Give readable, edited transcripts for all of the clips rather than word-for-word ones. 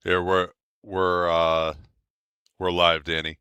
Here we're live, Danny.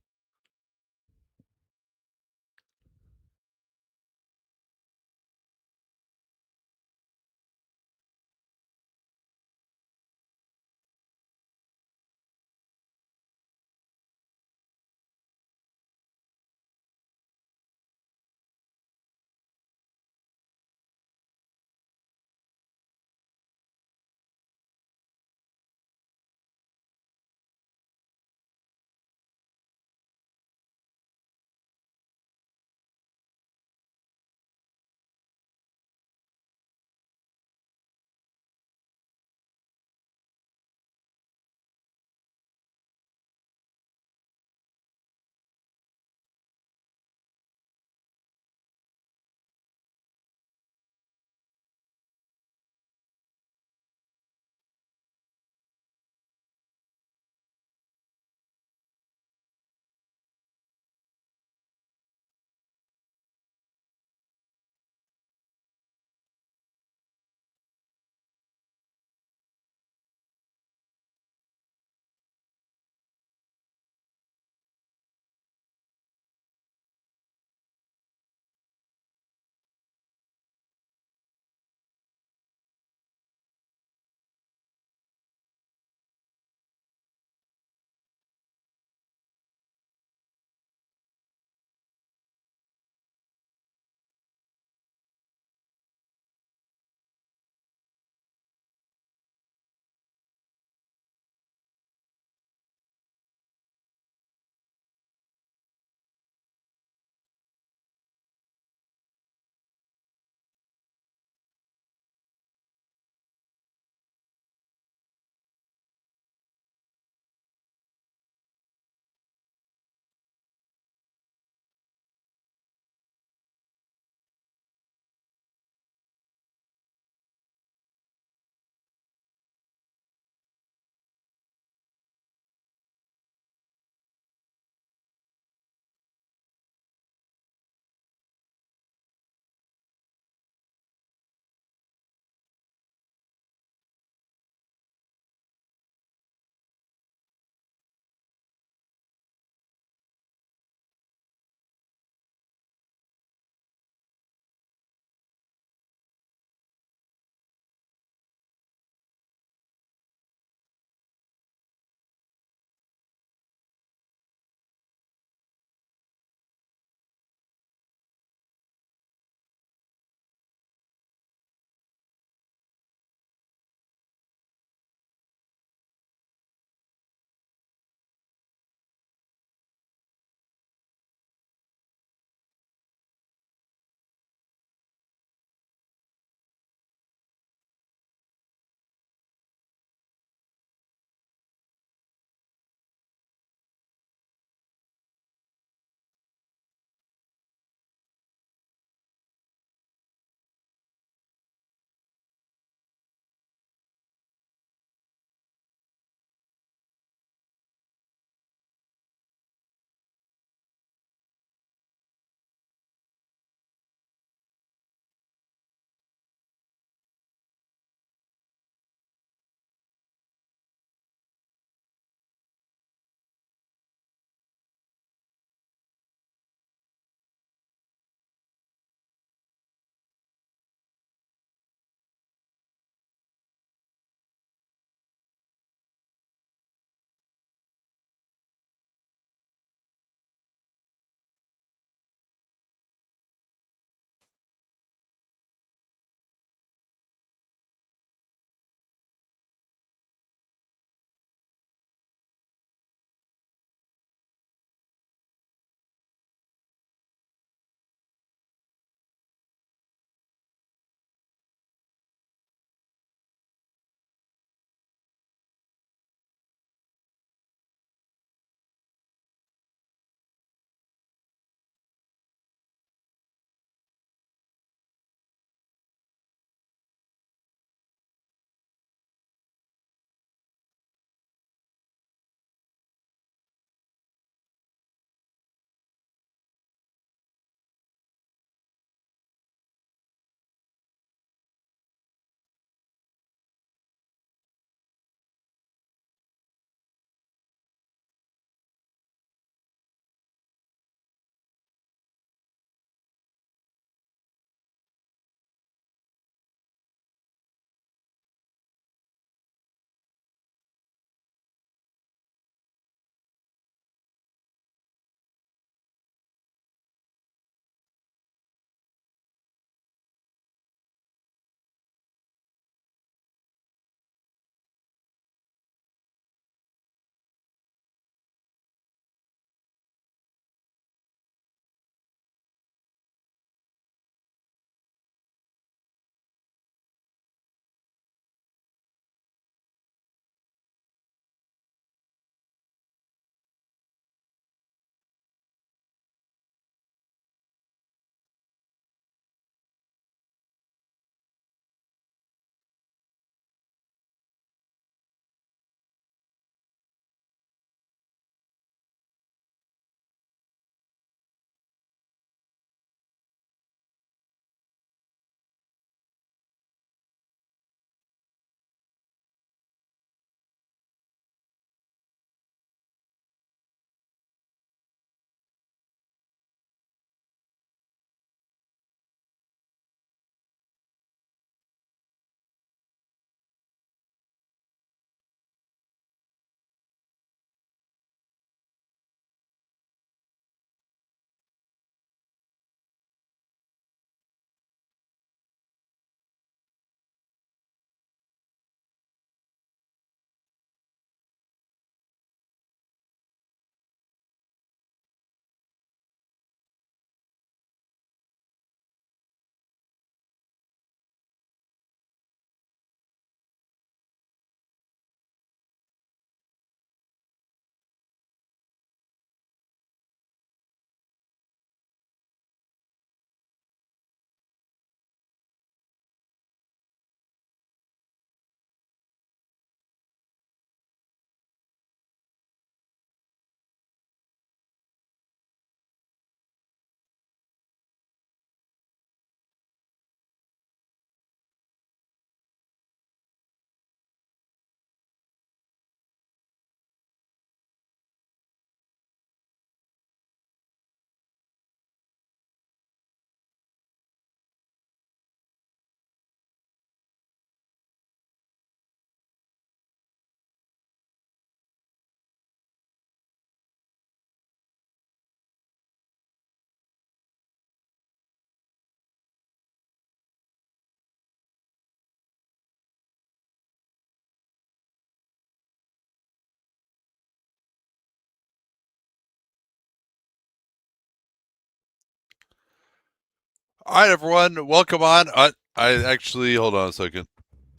All right, everyone, welcome on. I actually hold on a second.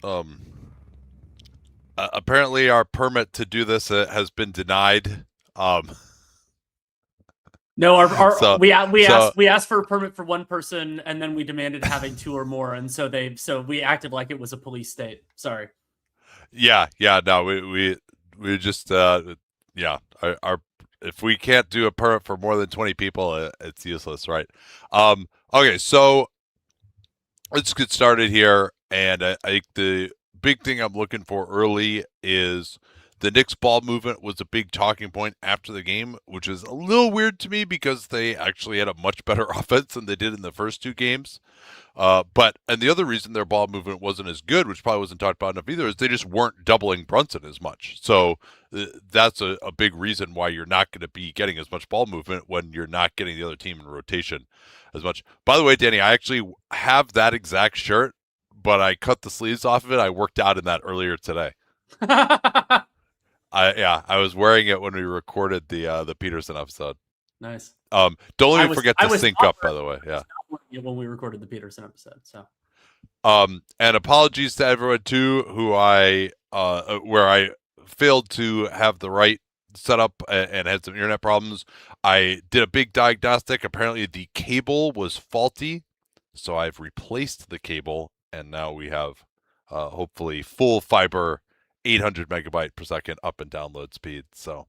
Um, Apparently, our permit to do this has been denied. Um, No, our so we so asked for a permit for one person, and then we demanded having two or more, and so we acted like it was a police state. Sorry. yeah, no, we just yeah, our if we can't do a permit for more than 20 people, it's useless, right? Okay, so let's get started here. And I think the big thing I'm looking for early is the Knicks ball movement was a big talking point after the game, which is a little weird to me because they actually had a much better offense than they did in the first two games. And the other reason their ball movement wasn't as good, which probably wasn't talked about enough either, is they just weren't doubling Brunson as much. So that's a big reason why you're not going to be getting as much ball movement when you're not getting the other team in rotation as much. By the way, Danny, I actually have that exact shirt, but I cut the sleeves off of it. I worked out in that earlier today. I was wearing it when we recorded the Peterson episode. Nice. Don't I even was forget I to was sync not up, by the way. wearing, I Yeah. was not wearing it when we recorded the Peterson episode. So And apologies to everyone too who where I failed to have the right setup and had some internet problems. I did a big diagnostic. Apparently the cable was faulty, so I've replaced the cable, and now we have hopefully full fiber 800 megabyte per second up and download speed. So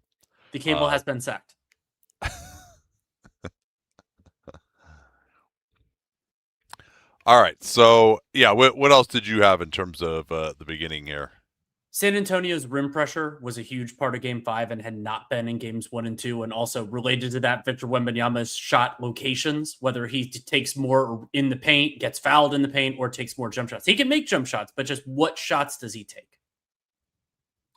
the cable uh, has been sacked. all right. So yeah, what else did you have in terms of the beginning here? San Antonio's rim pressure was a huge part of Game 5 and had not been in Games 1 and 2. And also related to that, Victor Wembanyama's shot locations, whether he takes more in the paint, gets fouled in the paint, or takes more jump shots. He can make jump shots, but just what shots does he take?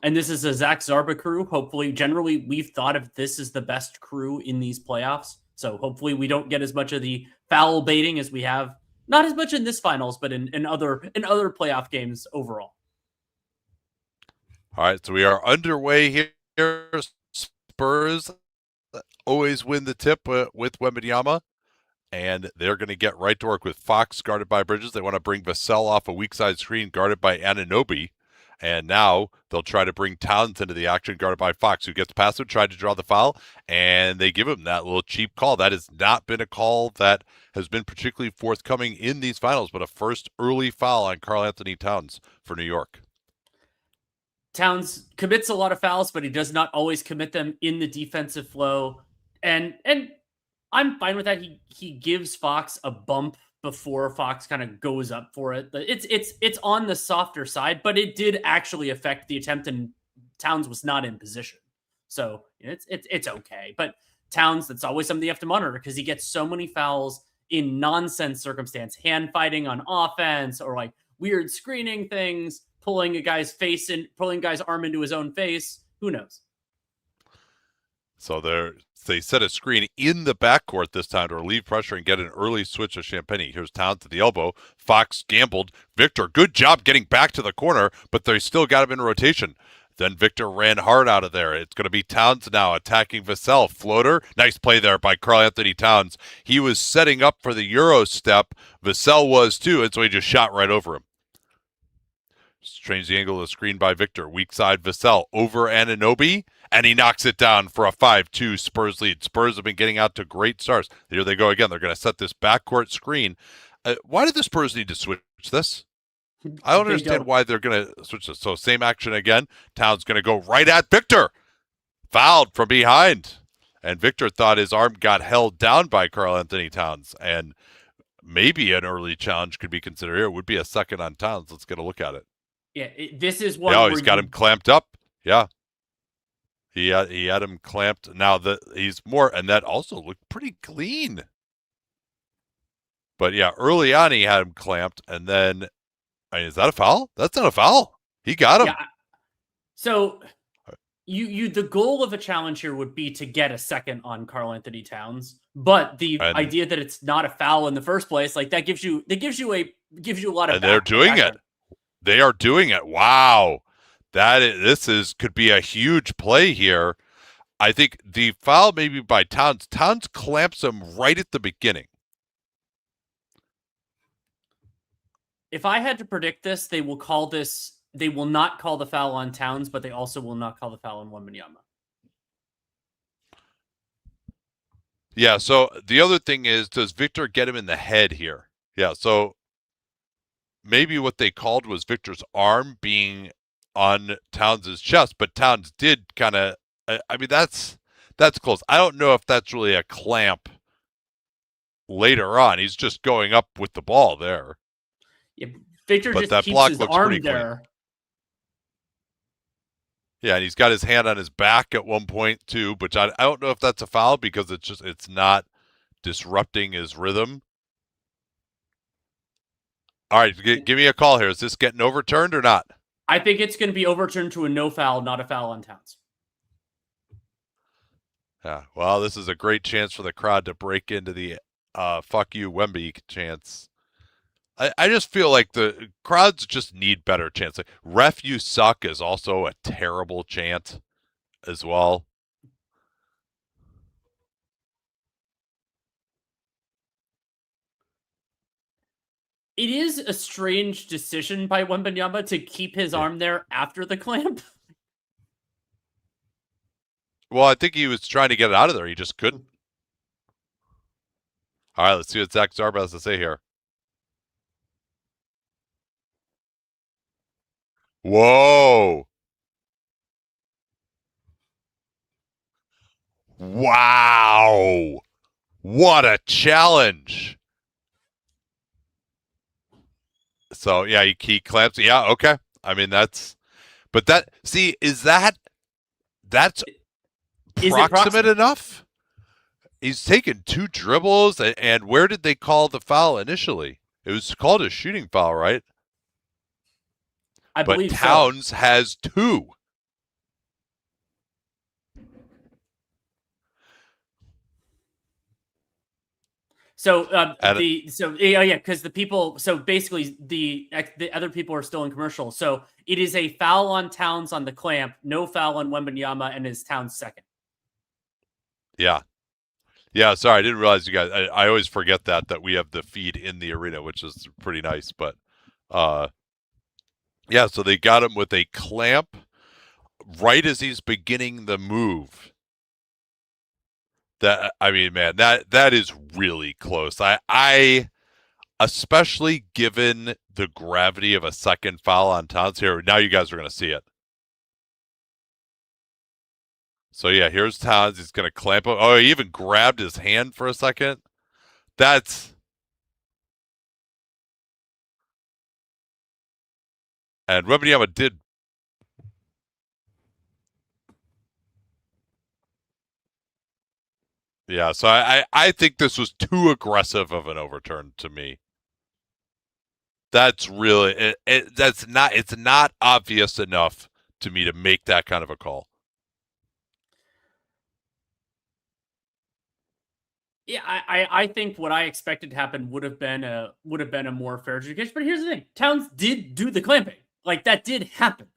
And this is a Zach Zarba crew. Hopefully, generally, we've thought of this as the best crew in these playoffs. So hopefully we don't get as much of the foul baiting as we have, not as much in this finals, but in other playoff games overall. All right, so we are underway here. Spurs always win the tip with Wembanyama, and they're going to get right to work with Fox guarded by Bridges. They want to bring Vassell off a weak side screen guarded by Anunoby, and now they'll try to bring Towns into the action guarded by Fox, who gets past him, tried to draw the foul, and they give him that little cheap call. That has not been a call that has been particularly forthcoming in these finals, but a first early foul on Karl-Anthony Towns for New York. Towns commits a lot of fouls, but he does not always commit them in the defensive flow. And I'm fine with that. He gives Fox a bump before Fox kind of goes up for it. It's on the softer side, but it did actually affect the attempt, and Towns was not in position. So it's okay. But Towns, that's always something you have to monitor because he gets so many fouls in nonsense circumstance, hand fighting on offense or like weird screening things, pulling a guy's face and pulling a guy's arm into his own face. Who knows? So they set a screen in the backcourt this time to relieve pressure and get an early switch of Champagny. Here's Towns to the elbow. Fox gambled. Victor, good job getting back to the corner, but they still got him in rotation. Then Victor ran hard out of there. It's going to be Towns now attacking Vassell. Floater. Nice play there by Karl-Anthony Towns. He was setting up for the Euro step. Vassell was too, and so he just shot right over him. Change the angle of the screen by Victor. Weak side Vassell over Anunoby, and he knocks it down for a 5-2 Spurs lead. Spurs have been getting out to great starts. Here they go again. They're going to set this backcourt screen. Why did the Spurs need to switch this? I don't understand why they're going to switch this. So same action again. Towns going to go right at Victor. Fouled from behind. And Victor thought his arm got held down by Karl-Anthony Towns. And maybe an early challenge could be considered here. It would be a second on Towns. Let's get a look at it. Yeah, this is one. Yeah, he's got him clamped up. Yeah, he had him clamped. Now that he's more, and that also looked pretty clean. But yeah, early on he had him clamped, and then is that a foul? That's not a foul. He got him. Yeah. So you the goal of a challenge here would be to get a second on Karl-Anthony Towns, but the idea that it's not a foul in the first place, like that gives you a lot of. And they're doing it. They are doing it. Wow. This could be a huge play here. I think the foul maybe by Towns. Towns clamps him right at the beginning. If I had to predict this, they will not call the foul on Towns, but they also will not call the foul on Wembanyama. Yeah, so the other thing is, does Victor get him in the head here? Yeah, so maybe what they called was Victor's arm being on Towns' chest, but Towns did kind of, I mean, that's close. I don't know if that's really a clamp later on. He's just going up with the ball there. Yeah, Victor but just that keeps block his looks arm pretty there. clean. Yeah, and he's got his hand on his back at one point too, which I don't know if that's a foul because it's not disrupting his rhythm. All right, give me a call here. Is this getting overturned or not? I think it's going to be overturned to a no foul, not a foul on Towns. Yeah, well, this is a great chance for the crowd to break into the fuck you Wemby chance. I just feel like the crowds just need better chants. Like, ref you suck is also a terrible chant as well. It is a strange decision by Wembanyama to keep his arm there after the clamp. Well, I think he was trying to get it out of there. He just couldn't. All right, let's see what Zach Zarba has to say here. Whoa. Wow. What a challenge. So, yeah, he clamps. Yeah, okay. I mean, that's proximate enough? He's taken 2 dribbles, and where did they call the foul initially? It was called a shooting foul, right? I believe Towns has 2. So because the people, so basically the other people are still in commercial. So it is a foul on Towns on the clamp, no foul on Wembanyama, and is Towns second. Yeah. Yeah, sorry, I didn't realize you guys. I always forget that we have the feed in the arena, which is pretty nice. But yeah, so they got him with a clamp right as he's beginning the move. That, I mean, man, that is really close. I especially given the gravity of a second foul on Towns here. Now you guys are going to see it. So yeah, here's Towns. He's going to clamp him. Oh, he even grabbed his hand for a second. And Wembanyama did. Yeah, so I think this was too aggressive of an overturn to me. That's really it's not obvious enough to me to make that kind of a call. Yeah, I think what I expected to happen would have been a more fair adjudication. But here's the thing: Towns did do the clamping, like that did happen.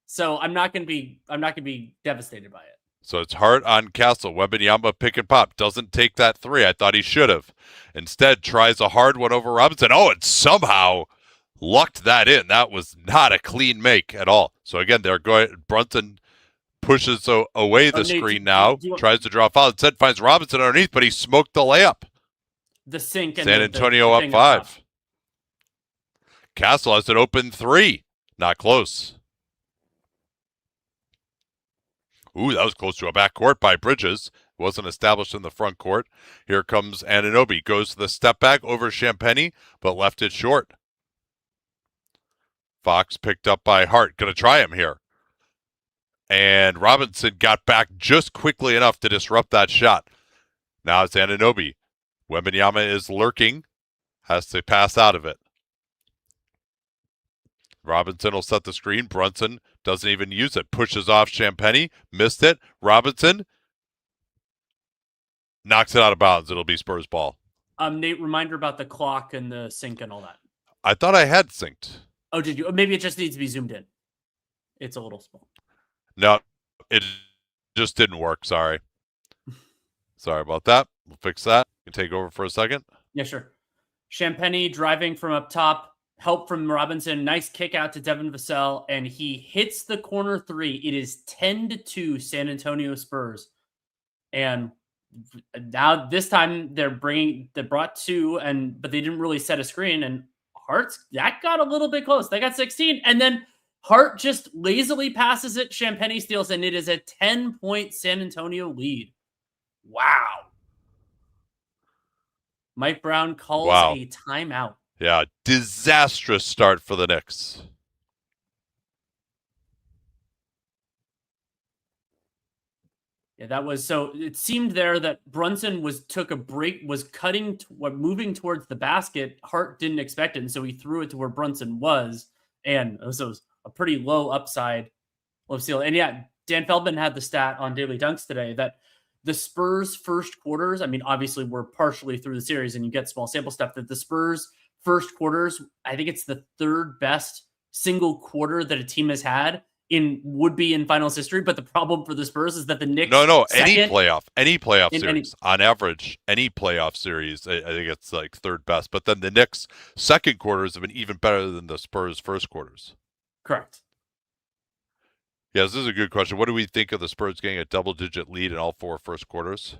So I'm not gonna be devastated by it. So it's hard on Castle. Wembanyama pick and pop. Doesn't take that 3. I thought he should have. Instead, tries a hard one over Robinson. Oh, and somehow lucked that in. That was not a clean make at all. So again, they're going. Brunson pushes away the screen now. Tries to draw a foul. Instead, finds Robinson underneath, but he smoked the layup. The sink. And San Antonio up 5. Castle has an open 3. Not close. Ooh, that was close to a backcourt by Bridges. Wasn't established in the front court. Here comes Anunoby. Goes to the step back over Champagny, but left it short. Fox picked up by Hart. Going to try him here. And Robinson got back just quickly enough to disrupt that shot. Now it's Anunoby. Wembanyama is lurking. Has to pass out of it. Robinson will set the screen. Brunson doesn't even use it. Pushes off Champagny. Missed it. Robinson knocks it out of bounds. It'll be Spurs ball. Nate, reminder about the clock and the sync and all that. I thought I had synced. Oh, did you? Maybe it just needs to be zoomed in. It's a little small. No, it just didn't work. Sorry. Sorry about that. We'll fix that. You can take over for a second. Yeah, sure. Champagny driving from up top. help from Robinson, nice kick out to Devin Vassell, and he hits the corner three. It is 10-2 San Antonio Spurs. And now this time they brought two, but they didn't really set a screen, and Hart's that got a little bit close. They got 16, and then Hart just lazily passes it. Champagny steals, and it is a 10-point San Antonio lead. Wow. Mike Brown calls a timeout. Yeah, disastrous start for the Knicks. Yeah, that was so. It seemed there that Brunson took a break, was moving towards the basket. Hart didn't expect it, and so he threw it to where Brunson was, and it was a pretty low upside, low ceiling. And yeah, Dan Feldman had the stat on Daily Dunks today that the Spurs' first quarters, I mean, obviously we're partially through the series, and you get small sample stuff, that the Spurs' first quarters, I think it's the third best single quarter that a team has had would be in finals history. But the problem for the Spurs is that the Knicks any playoff series on average, any playoff series, I think it's like third best. But then the Knicks' second quarters have been even better than the Spurs' first quarters. Correct. Yeah, this is a good question. What do we think of the Spurs getting a double-digit lead in all four first quarters?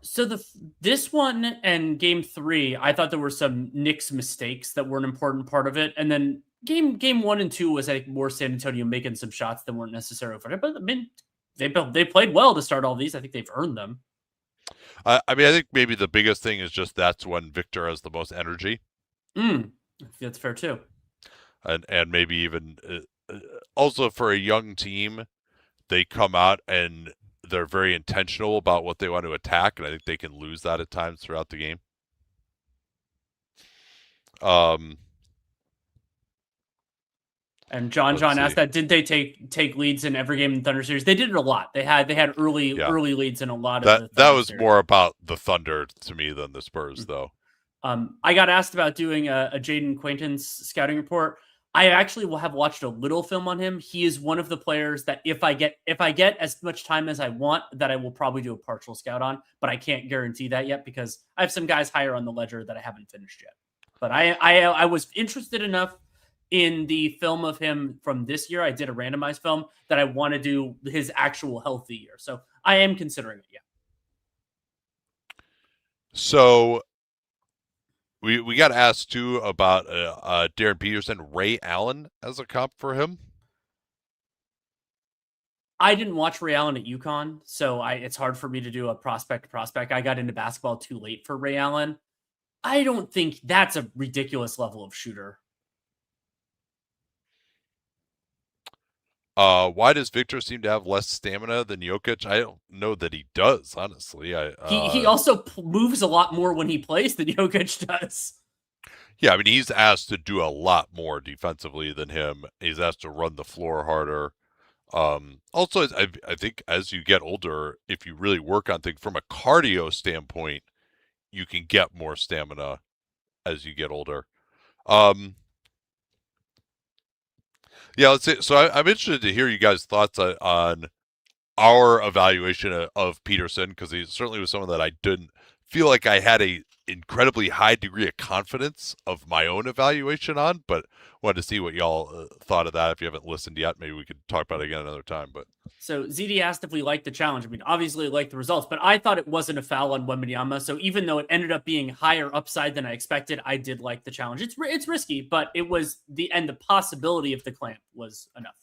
So this one and game 3, I thought there were some Knicks mistakes that were an important part of it, and then game 1 and 2 was, I think, more San Antonio making some shots that weren't necessarily for it. But I mean, they played well to start all these. I think they've earned them. I think maybe the biggest thing is just that's when Victor has the most energy. That's fair too. And maybe even also for a young team, they come out and they're very intentional about what they want to attack, and I think they can lose that at times throughout the game. And John asked that, did they take leads in every game in the Thunder series? They did it a lot. They had early leads in a lot of the Thunder that was series. More about the Thunder to me than the Spurs, though. I got asked about doing a Jaden Quaintance scouting report. I actually will have watched a little film on him. He is one of the players that if I get as much time as I want, that I will probably do a partial scout on, but I can't guarantee that yet because I have some guys higher on the ledger that I haven't finished yet. But I was interested enough in the film of him from this year. I did a randomized film that I want to do his actual healthy year. So I am considering it. Yeah. So we got asked too about Darren Peterson, Ray Allen as a comp for him. I didn't watch Ray Allen at UConn, so it's hard for me to do a prospect. I got into basketball too late for Ray Allen. I don't think that's a ridiculous level of shooter. Why does Victor seem to have less stamina than Jokic? I don't know that he does, honestly. He also moves a lot more when he plays than Jokic does. Yeah, I mean, he's asked to do a lot more defensively than him. He's asked to run the floor harder. Also, I think as you get older, if you really work on things from a cardio standpoint, you can get more stamina as you get older. Yeah, let's see. So I'm interested to hear you guys' thoughts on our evaluation of Peterson, because he certainly was someone that I didn't feel like I had a incredibly high degree of confidence of my own evaluation on, but wanted to see what y'all thought of that. If you haven't listened yet, maybe we could talk about it again another time. But so ZD asked if we liked the challenge. I mean, obviously like the results, but I thought it wasn't a foul on Wembanyama. So even though it ended up being higher upside than I expected, I did like the challenge. It's risky, but it was the possibility of the clamp was enough.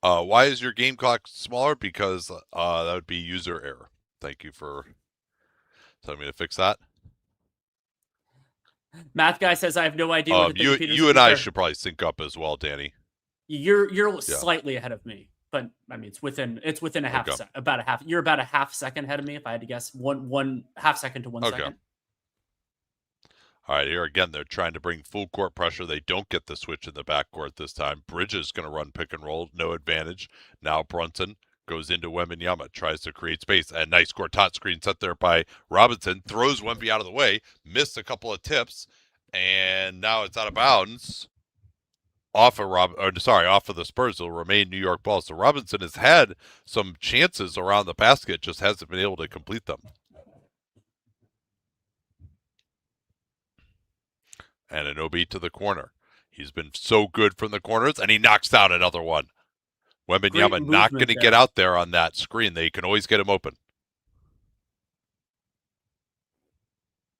Why is your game clock smaller? Because that would be user error. Thank you for telling me to fix that. Math guy says I have no idea. What you and I should probably sync up as well, Danny. You're slightly ahead of me, but I mean it's within a half second, about a half. You're about a half second ahead of me if I had to guess. One half second to 1 second. All right, here again, they're trying to bring full court pressure. They don't get the switch in the backcourt this time. Bridges is going to run pick and roll, no advantage. Now Brunson goes into Wembanyama, tries to create space. A nice Gortat screen set there by Robinson, throws Wemby out of the way, missed a couple of tips, and now it's out of bounds. Off of the Spurs. It'll remain New York ball. So Robinson has had some chances around the basket, just hasn't been able to complete them. Anunoby to the corner. He's been so good from the corners, and he knocks down another one. Wembanyama not going to get out there on that screen. They can always get him open.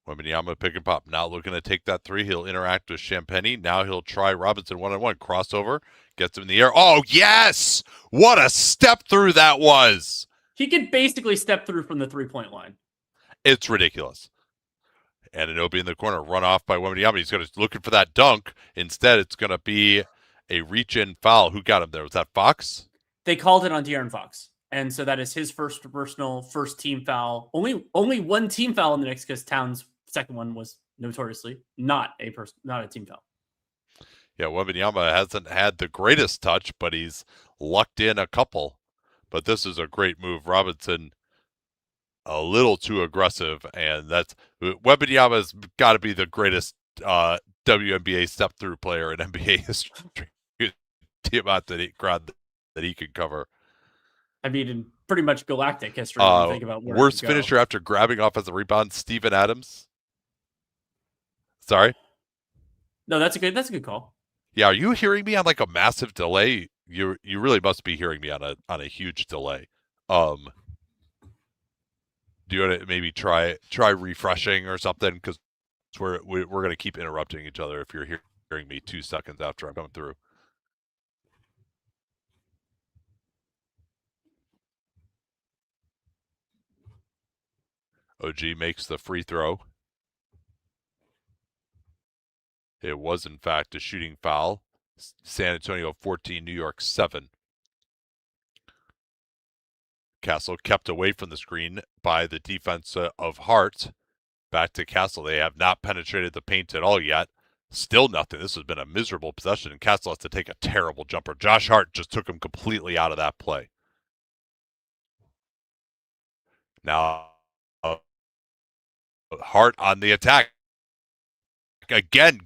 Wembanyama pick and pop. Now looking to take that three. He'll interact with Champagnie. Now he'll try Robinson one-on-one. Crossover. Gets him in the air. Oh, yes! What a step through that was! He could basically step through from the three-point line. It's ridiculous. Anunoby in the corner. Run off by Wembanyama. He's looking for that dunk. Instead, it's going to be a reach-in foul. Who got him there? Was that Fox? They called it on De'Aaron Fox. And so that is his first team foul. Only one team foul in the Knicks because Towns' second one was notoriously not a team foul. Yeah, Wembanyama hasn't had the greatest touch, but he's lucked in a couple. But this is a great move. Robinson a little too aggressive, and that's Wembanyama's got to be the greatest WNBA step-through player in NBA history. The amount that he can cover. I mean, in pretty much galactic history, when you think about where worst finisher after grabbing offensive rebound, Steven Adams. Sorry? No, that's a good call. Yeah, are you hearing me on like a massive delay? You really must be hearing me on a huge delay. Do you want to maybe try refreshing or something? Because we're going to keep interrupting each other if you're hearing me 2 seconds after I'm coming through. OG makes the free throw. It was, in fact, a shooting foul. San Antonio 14, New York 7. Castle kept away from the screen by the defense of Hart. Back to Castle. They have not penetrated the paint at all yet. Still nothing. This has been a miserable possession, and Castle has to take a terrible jumper. Josh Hart just took him completely out of that play. Now, Hart on the attack. Again,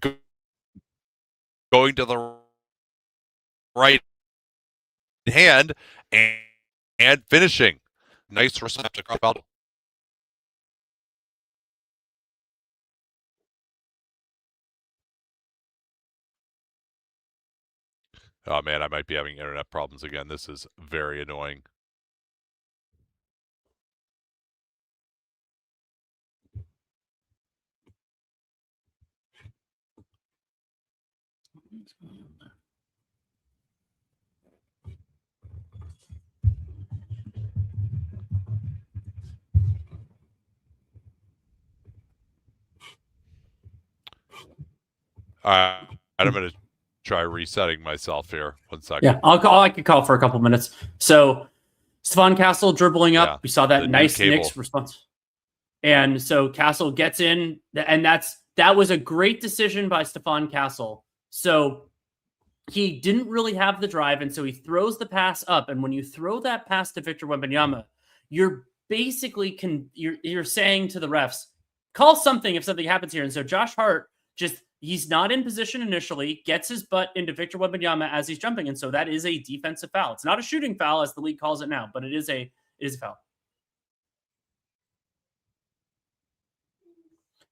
going to the right hand and finishing. Nice reception across the Oh, man, I might be having internet problems again. This is very annoying. All right, I'm going to try resetting myself here. 1 second. Yeah, I could call for a couple minutes. So Stephon Castle dribbling up. Yeah, we saw that nice Knicks response. And so Castle gets in, and that was a great decision by Stephon Castle. So he didn't really have the drive, and so he throws the pass up. And when you throw that pass to Victor Wembanyama, you're basically you're saying to the refs, call something if something happens here. And so Josh Hart he's not in position initially, gets his butt into Victor Wembanyama as he's jumping. And so that is a defensive foul. It's not a shooting foul as the league calls it now, but it is a foul.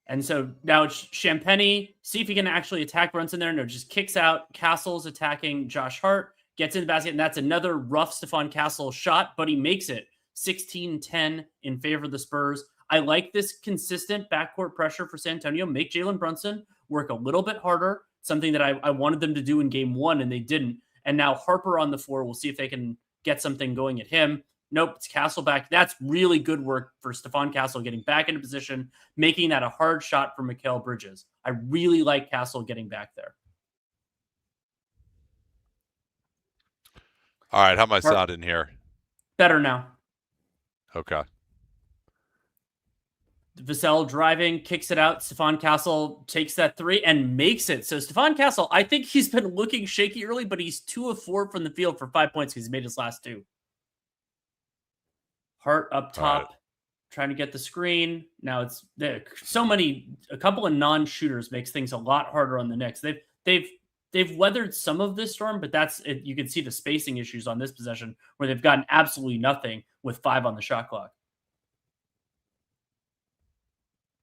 And so now it's Champagnie. See if he can actually attack Brunson there. No, just kicks out. Castle's attacking Josh Hart. Gets in the basket, and that's another rough Stephon Castle shot, but he makes it. 16-10 in favor of the Spurs. I like this consistent backcourt pressure for San Antonio. Make Jalen Brunson work a little bit harder, something that I wanted them to do in game one, and they didn't. And now Harper on the floor. We'll see if they can get something going at him. Nope, it's Castle back. That's really good work for Stephon Castle getting back into position, making that a hard shot for Mikal Bridges. I really like Castle getting back there. All right, how am I sounding here? Better now. Okay. Vassell driving, kicks it out. Stephon Castle takes that three and makes it. So Stephon Castle, I think he's been looking shaky early, but he's 2 of 4 from the field for 5 points because he made his last 2. Hart up top, trying to get the screen. Now it's there. A couple of non-shooters makes things a lot harder on the Knicks. They've weathered some of this storm, but that's it. You can see the spacing issues on this possession where they've gotten absolutely nothing with 5 on the shot clock.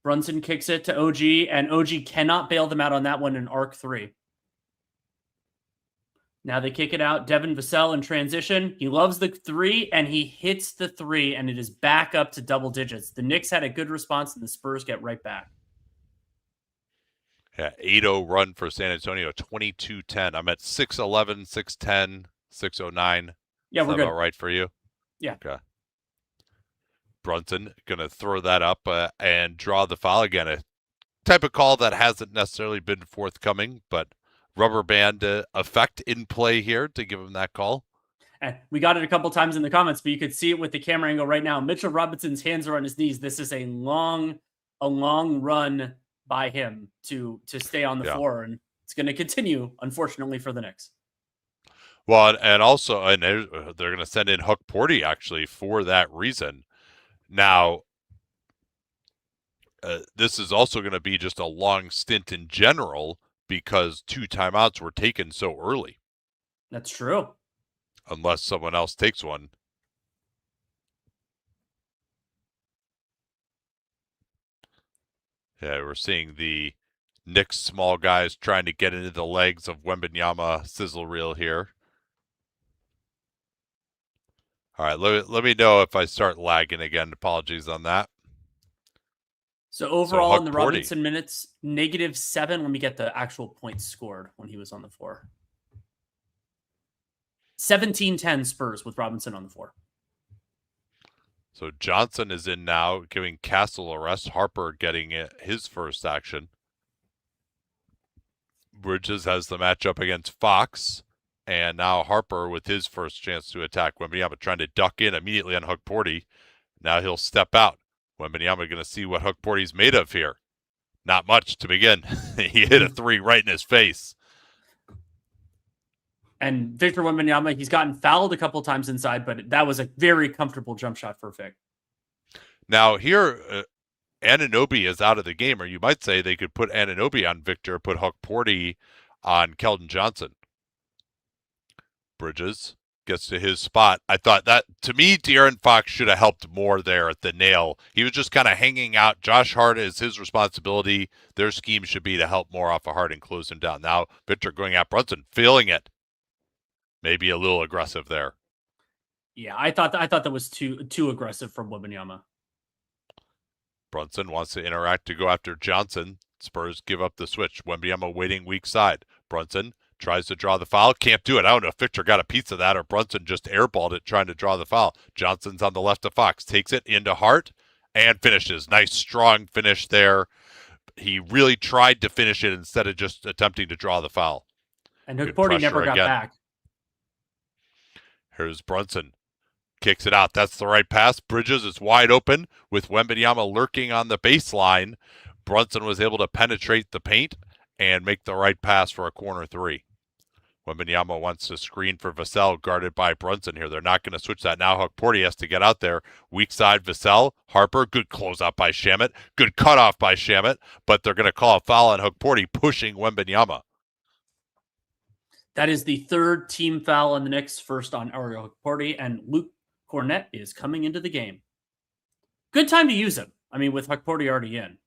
Brunson kicks it to OG, and OG cannot bail them out on that one in arc 3. Now they kick it out. Devin Vassell in transition. He loves the 3, and he hits the 3, and it is back up to double digits. The Knicks had a good response, and the Spurs get right back. Yeah, 8-0 run for San Antonio, 22-10. I'm at 6-11, 6-10, 6-09. Yeah, we're good. All right for you? Yeah. Okay. Brunson going to throw that up and draw the foul again. A type of call that hasn't necessarily been forthcoming, but rubber band effect in play here to give him that call. And we got it a couple times in the comments, but you could see it with the camera angle right now. Mitchell Robinson's hands are on his knees. This is a long run by him to stay on the floor, and it's going to continue, unfortunately, for the Knicks. Well, and also, they're going to send in Hook Porty actually for that reason. Now, this is also going to be just a long stint in general because 2 timeouts were taken so early. That's true. Unless someone else takes one. Yeah, we're seeing the Knicks small guys trying to get into the legs of Wembanyama sizzle reel here. All right, let me know if I start lagging again. Apologies on that. So overall in the Robinson minutes, -7. Let me get the actual points scored when he was on the floor. 17-10 Spurs with Robinson on the floor. So Johnson is in now, giving Castle a rest. Harper getting his first action. Bridges has the matchup against Fox. And now Harper with his first chance to attack Wembanyama, trying to duck in immediately on Hook Porty. Now he'll step out. Wembanyama going to see what Hook Porty's made of here. Not much to begin. He hit a 3 right in his face. And Victor Wembanyama, he's gotten fouled a couple times inside, but that was a very comfortable jump shot for Vic. Now here, Anunoby is out of the game, or you might say they could put Anunoby on Victor, put Hook Porty on Keldon Johnson. Bridges gets to his spot. I thought that, to me, De'Aaron Fox should have helped more there at the nail. He was just kind of hanging out. Josh Hart is his responsibility. Their scheme should be to help more off of Hart and close him down. Now, Victor going at Brunson, feeling it. Maybe a little aggressive there. Yeah, I thought that was too aggressive from Wembanyama. Brunson wants to interact to go after Johnson. Spurs give up the switch. Wembanyama waiting weak side. Brunson tries to draw the foul. Can't do it. I don't know if Victor got a piece of that or Brunson just airballed it trying to draw the foul. Johnson's on the left of Fox. Takes it into Hart and finishes. Nice, strong finish there. He really tried to finish it instead of just attempting to draw the foul. And Hook Porty never got back. Here's Brunson. Kicks it out. That's the right pass. Bridges is wide open with Wembanyama lurking on the baseline. Brunson was able to penetrate the paint and make the right pass for a corner 3. Wembanyama wants to screen for Vassell, guarded by Brunson here. They're not going to switch that. Now Hook Porty has to get out there. Weak side Vassell. Harper, good closeout by Shamet. Good cutoff by Shamet, but they're going to call a foul on Hook Porty, pushing Wembanyama. That is the 3rd team foul on the Knicks, first on Ariel Hook Porty, and Luke Cornett is coming into the game. Good time to use him. I mean, with Hook Porty already in.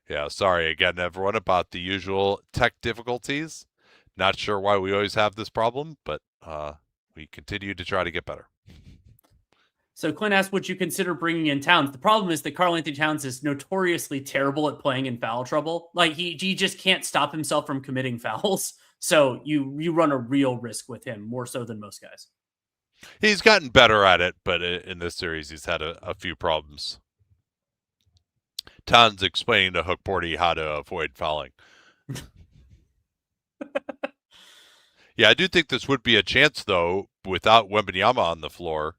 Yeah, sorry again, everyone, about the usual tech difficulties. Not sure why we always have this problem, but we continue to try to get better. So Clint asked, would you consider bringing in Towns? The problem is that Karl-Anthony Towns is notoriously terrible at playing in foul trouble. Like, he just can't stop himself from committing fouls. So you run a real risk with him, more so than most guys. He's gotten better at it, but in this series, he's had a few problems. Towns explaining to Hook Porty how to avoid fouling. Yeah, I do think this would be a chance, though, without Wembanyama on the floor,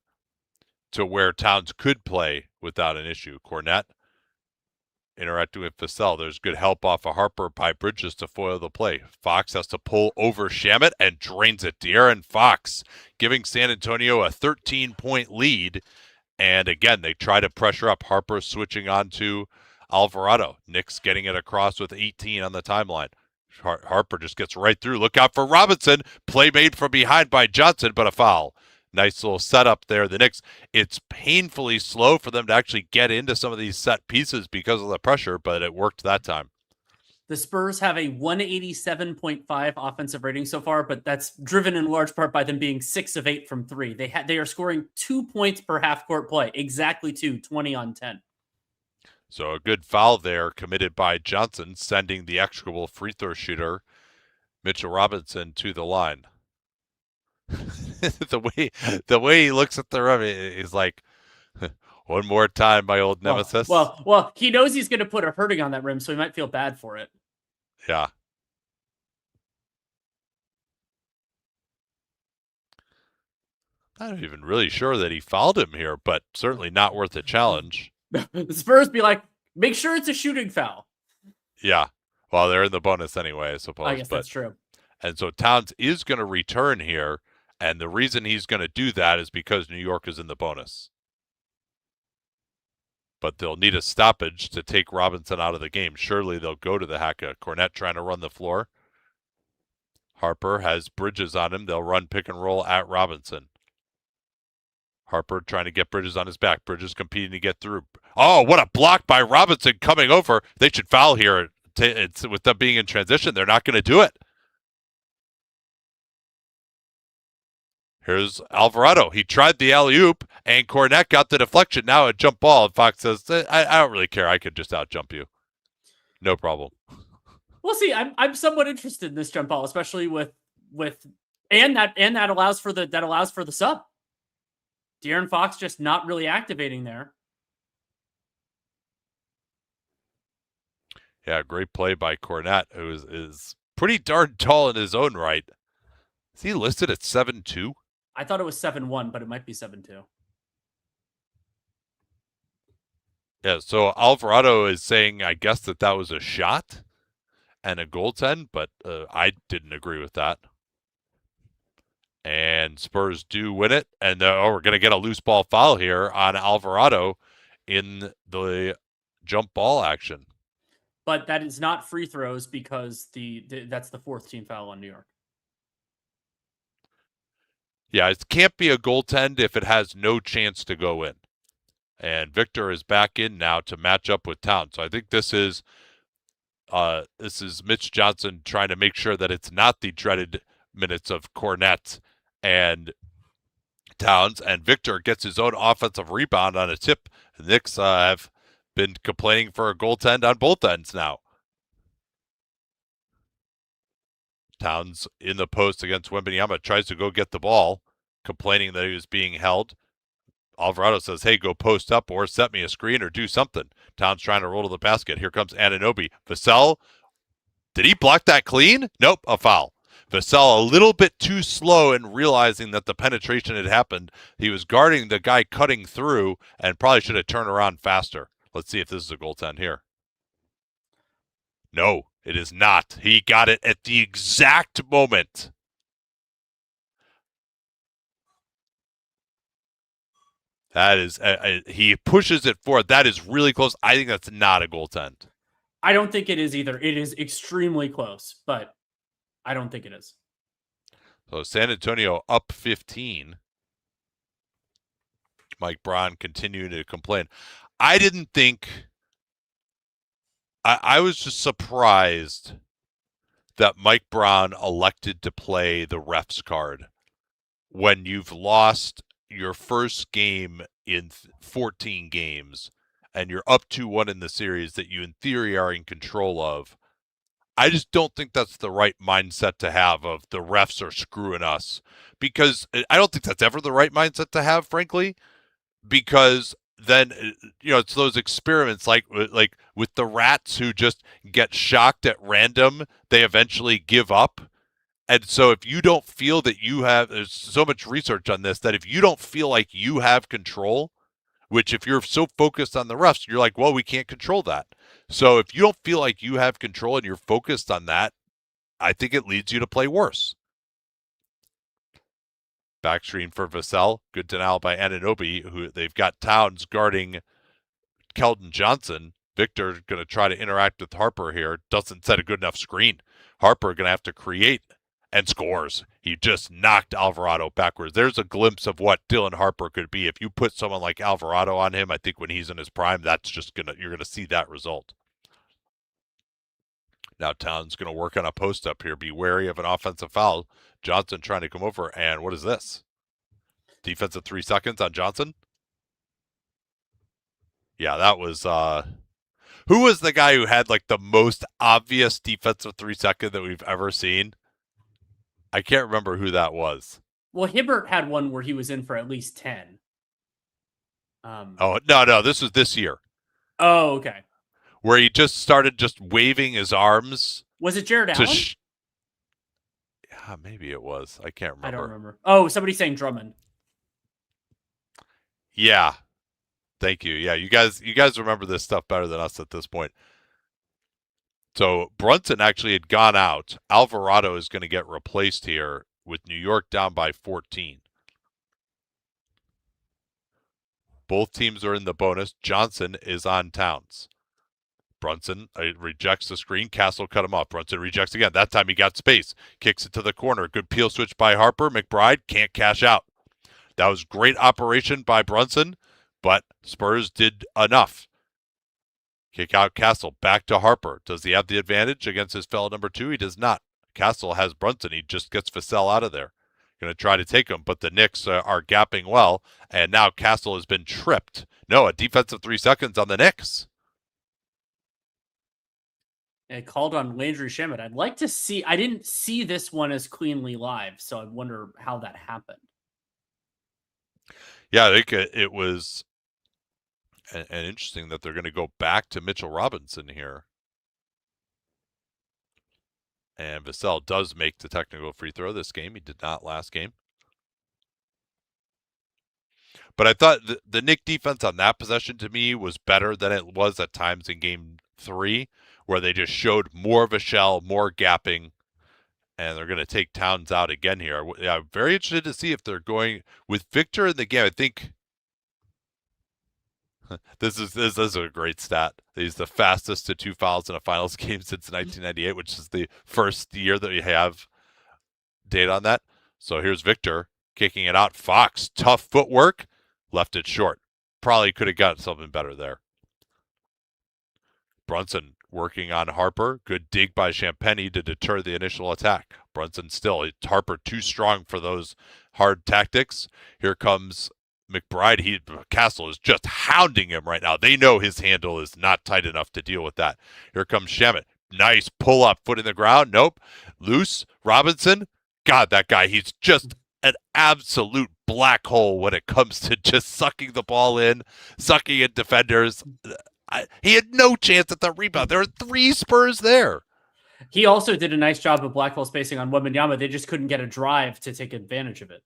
to where Towns could play without an issue. Cornett interacting with Vassell. There's good help off of Harper by Bridges to foil the play. Fox has to pull over Shamet and drains it. De'Aaron Fox giving San Antonio a 13-point lead. And again, they try to pressure up. Harper switching on to Alvarado. Knicks getting it across with 18 on the timeline. Harper just gets right through. Look out for Robinson. Play made from behind by Johnson, but a foul. Nice little setup there. The Knicks, it's painfully slow for them to actually get into some of these set pieces because of the pressure, but it worked that time. The Spurs have a 187.5 offensive rating so far, but that's driven in large part by them being 6 of 8 from 3. They are scoring 2 points per half court play, exactly 20 on 10. So a good foul there committed by Johnson, sending the execrable free throw shooter Mitchell Robinson to the line. the way he looks at the rim is like, one more time, my old nemesis. Well, he knows he's going to put a hurting on that rim, so he might feel bad for it. Yeah. I'm not even really sure that he fouled him here, but certainly not worth a challenge. The Spurs be like, make sure it's a shooting foul. Yeah. Well, they're in the bonus anyway, I suppose. I guess that's true. And so Towns is going to return here, and the reason he's going to do that is because New York is in the bonus. But they'll need a stoppage to take Robinson out of the game. Surely they'll go to the Haka. Cornette trying to run the floor. Harper has Bridges on him. They'll run pick and roll at Robinson. Harper trying to get Bridges on his back. Bridges competing to get through. Oh, what a block by Robinson coming over. They should foul here. It's with them being in transition. They're not going to do it. Here's Alvarado. He tried the alley-oop, and Cornette got the deflection. Now a jump ball, and Fox says, I don't really care. I could just out-jump you. No problem. We'll see. I'm somewhat interested in this jump ball, especially with and that allows for the sub. De'Aaron Fox just not really activating there. Yeah, great play by Cornette, who is pretty darn tall in his own right. Is he listed at 7'2"? I thought it was 7'1", but it might be 7'2". Yeah, so Alvarado is saying, I guess, that was a shot and a goaltend, but I didn't agree with that. And Spurs do win it, and we're going to get a loose ball foul here on Alvarado in the jump ball action. But that is not free throws because that's the 4th team foul on New York. Yeah, it can't be a goaltend if it has no chance to go in. And Victor is back in now to match up with Towns. So I think this is Mitch Johnson trying to make sure that it's not the dreaded minutes of Cornette and Towns. And Victor gets his own offensive rebound on a tip. The Knicks have been complaining for a goaltend on both ends now. Towns in the post against Wembanyama tries to go get the ball, complaining that he was being held. Alvarado says, hey, go post up or set me a screen or do something. Towns trying to roll to the basket. Here comes Anunoby. Vassell, did he block that clean? Nope, a foul. Vassell a little bit too slow in realizing that the penetration had happened. He was guarding the guy cutting through and probably should have turned around faster. Let's see if this is a goaltend here. No, it is not. He got it at the exact moment. That is, he pushes it forward. That is really close. I think that's not a goaltend. I don't think it is either. It is extremely close, but I don't think it is. So San Antonio up 15. Mike Brown continuing to complain. I didn't think. I was just surprised that Mike Brown elected to play the refs card when you've lost your first game in 14 games and you're up 2-1 in the series that you in theory are in control of. I just don't think that's the right mindset to have of the refs are screwing us, because I don't think that's ever the right mindset to have, frankly, because then, it's those experiments like with the rats who just get shocked at random, they eventually give up. And so if you don't feel that there's so much research on this, that if you don't feel like you have control, which if you're so focused on the refs, you're like, well, we can't control that. So if you don't feel like you have control and you're focused on that, I think it leads you to play worse. Backstream for Vassell. Good denial by Anunoby, who they've got Towns guarding Keldon Johnson. Victor going to try to interact with Harper here. Doesn't set a good enough screen. Harper going to have to create and scores. He just knocked Alvarado backwards. There's a glimpse of what Dylan Harper could be. If you put someone like Alvarado on him, I think when he's in his prime, you're gonna see that result. Now Towns going to work on a post up here. Be wary of an offensive foul. Johnson trying to come over, and what is this? Defensive 3 seconds on Johnson? Yeah, that was who was the guy who had like the most obvious defensive 3 second that we've ever seen? I can't remember who that was. Well, Hibbert had one where he was in for at least 10. Oh, no, this was this year. Oh, okay. Where he just started just waving his arms. Was it Jared Allen? Yeah, maybe it was. I can't remember. I don't remember. Oh, somebody's saying Drummond. Yeah. Thank you. Yeah, you guys remember this stuff better than us at this point. So Brunson actually had gone out. Alvarado is going to get replaced here with New York down by 14. Both teams are in the bonus. Johnson is on Towns. Brunson rejects the screen. Castle cut him off. Brunson rejects again. That time he got space. Kicks it to the corner. Good peel switch by Harper. McBride can't cash out. That was great operation by Brunson, but Spurs did enough. Kick out Castle. Back to Harper. Does he have the advantage against his fellow number 2? He does not. Castle has Brunson. He just gets Vassell out of there. Going to try to take him, but the Knicks are gapping well, and now Castle has been tripped. No, a defensive 3 seconds on the Knicks. It called on Landry Shamet. I'd like to see. I didn't see this one as cleanly live, so I wonder how that happened. Yeah, I think it was and interesting that they're going to go back to Mitchell Robinson here. And Vassell does make the technical free throw this game. He did not last game. But I thought the Knick defense on that possession to me was better than it was at times in game 3, where they just showed more of a shell, more gapping, and they're going to take Towns out again here. Yeah, I'm very interested to see if they're going with Victor in the game. I think this is a great stat. He's the fastest to 2 fouls in a finals game since 1998, which is the first year that we have data on that. So here's Victor kicking it out. Fox, tough footwork, left it short. Probably could have gotten something better there. Brunson working on Harper. Good dig by Champagny to deter the initial attack. Brunson still, Harper too strong for those hard tactics. Here comes McBride. Castle is just hounding him right now. They know his handle is not tight enough to deal with that. Here comes Shamet. Nice pull up, foot in the ground. Nope. Loose. Robinson. God, that guy, he's just an absolute black hole when it comes to just sucking the ball in, sucking in defenders. He had no chance at the rebound. There are 3 Spurs there. He also did a nice job of black hole spacing on Wembanyama. They just couldn't get a drive to take advantage of it.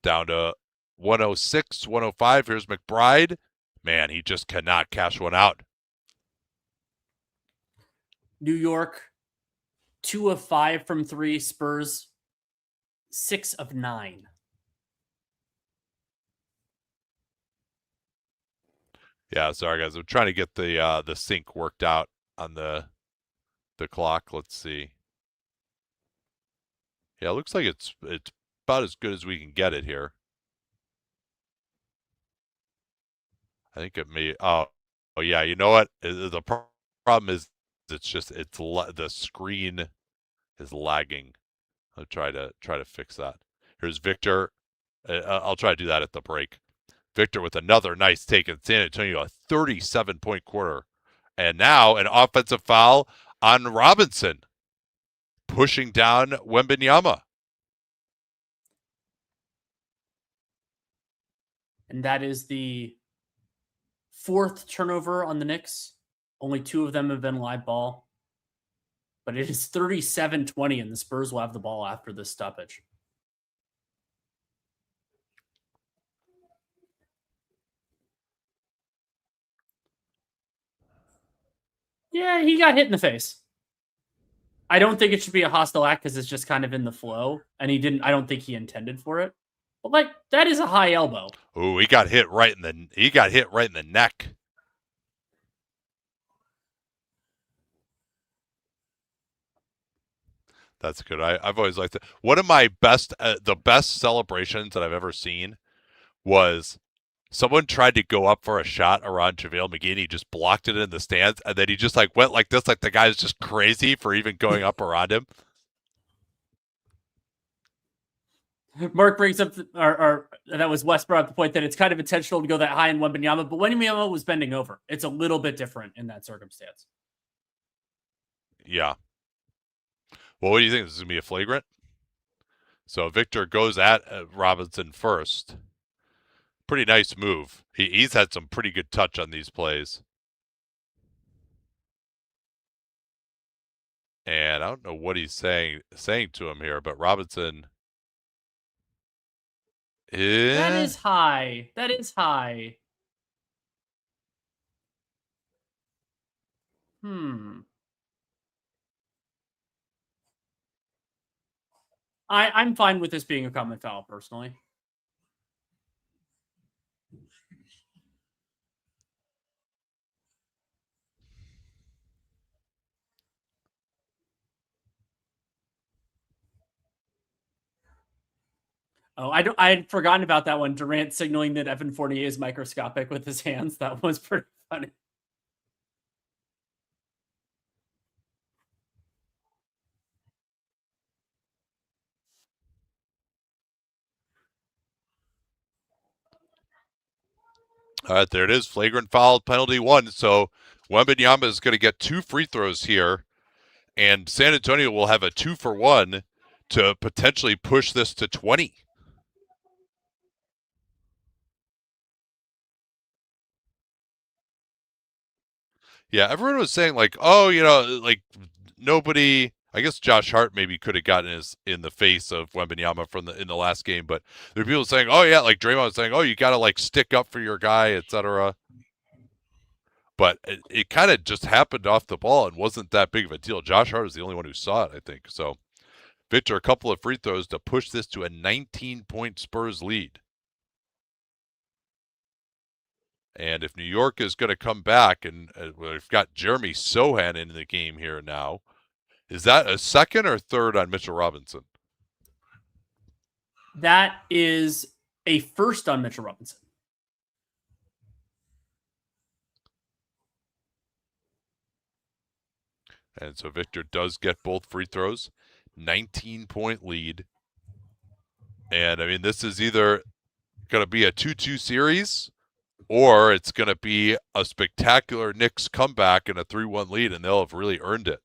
Down to 106, 105. Here's McBride. Man, he just cannot cash one out. New York, 2 of 5 from 3. Spurs, 6 of 9. Yeah, sorry guys. I'm trying to get the sync worked out on the clock. Let's see. Yeah, it looks like it's about as good as we can get it here. I think it may. Oh yeah. You know what? The problem is the screen is lagging. I'll try to fix that. Here's Victor. I'll try to do that at the break. Victor with another nice take in San Antonio, a 37-point quarter. And now an offensive foul on Robinson, pushing down Wembanyama. And that is the 4th turnover on the Knicks. Only 2 of them have been live ball. But it is 37-20, and the Spurs will have the ball after this stoppage. Yeah, he got hit in the face. I don't think it should be a hostile act because it's just kind of in the flow. And I don't think he intended for it. But like, that is a high elbow. Oh, he got hit right in the neck. That's good. I've always liked it. One of my the best celebrations that I've ever seen was someone tried to go up for a shot around JaVale McGee, and he just blocked it in the stands, and then he just like went like this, like the guy's just crazy for even going up around him. Mark brings up, or that was Wes brought up the point that it's kind of intentional to go that high in Wembanyama, but Wembanyama was bending over. It's a little bit different in that circumstance. Yeah. Well, what do you think? This is going to be a flagrant? So Victor goes at Robinson first. Pretty nice move. He's had some pretty good touch on these plays. And I don't know what he's saying to him here, but Robinson... That is high. That is high. I'm fine with this being a common foul, personally. Oh, I had forgotten about that one. Durant signaling that Evan Fournier is microscopic with his hands. That was pretty funny. All right, there it is. Flagrant foul, penalty 1. So Wembanyama is going to get 2 free throws here, and San Antonio will have a 2-for-1 to potentially push this to 20. Yeah, everyone was saying like, oh, like nobody. I guess Josh Hart maybe could have gotten in the face of Wembanyama in the last game, but there are people saying, oh yeah, like Draymond was saying, oh, you got to like stick up for your guy, etc. But it kind of just happened off the ball and wasn't that big of a deal. Josh Hart is the only one who saw it, I think. So Victor, a couple of free throws to push this to a 19-point Spurs lead. And if New York is going to come back, and we've got Jeremy Sohan in the game here now, is that a second or third on Mitchell Robinson? That is a first on Mitchell Robinson. And so Victor does get both free throws. 19-point lead. And, I mean, this is either going to be a 2-2 series, or it's going to be a spectacular Knicks comeback and a 3-1 lead, and they'll have really earned it.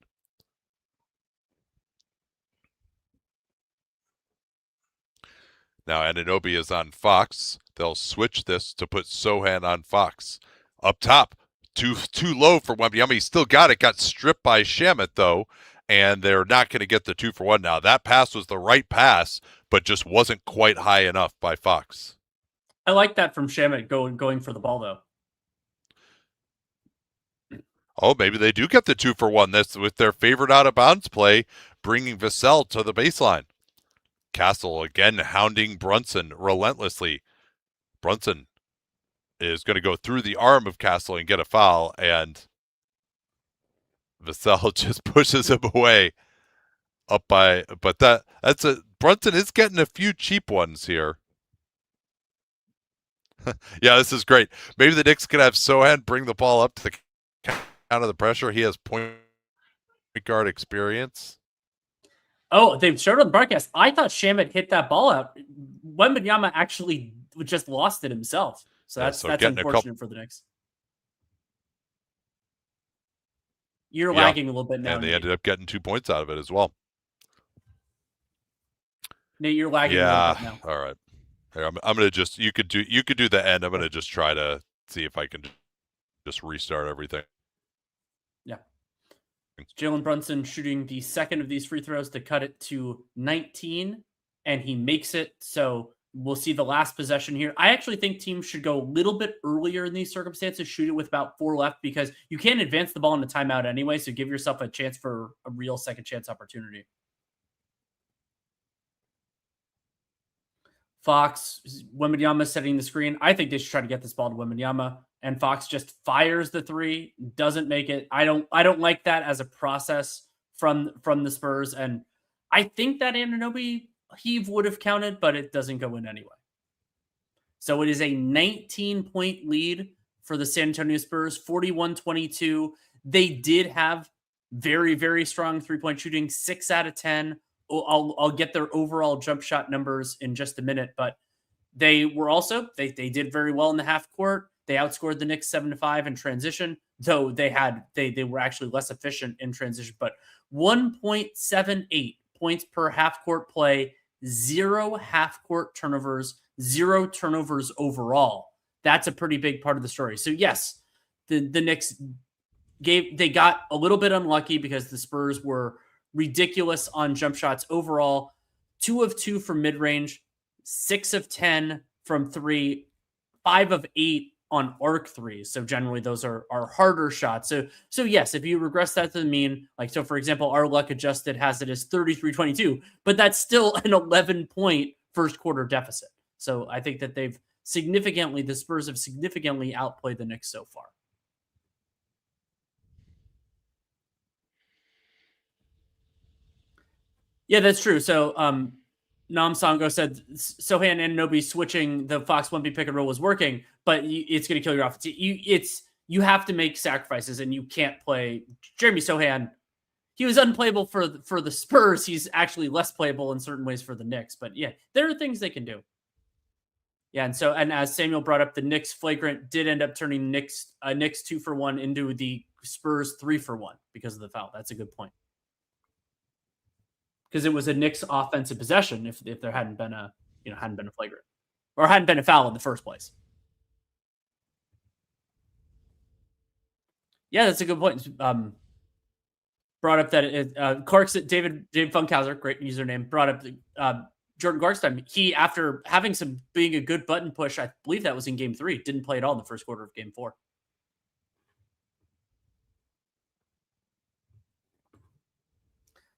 Now Anunoby is on Fox. They'll switch this to put Sohan on Fox. Up top, too low for Wembanyama. He still got it. Got stripped by Shamet, though, and they're not going to get the 2-for-1 now. That pass was the right pass, but just wasn't quite high enough by Fox. I like that from Shamet going for the ball, though. Oh, maybe they do get the 2-for-1. This with their favorite out-of-bounds play, bringing Vassell to the baseline. Castle again hounding Brunson relentlessly. Brunson is going to go through the arm of Castle and get a foul, and Vassell just pushes him away but Brunson is getting a few cheap ones here. Yeah, this is great. Maybe the Knicks could have Sohan bring the ball up to the count of the pressure. He has point guard experience. Oh, they've showed on the broadcast. I thought Shamet hit that ball out. Wembanyama actually just lost it himself. So that's unfortunate for the Knicks. You're lagging a little bit now. And they ended up getting 2 points out of it as well. Nate, you're lagging a little bit now. All right. Here, I'm gonna just you could do the end. I'm gonna just try to see if I can just restart everything. Yeah. Jalen Brunson shooting the second of these free throws to cut it to 19, and he makes it. So we'll see the last possession here. I actually think teams should go a little bit earlier in these circumstances, shoot it with about 4 left, because you can't advance the ball in a timeout anyway, so give yourself a chance for a real second chance opportunity. Fox, Wembanyama setting the screen. I think they should try to get this ball to Wembanyama, and Fox just fires the three, doesn't make it. I don't like that as a process from the Spurs, and I think that Anunoby heave would have counted, but it doesn't go in anyway. So it is a 19-point lead for the San Antonio Spurs, 41-22. They did have very, very strong three-point shooting, 6 out of 10. I'll get their overall jump shot numbers in just a minute, but they were also they did very well in the half court. They outscored the Knicks 7-5 in transition, though they were actually less efficient in transition, but 1.78 points per half court play, 0 half court turnovers, 0 turnovers overall. That's a pretty big part of the story. So yes, the Knicks got a little bit unlucky because the Spurs were ridiculous on jump shots overall. 2 of 2 from mid-range, 6 of 10 from 3, 5 of 8 on arc threes. So generally those are harder shots. So yes, if you regress that to the mean, like, so for example, our luck adjusted has it as 33-22, but that's still an 11-point first quarter deficit. So I think that the Spurs have significantly outplayed the Knicks so far. Yeah, that's true. So Nam Sango said Sohan and Anunoby switching the Fox 1B pick and roll was working, but it's going to kill your offense. You have to make sacrifices, and you can't play Jeremy Sohan. He was unplayable for the Spurs. He's actually less playable in certain ways for the Knicks. But yeah, there are things they can do. Yeah, and as Samuel brought up, the Knicks flagrant did end up turning Knicks 2-for-1 into the Spurs 3-for-1 because of the foul. That's a good point. Because it was a Knicks offensive possession if there hadn't been a flagrant or hadn't been a foul in the first place. Yeah, that's a good point. Brought up that Clark's David Funkhauser, great username, brought up Jordan Clark's he, after being a good button push, I believe that was in game 3, didn't play at all in the first quarter of game 4.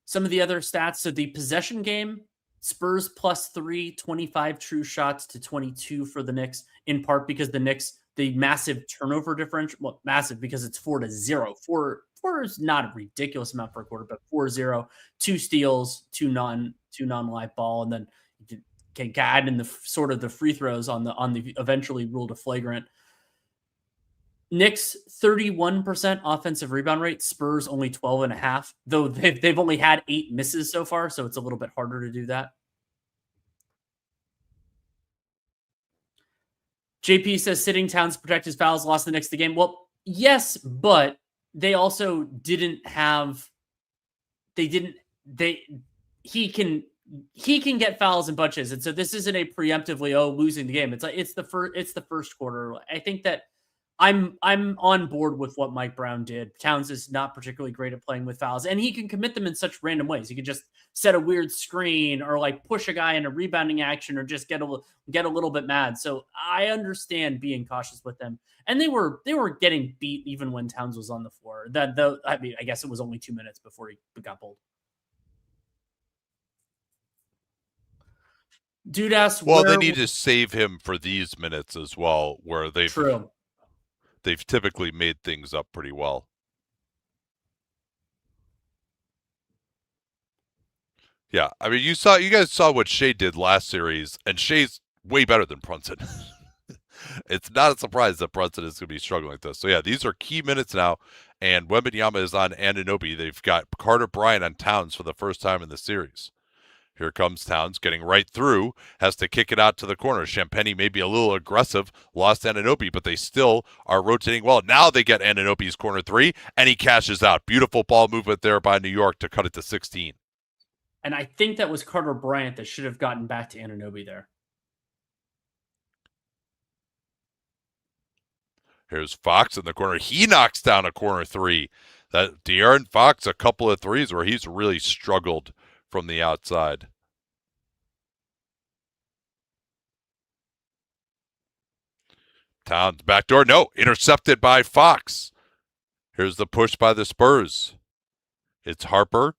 Some of the other stats. So the possession game, Spurs +3, 25 true shots to 22 for the Knicks, in part because the Knicks, the massive turnover differential, well, massive because it's 4-0. 4 is not a ridiculous amount per quarter, but 4-0, 2 steals, 2 non-live ball, and then you can add in the sort of the free throws on the eventually ruled a flagrant. Knicks 31% offensive rebound rate, Spurs only 12.5, though they've only had 8 misses so far, so it's a little bit harder to do that. JP says sitting Towns protect his fouls, lost the Knicks the game. Well, yes, but they also didn't have. He can get fouls in bunches, and so this isn't a preemptively losing the game. It's the first quarter. I think that I'm on board with what Mike Brown did. Towns is not particularly great at playing with fouls, and he can commit them in such random ways. He could just set a weird screen or like push a guy in a rebounding action or just get a little bit mad. So I understand being cautious with them. And they were getting beat even when Towns was on the floor. I guess it was only 2 minutes before he got pulled. Dude asks, well, they need to save him for these minutes as well, where they've typically made things up pretty well. Yeah, I mean, you guys saw what Shea did last series, and Shea's way better than Brunson. It's not a surprise that Brunson is going to be struggling like this. So yeah, these are key minutes now, and Wembanyama is on Anunoby. They've got Carter Bryant on Towns for the first time in the series. Here comes Towns getting right through, has to kick it out to the corner. Champagny may be a little aggressive, lost Anunoby, but they still are rotating well. Now they get Anunoby's corner 3, and he cashes out. Beautiful ball movement there by New York to cut it to 16. And I think that was Carter Bryant that should have gotten back to Anunoby there. Here's Fox in the corner. He knocks down a corner 3. That De'Aaron Fox, a couple of threes where he's really struggled from the outside. Towns backdoor. No, intercepted by Fox. Here's the push by the Spurs. It's Harper.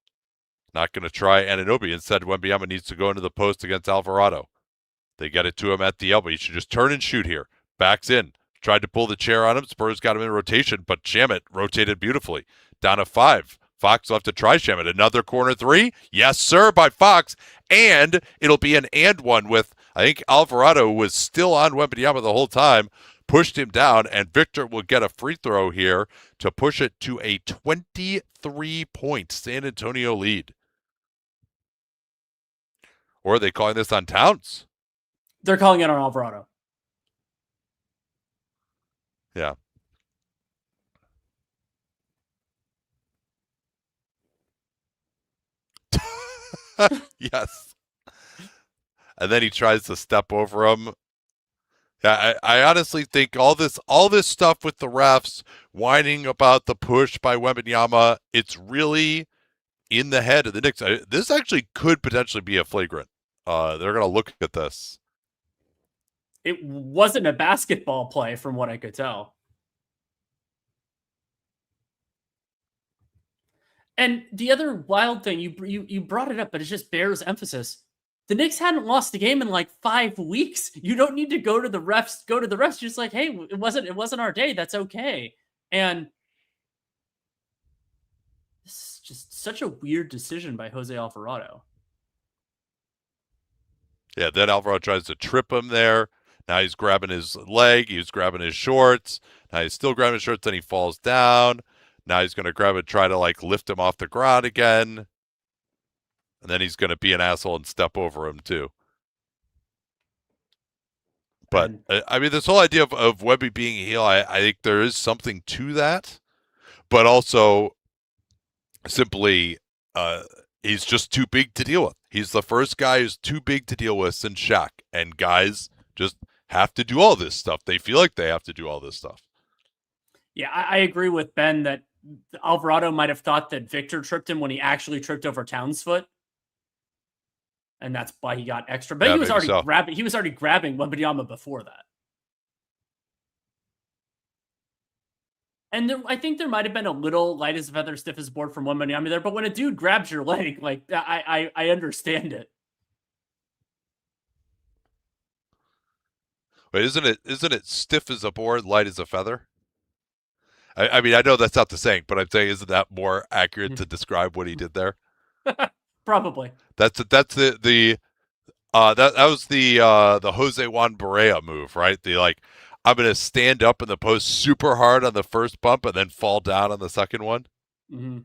Not going to try Anunoby. Instead, Wembanyama needs to go into the post against Alvarado. They get it to him at the elbow. He should just turn and shoot here. Backs in. Tried to pull the chair on him. Spurs got him in rotation, but Shamet rotated beautifully. Down to 5. Fox will have to try Shamet. Another corner 3. Yes, sir, by Fox. And it'll be an and one with, I think Alvarado was still on Wembanyama the whole time, pushed him down, and Victor will get a free throw here to push it to a 23-point San Antonio lead. Or are they calling this on Towns? They're calling it on Alvarado. Yeah. Yes. And then he tries to step over him. Yeah, I honestly think all this stuff with the refs whining about the push by Wembanyama, it's really in the head of the Knicks. This actually could potentially be a flagrant. They're going to look at this. It wasn't a basketball play from what I could tell. And the other wild thing, you brought it up, but it just bears emphasis. The Knicks hadn't lost a game in like 5 weeks. You don't need to go to the refs. You're just like, hey, it wasn't our day. That's okay. And this is just such a weird decision by Jose Alvarado. Yeah, then Alvarado tries to trip him there. Now he's grabbing his leg. He's grabbing his shorts. Now he's still grabbing his shorts. Then he falls down. Now he's going to grab it, try to like lift him off the ground again. And then he's going to be an asshole and step over him too. But, I mean, this whole idea of Webby being a heel, I think there is something to that. But also, simply, he's just too big to deal with. He's the first guy who's too big to deal with since Shaq. And guys just have to do all this stuff. They feel like they have to do all this stuff. Yeah, I agree with Ben that Alvarado might have thought that Victor tripped him when he actually tripped over Towns' foot. And that's why he got extra. But he was already grabbing Wembanyama before that. And I think there might have been a little light as a feather, stiff as a board from Wembanyama there. But when a dude grabs your leg, like I understand it. Wait, isn't it stiff as a board, light as a feather? I mean, I know that's not the saying, but I'm saying, isn't that more accurate to describe what he did there? Probably. That was the Jose Juan Barea move, right? I'm going to stand up in the post super hard on the first bump and then fall down on the second one. Mm-hmm.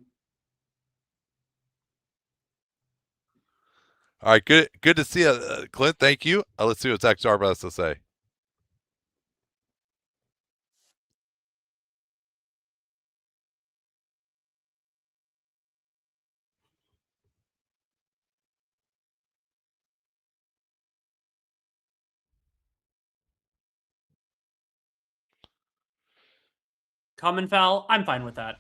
All right, good to see you, Clint. Thank you. Let's see what Zach Zarba has to say. Common foul, I'm fine with that.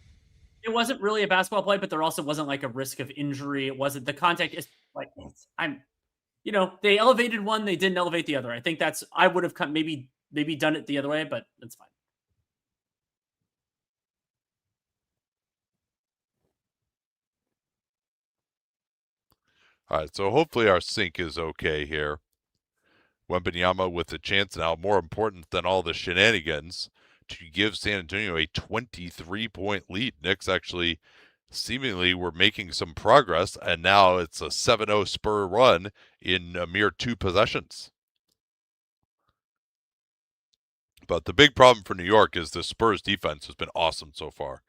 It wasn't really a basketball play, but there also wasn't like a risk of injury. It wasn't the contact is like they elevated one, they didn't elevate the other. I think I would have maybe done it the other way, but that's fine. All right, so hopefully our sync is okay here. Wembanyama with a chance now, more important than all the shenanigans, to give San Antonio a 23-point lead. Knicks actually seemingly were making some progress, and now it's a 7-0 Spur run in a mere 2 possessions. But the big problem for New York is the Spurs defense has been awesome so far.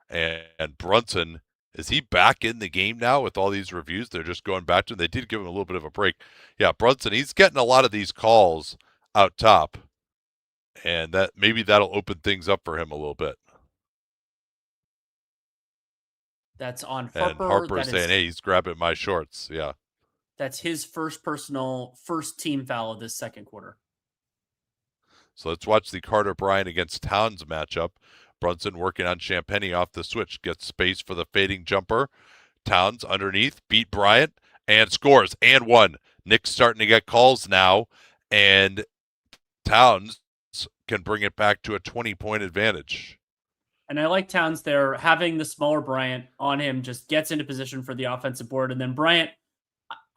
And Brunson, is he back in the game now with all these reviews? They're just going back to him. They did give him a little bit of a break. Yeah, Brunson, he's getting a lot of these calls out top. And maybe that'll open things up for him a little bit. That's on Harper. And Harper's saying, hey, he's grabbing my shorts. Yeah. That's his first team foul of this second quarter. So let's watch the Carter Bryant against Towns matchup. Brunson working on Champagnie off the switch. Gets space for the fading jumper. Towns underneath. Beat Bryant. And scores. And one. Knicks starting to get calls now. And Towns can bring it back to a 20-point advantage. And I like Towns there. Having the smaller Bryant on him just gets into position for the offensive board. And then Bryant,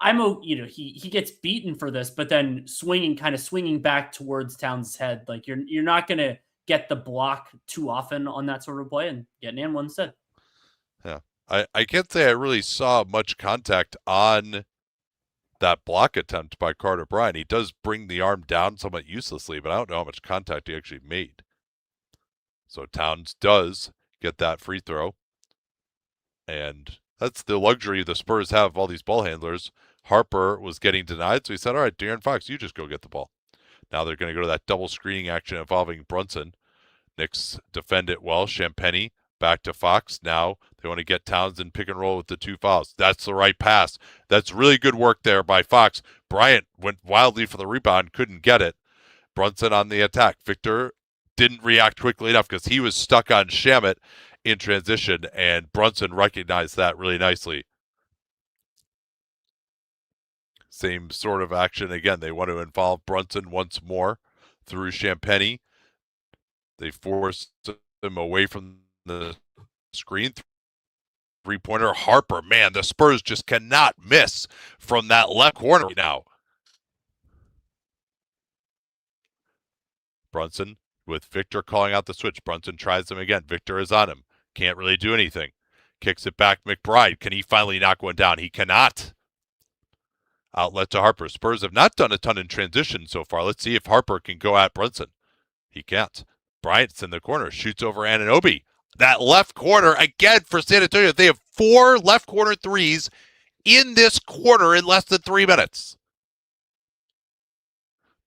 he gets beaten for this, but then swinging back towards Towns' head. Like you're not gonna get the block too often on that sort of play, and getting in one instead. Yeah. I can't say I really saw much contact on that block attempt by Carter Bryant. He does bring the arm down somewhat uselessly, but I don't know how much contact he actually made. So Towns does get that free throw. And that's the luxury the Spurs have of all these ball handlers. Harper was getting denied, so he said, all right, De'Aaron Fox, you just go get the ball. Now they're going to go to that double screening action involving Brunson. Knicks defend it well. Champagnie back to Fox. Now they want to get Towns in pick and roll with the 2 fouls. That's the right pass. That's really good work there by Fox. Bryant went wildly for the rebound, couldn't get it. Brunson on the attack. Victor didn't react quickly enough because he was stuck on Shamet in transition, and Brunson recognized that really nicely. Same sort of action again. They want to involve Brunson once more through Champagnie. They force him away from the screen. Three-pointer. Harper, man, the Spurs just cannot miss from that left corner right now. Brunson with Victor calling out the switch. Brunson tries him again. Victor is on him. Can't really do anything. Kicks it back. McBride. Can he finally knock one down? He cannot. Outlet to Harper. Spurs have not done a ton in transition so far. Let's see if Harper can go at Brunson. He can't. Bryant's in the corner. Shoots over Anunoby. That left corner again for San Antonio. They have 4 left corner threes in this quarter in less than 3 minutes.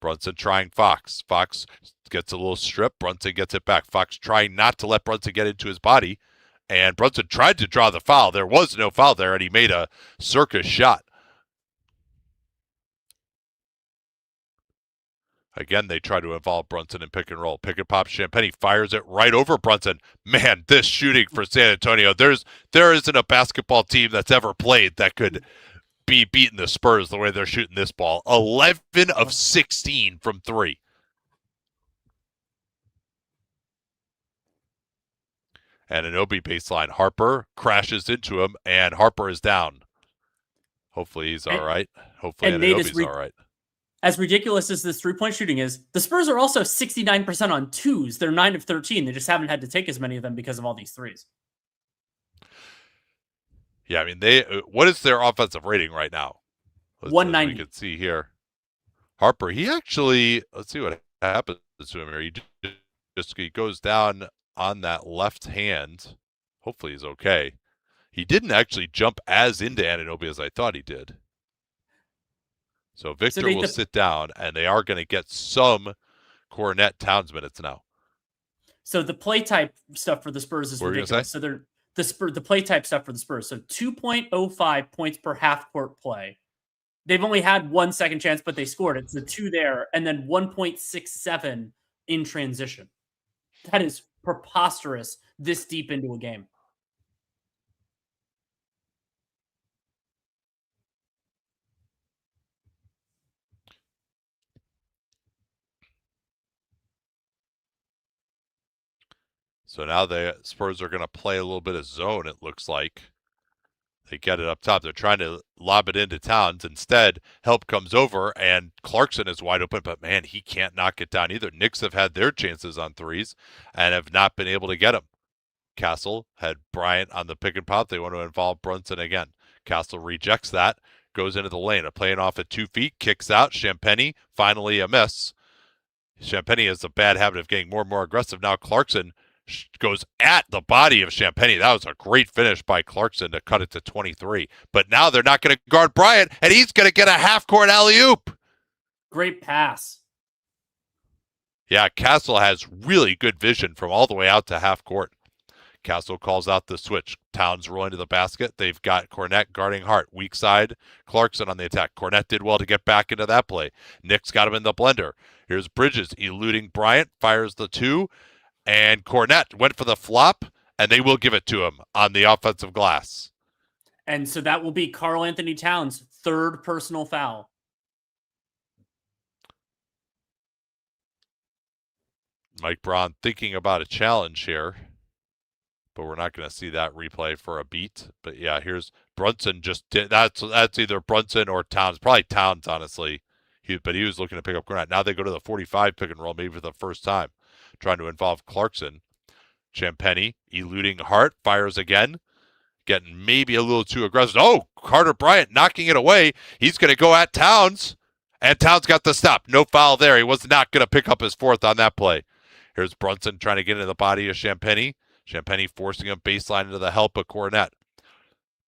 Brunson trying Fox. Fox gets a little strip. Brunson gets it back. Fox trying not to let Brunson get into his body. And Brunson tried to draw the foul. There was no foul there, and he made a circus shot. Again, they try to involve Brunson in pick and roll. Pick and pop. Champagnie fires it right over Brunson. Man, this shooting for San Antonio. There isn't a basketball team that's ever played that could be beating the Spurs the way they're shooting this ball. 11 of 16 from 3. And Anunoby baseline. Harper crashes into him, and Harper is down. Hopefully he's all right. Hopefully Anunoby's all right. As ridiculous as this three-point shooting is, the Spurs are also 69% on twos. They're 9 of 13. They just haven't had to take as many of them because of all these threes. Yeah, I mean, what is their offensive rating right now? 190. We can see here. Harper, he actually, let's see what happens to him here. He goes down on that left hand. Hopefully he's okay. He didn't actually jump as into Anunoby as I thought he did. So Victor will sit down, and they are going to get some Cornet Towns minutes now. So the play type stuff for the Spurs is ridiculous. So they're the play type stuff for the Spurs. So 2.05 points per half court play. They've only had 1 second chance, but they scored. It's the 2 there, and then 1.67 in transition. That is preposterous this deep into a game. So now the Spurs are going to play a little bit of zone, it looks like. They get it up top. They're trying to lob it into Towns. Instead, help comes over, and Clarkson is wide open, but man, he can't knock it down either. Knicks have had their chances on threes and have not been able to get them. Castle had Bryant on the pick and pop. They want to involve Brunson again. Castle rejects that, goes into the lane. Playing off at 2 feet, kicks out. Champagnie, finally a miss. Champagnie has a bad habit of getting more and more aggressive. Now Clarkson goes at the body of Champagnie. That was a great finish by Clarkson to cut it to 23. But now they're not going to guard Bryant, and he's going to get a half-court alley-oop. Great pass. Yeah, Castle has really good vision from all the way out to half court. Castle calls out the switch. Towns rolling to the basket. They've got Cornet guarding Hart. Weak side, Clarkson on the attack. Cornet did well to get back into that play. Knicks got him in the blender. Here's Bridges eluding Bryant. Fires the 2. And Cornet went for the flop, and they will give it to him on the offensive glass. And so that will be Karl-Anthony Towns' 3rd personal foul. Mike Braun thinking about a challenge here, but we're not going to see that replay for a beat. But yeah, here's Brunson just did. That's either Brunson or Towns. Probably Towns, honestly. But he was looking to pick up Cornette. Now they go to the 45 pick and roll, maybe for the first time, trying to involve Clarkson. Champagnie eluding Hart, fires again, getting maybe a little too aggressive. Oh, Carter Bryant knocking it away. He's going to go at Towns, and Towns got the stop. No foul there. He was not going to pick up his fourth on that play. Here's Brunson trying to get into the body of Champagnie. Champagnie forcing him baseline into the help of Cornette.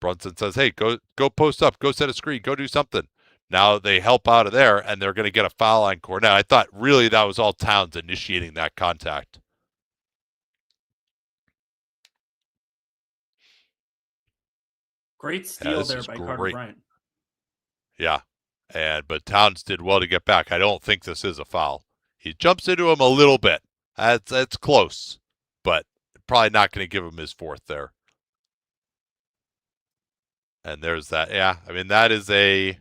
Brunson says, hey, go post up, go set a screen, go do something. Now they help out of there, and they're going to get a foul on Cornette. I thought really that was all Towns initiating that contact. Great steal there by Carter Bryant. Yeah, but Towns did well to get back. I don't think this is a foul. He jumps into him a little bit. That's close, but probably not going to give him his fourth there. And there's that. Yeah, I mean that is a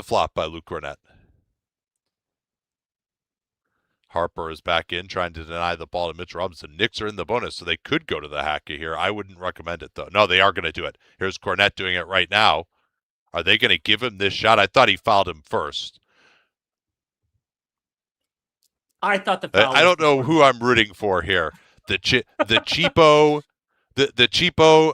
flop by Luke Cornette. Harper is back in, trying to deny the ball to Mitch Robinson. Knicks are in the bonus, so they could go to the hacky here. I wouldn't recommend it, though. No, they are going to do it. Here's Cornette doing it right now. Are they going to give him this shot? I thought he fouled him first. I thought the foul. I don't know who I'm rooting for here. The cheapo, the cheapo.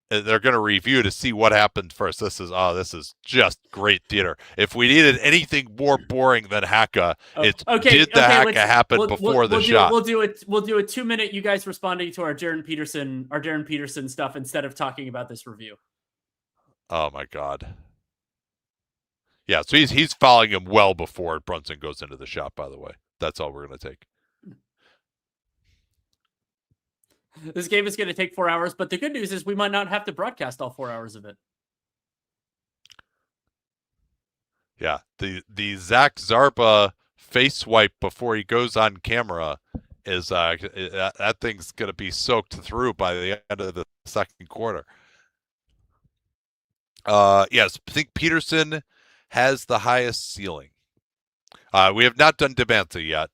They're going to review to see what happened first. This is just great theater. If we needed anything more boring than hacka, it's did the hacka happen before the shot? We'll do it. We'll do a 2-minute. You guys responding to our Darren Peterson stuff instead of talking about this review. Oh my God. Yeah, so he's fouling him well before Brunson goes into the shot. By the way, that's all we're going to take. This game is going to take 4 hours, but the good news is we might not have to broadcast all 4 hours of it. Yeah, the Zach Zarba face swipe before he goes on camera is that thing's going to be soaked through by the end of the second quarter. Yes, I think Peterson has the highest ceiling. We have not done Demanza yet.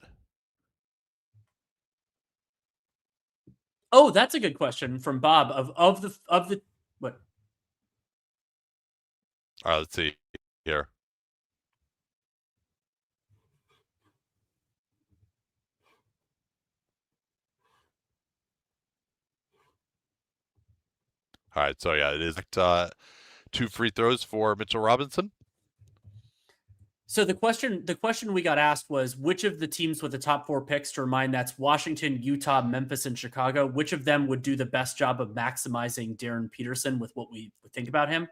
Oh, that's a good question from Bob of the what? All right, let's see here. All right, so yeah, it is 2 free throws for Mitchell Robinson. So the question we got asked was, which of the teams with the top 4 picks, to remind, that's Washington, Utah, Memphis, and Chicago, which of them would do the best job of maximizing Darren Peterson with what we would think about him?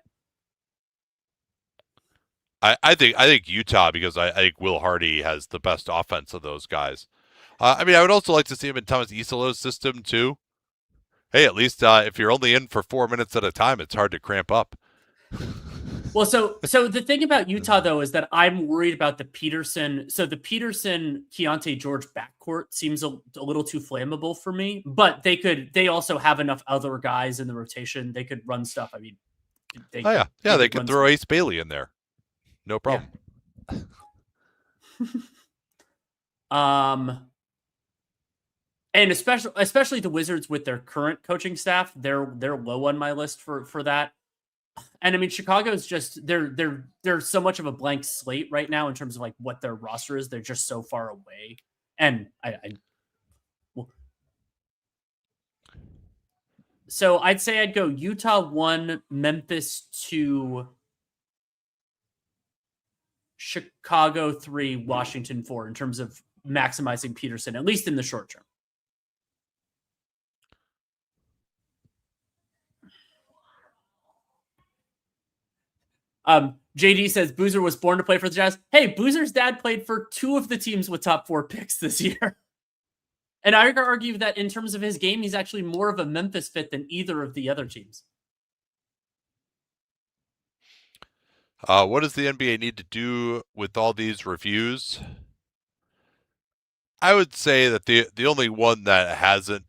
I think Utah, because I think Will Hardy has the best offense of those guys. I mean, I would also like to see him in Thomas Isolo's system too. Hey, at least if you're only in for 4 minutes at a time, it's hard to cramp up. Well, so the thing about Utah, though, is that I'm worried about the Peterson. So the Peterson Keontae George backcourt seems a little too flammable for me. But they also have enough other guys in the rotation. They could run stuff. I mean, they could throw Ace Bailey in there. No problem. Yeah. And especially the Wizards with their current coaching staff, they're low on my list for that. And I mean, Chicago's just they're so much of a blank slate right now in terms of like what their roster is. They're just so far away. And so I'd say I'd go Utah 1, Memphis 2, Chicago 3, Washington 4 in terms of maximizing Peterson, at least in the short term. JD says Boozer was born to play for the Jazz. Hey, Boozer's dad played for 2 of the teams with top 4 picks this year. And I would argue that in terms of his game, he's actually more of a Memphis fit than either of the other teams. What does the NBA need to do with all these reviews? I would say that the only one that hasn't,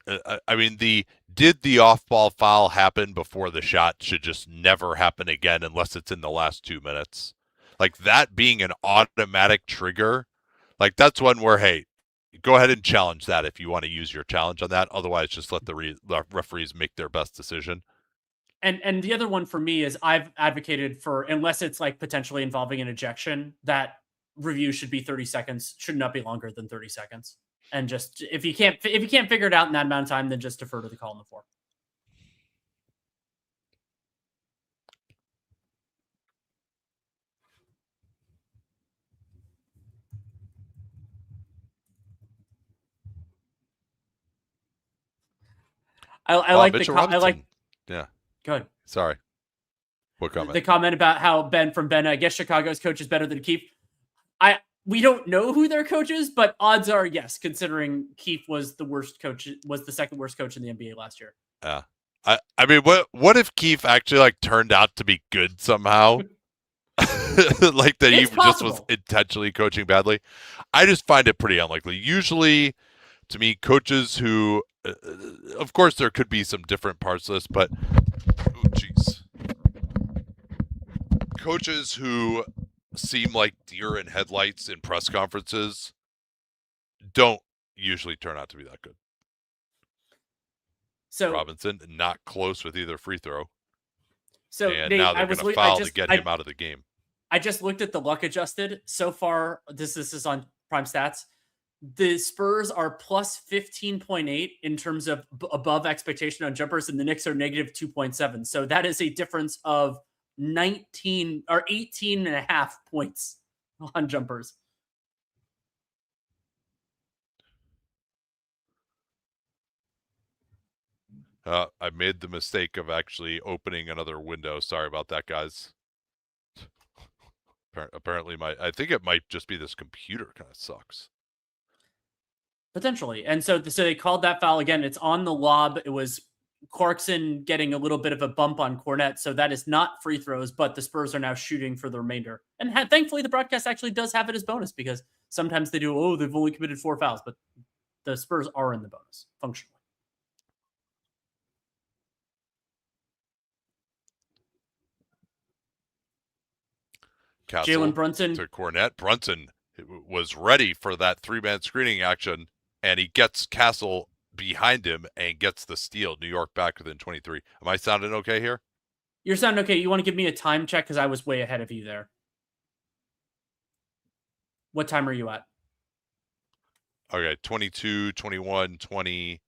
did the off-ball foul happen before the shot should just never happen again unless it's in the last 2 minutes. Like that being an automatic trigger, like that's one where, hey, go ahead and challenge that if you want to use your challenge on that. Otherwise, just let the referees make their best decision. And the other one for me is I've advocated for, unless it's like potentially involving an ejection, that review should be 30 seconds, should not be longer than 30 seconds. And just if you can't figure it out in that amount of time, then just defer to the call on the floor. I like Mitchell I Robinson. like. Yeah. Go ahead. Sorry. What comment? The comment about how Ben, I guess Chicago's coach is better than Keefe. We don't know who their coach is, but odds are yes, considering Keefe was the second worst coach in the NBA last year. Yeah. I mean, what if Keefe actually like turned out to be good somehow? Like that he just was intentionally coaching badly. I just find it pretty unlikely. Usually, to me, coaches who, of course, there could be some different parts of this, but coaches who seem like deer in headlights in press conferences don't usually turn out to be that good. So Robinson, not close with either free throw. So and Nate, now they're going to foul to get him out of the game. I just looked at the luck adjusted. So far, this is on Prime Stats. The Spurs are plus 15.8 in terms of above expectation on jumpers, and the Knicks are negative 2.7. So that is a difference of 19 or 18 and a half points on jumpers. I made the mistake of actually opening another window. Sorry about that, guys. Apparently, I think it might just be this computer kind of sucks. Potentially. And so they called that foul again. It's on the lob. It was Clarkson getting a little bit of a bump on Cornette. So that is not free throws, but the Spurs are now shooting for the remainder. And thankfully, the broadcast actually does have it as bonus, because sometimes they do, they've only committed 4 fouls, but the Spurs are in the bonus functionally. Castle Jalen Brunson to Cornette. Brunson was ready for that 3-man screening action, and he gets Castle behind him and gets the steal. New York back within 23. Am I sounding okay here? You're sounding okay. You want to give me a time check, because I was way ahead of you there. What time are you at? Okay, 22, 21, 20,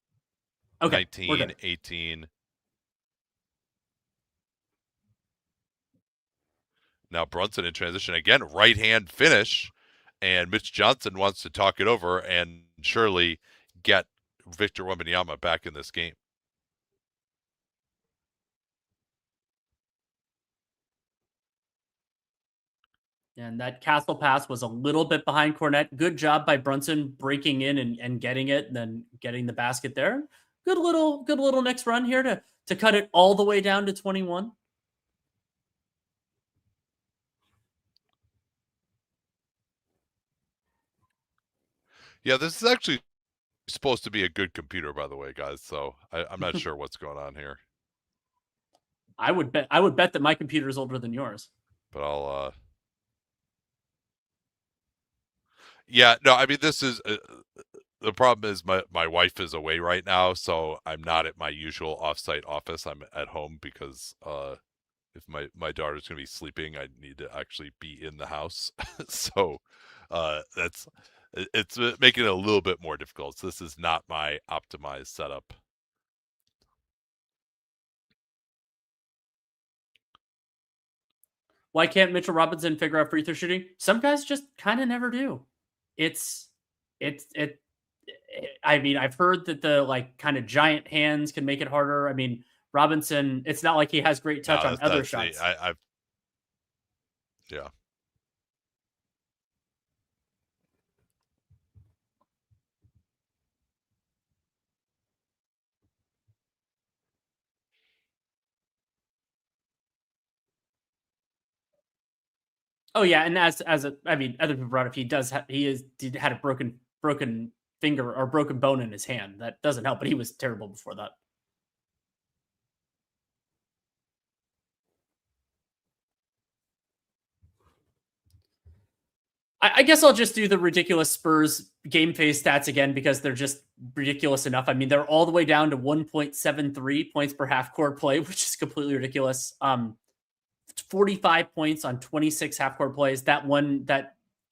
okay, 19, 18. Now Brunson in transition again, right hand finish, and Mitch Johnson wants to talk it over and surely get Victor Wembanyama back in this game. And that Castle pass was a little bit behind Cornette. Good job by Brunson breaking in and getting it, and then getting the basket there. Good little Knicks run here to cut it all the way down to 21. Yeah, this is actually supposed to be a good computer, by the way, guys. So I'm not sure what's going on here. I would bet that my computer is older than yours. But I'll. Yeah, no, I mean, this is the problem is my wife is away right now, so I'm not at my usual offsite office. I'm at home because if my daughter's gonna be sleeping, I need to actually be in the house. So it's making it a little bit more difficult. So this is not my optimized setup. Why can't Mitchell Robinson figure out free throw shooting? Some guys just kind of never do. I mean, I've heard that the like kind of giant hands can make it harder. I mean, Robinson, it's not like he has great touch on other shots. Yeah. Oh yeah, and I mean, other people brought up, he had a broken finger or broken bone in his hand. That doesn't help, but he was terrible before that. I guess I'll just do the ridiculous Spurs game phase stats again because they're just ridiculous enough. I mean, they're all the way down to 1.73 points per half court play, which is completely ridiculous. 45 points on 26 half court plays. That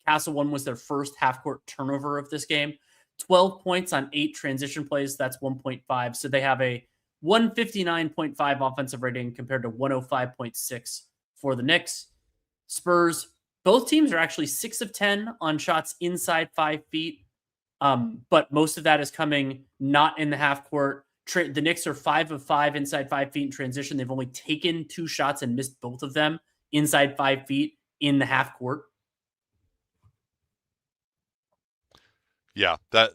Castle one was their first half court turnover of this game. 12 points on 8 transition plays. That's 1.5. So they have a 159.5 offensive rating compared to 105.6 for the Knicks. Spurs, both teams are actually 6 of 10 on shots inside 5 feet. But most of that is coming not in the half court. The Knicks are 5 of 5 inside 5 feet in transition. They've only taken 2 shots and missed both of them inside 5 feet in the half court. Yeah, that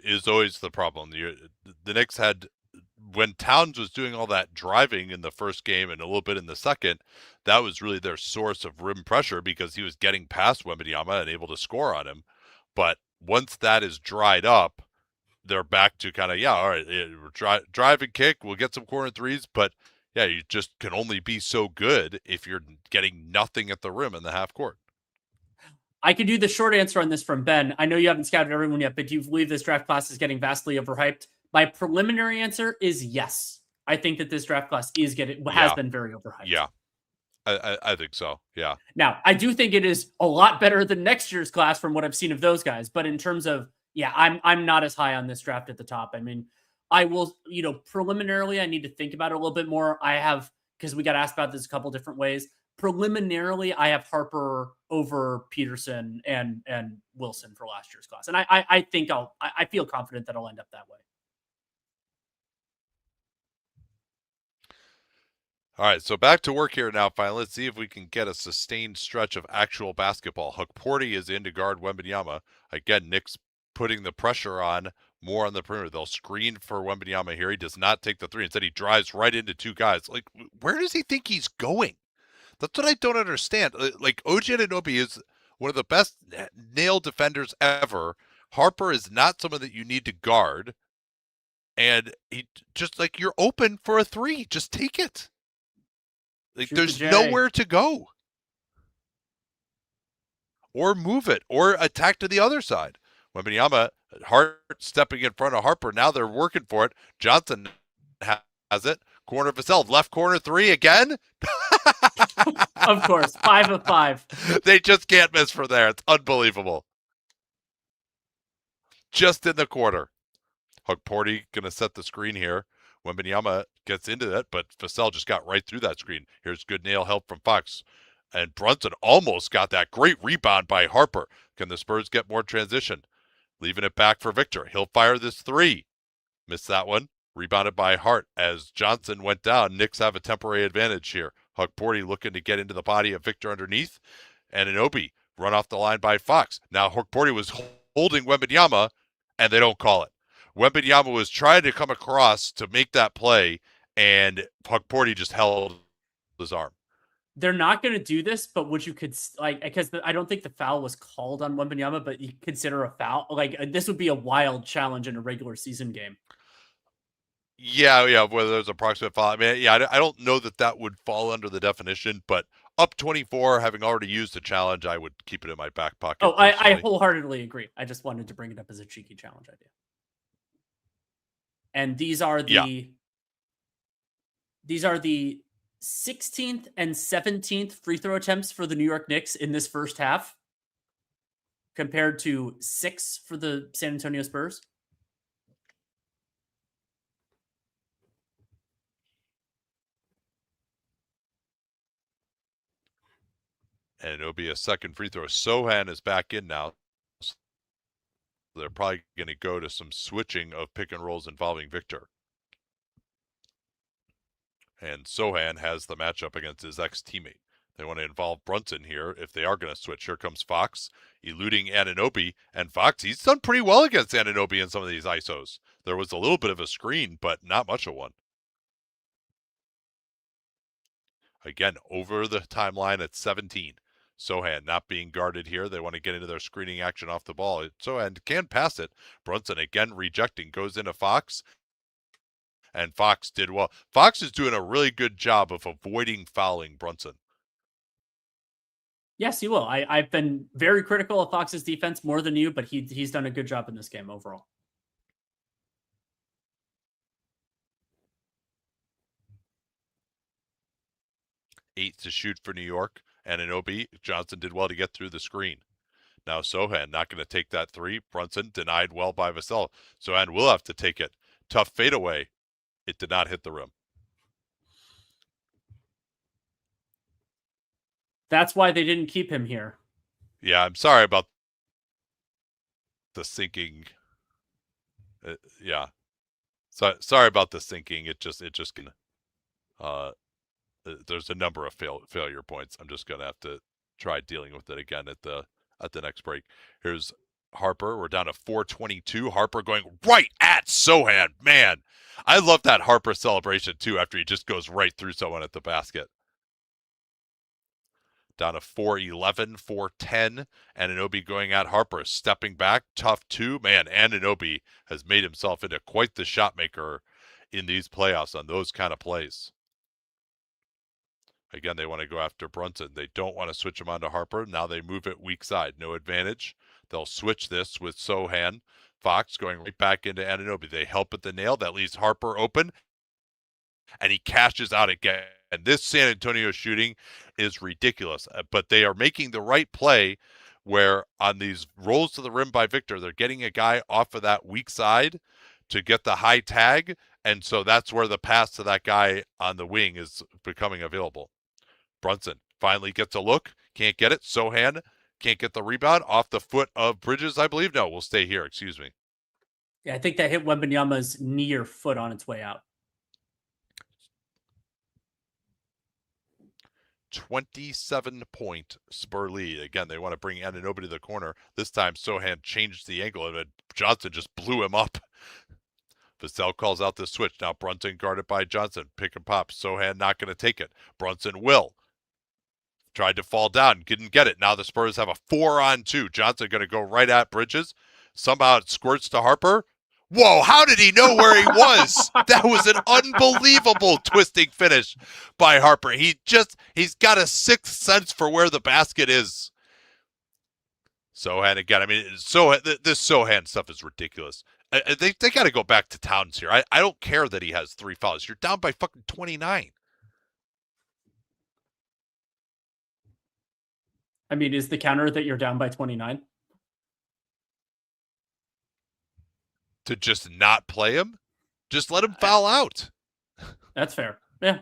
is always the problem. The Knicks had, when Towns was doing all that driving in the first game and a little bit in the second, that was really their source of rim pressure because he was getting past Wembanyama and able to score on him. But once that is dried up, they're back to kind of, yeah, all right, drive and kick, we'll get some corner threes, but yeah, you just can only be so good if you're getting nothing at the rim in the half court. I could do the short answer on this from Ben. I know you haven't scouted everyone yet, but do you believe this draft class is getting vastly overhyped? My preliminary answer is yes. I think that this draft class has been very overhyped. Yeah, I think so. Yeah. Now, I do think it is a lot better than next year's class from what I've seen of those guys. But in terms of, yeah, I'm not as high on this draft at the top. I mean, I will, preliminarily, I need to think about it a little bit more. Because we got asked about this a couple different ways. Preliminarily, I have Harper over Peterson and Wilson for last year's class. And I think I feel confident that I'll end up that way. All right, so back to work here now, finally. Let's see if we can get a sustained stretch of actual basketball. Hukporti is in to guard Wembanyama. Again, Knicks putting the pressure on more on the perimeter. They'll screen for Wembanyama here. He does not take the three. Instead, he drives right into 2 guys. Like, where does he think he's going? That's what I don't understand. Like, OG Anunoby is one of the best nail defenders ever. Harper is not someone that you need to guard. And he just, like, you're open for a 3. Just take it. Like, there's nowhere to go. Or move it. Or attack to the other side. Wembanyama, Hart stepping in front of Harper. Now they're working for it. Johnson has it. Corner of Vassell. Left corner 3 again? Of course. 5 of 5. They just can't miss from there. It's unbelievable. Just in the corner. Hukporti going to set the screen here. Wembanyama gets into that, but Vassell just got right through that screen. Here's good nail help from Fox. And Brunson almost got that great rebound by Harper. Can the Spurs get more transition? Leaving it back for Victor. He'll fire this 3. Missed that one. Rebounded by Hart as Johnson went down. Knicks have a temporary advantage here. Hukporti looking to get into the body of Victor underneath. And Anunoby run off the line by Fox. Now Hukporti was holding Wembanyama, and they don't call it. Wembanyama was trying to come across to make that play, and Hukporti just held his arm. They're not going to do this, but would you because I don't think the foul was called on Wembanyama, but you consider a foul? Like, this would be a wild challenge in a regular season game. Yeah, whether there's approximate foul. I mean, yeah, I don't know that would fall under the definition, but up 24, having already used the challenge, I would keep it in my back pocket. Oh, I wholeheartedly agree. I just wanted to bring it up as a cheeky challenge idea. And these are the 16th and 17th free throw attempts for the New York Knicks in this first half, compared to 6 for the San Antonio Spurs. And it'll be a second free throw. Sohan is back in now. So they're probably going to go to some switching of pick and rolls involving Victor. And Sohan has the matchup against his ex-teammate. They want to involve Brunson here if they are going to switch. Here comes Fox, eluding Anunoby. And Fox, he's done pretty well against Anunoby in some of these ISOs. There was a little bit of a screen, but not much of one. Again, over the timeline at 17. Sohan not being guarded here. They want to get into their screening action off the ball. Sohan can pass it. Brunson again rejecting. Goes into Fox. And Fox did well. Fox is doing a really good job of avoiding fouling Brunson. Yes, he will. I've been very critical of Fox's defense more than you, but he's done a good job in this game overall. Eight to shoot for New York. Anunoby, Johnson did well to get through the screen. Now Sochan not going to take that three. Brunson denied well by Vassell. Sochan will have to take it. Tough fadeaway. It did not hit the rim. That's why they didn't keep him here. Yeah, I'm sorry about the sinking. Yeah. So, sorry about the sinking. It just can. There's a number of failure points. I'm just gonna have to try dealing with it again at the next break. Here's Harper. We're down to 4:22. Harper going right at Sochan. Man, I love that Harper celebration too. After he just goes right through someone at the basket. Down to 4:11, 4:10. Anunoby going at Harper, stepping back, tough two. Man, Anunoby has made himself into quite the shot maker in these playoffs on those kind of plays. Again, they want to go after Brunson. They don't want to switch him onto Harper. Now they move it weak side. No advantage. They'll switch this with Sochan. Fox going right back into Anunoby. They help at the nail. That leaves Harper open. And he cashes out again. And this San Antonio shooting is ridiculous. But they are making the right play where on these rolls to the rim by Victor, they're getting a guy off of that weak side to get the high tag. And so that's where the pass to that guy on the wing is becoming available. Brunson finally gets a look. Can't get it. Sochan can't get the rebound off the foot of Bridges, I believe. No, we'll stay here. Excuse me. Yeah, I think that hit Wembanyama's knee or foot on its way out. 27-point Spur lead. Again, they want to bring Anunoby to the corner. This time, Sochan changed the angle, and Johnson just blew him up. Vassell calls out the switch. Now Brunson guarded by Johnson. Pick and pop. Sochan not going to take it. Brunson will. Tried to fall down. Didn't get it. Now the Spurs have a 4-on-2. Johnson going to go right at Bridges. Somehow it squirts to Harper. Whoa, how did he know where he was? That was an unbelievable twisting finish by Harper. He's got a sixth sense for where the basket is. Sochan again. I mean, this Sochan stuff is ridiculous. They got to go back to Towns here. I don't care that he has 3 fouls. You're down by fucking 29. I mean, is the counter that you're down by 29? To just not play him? Just let him foul out. That's fair. Yeah.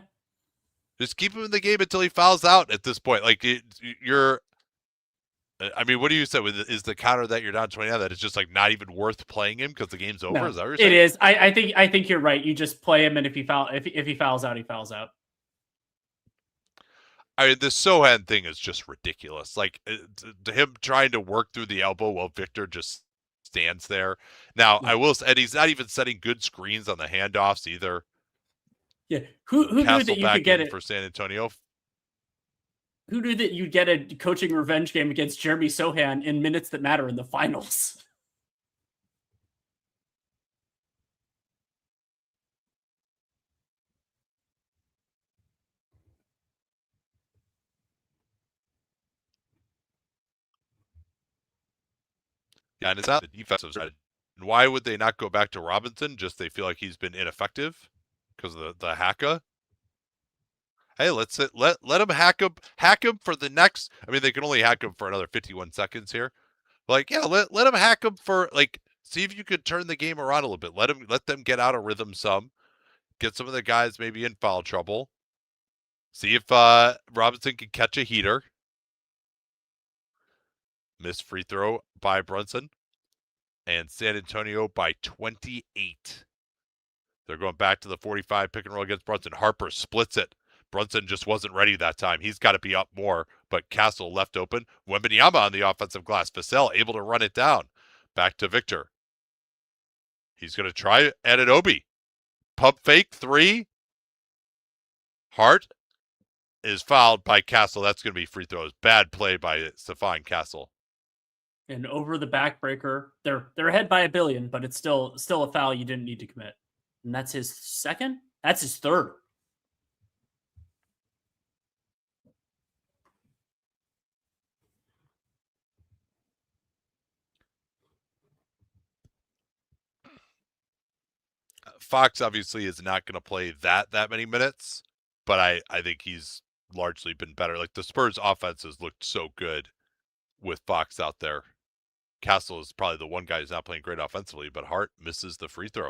Just keep him in the game until he fouls out at this point. Like, you're... I mean, what do you say? Is the counter that you're down 29 that it's just like not even worth playing him because the game's over? No, is that what you're saying? It is. I think you're right. You just play him, and if he fouls out, he fouls out. I mean, this Sochan thing is just ridiculous. Like him trying to work through the elbow while Victor just stands there. Now, Yeah. I will say, and he's not even setting good screens on the handoffs either. Yeah. Who knew that you could get it for San Antonio? Who knew that you'd get a coaching revenge game against Jeremy Sochan in minutes that matter in the finals? Yeah, and it's not the defensive side. And why would they not go back to Robinson? Just they feel like he's been ineffective because of the hacka. Hey, let him hack him for the next. I mean, they can only hack him for another 51 seconds here. Like, yeah, let him hack him for like. See if you could turn the game around a little bit. Let them get out of rhythm some. Get some of the guys maybe in foul trouble. See if Robinson can catch a heater. Missed free throw by Brunson. And San Antonio by 28. They're going back to the 45 pick and roll against Brunson. Harper splits it. Brunson just wasn't ready that time. He's got to be up more, but Castle left open. Wembanyama on the offensive glass. Vassell able to run it down. Back to Victor. He's going to try Anunoby. Pump fake 3. Hart is fouled by Castle. That's going to be free throws. Bad play by Stephon Castle. And over the backbreaker, they're ahead by $1 billion, but it's still a foul you didn't need to commit. And that's his second? That's his third. Fox obviously is not going to play that many minutes, but I think he's largely been better. Like the Spurs offense has looked so good with Fox out there. Castle is probably the one guy who's not playing great offensively, but Hart misses the free throw.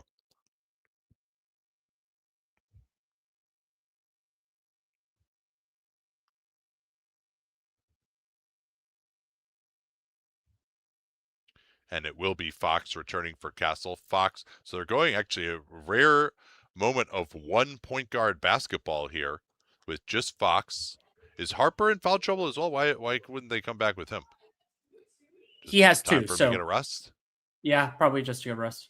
And it will be Fox returning for Castle. Fox, so they're going actually a rare moment of one point guard basketball here with just Fox. Is Harper in foul trouble as well? Why wouldn't they come back with him? He has Time two, for him to so get a rest? yeah, probably just to get a rest.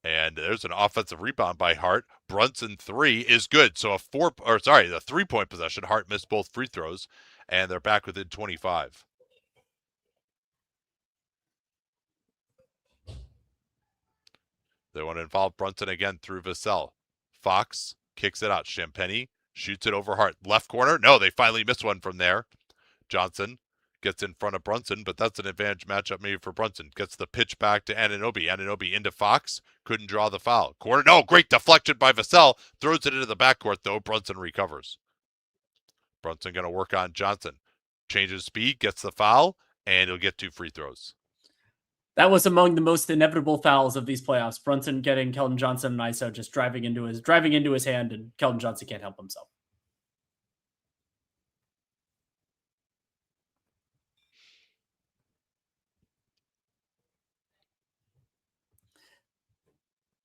And there's an offensive rebound by Hart. Brunson 3 is good. So the 3-point possession. Hart missed both free throws, and they're back within 25. They want to involve Brunson again through Vassell. Fox kicks it out. Champagny shoots it over Hart. Left corner. No, they finally miss one from there. Johnson gets in front of Brunson, but that's an advantage matchup maybe for Brunson. Gets the pitch back to Anunoby. Anunoby into Fox. Couldn't draw the foul. Corner. No, great deflection by Vassell. Throws it into the backcourt, though. Brunson recovers. Brunson going to work on Johnson. Changes speed, gets the foul, and he'll get 2 free throws. That was among the most inevitable fouls of these playoffs. Brunson getting Keldon Johnson and ISO just driving into his hand, and Keldon Johnson can't help himself.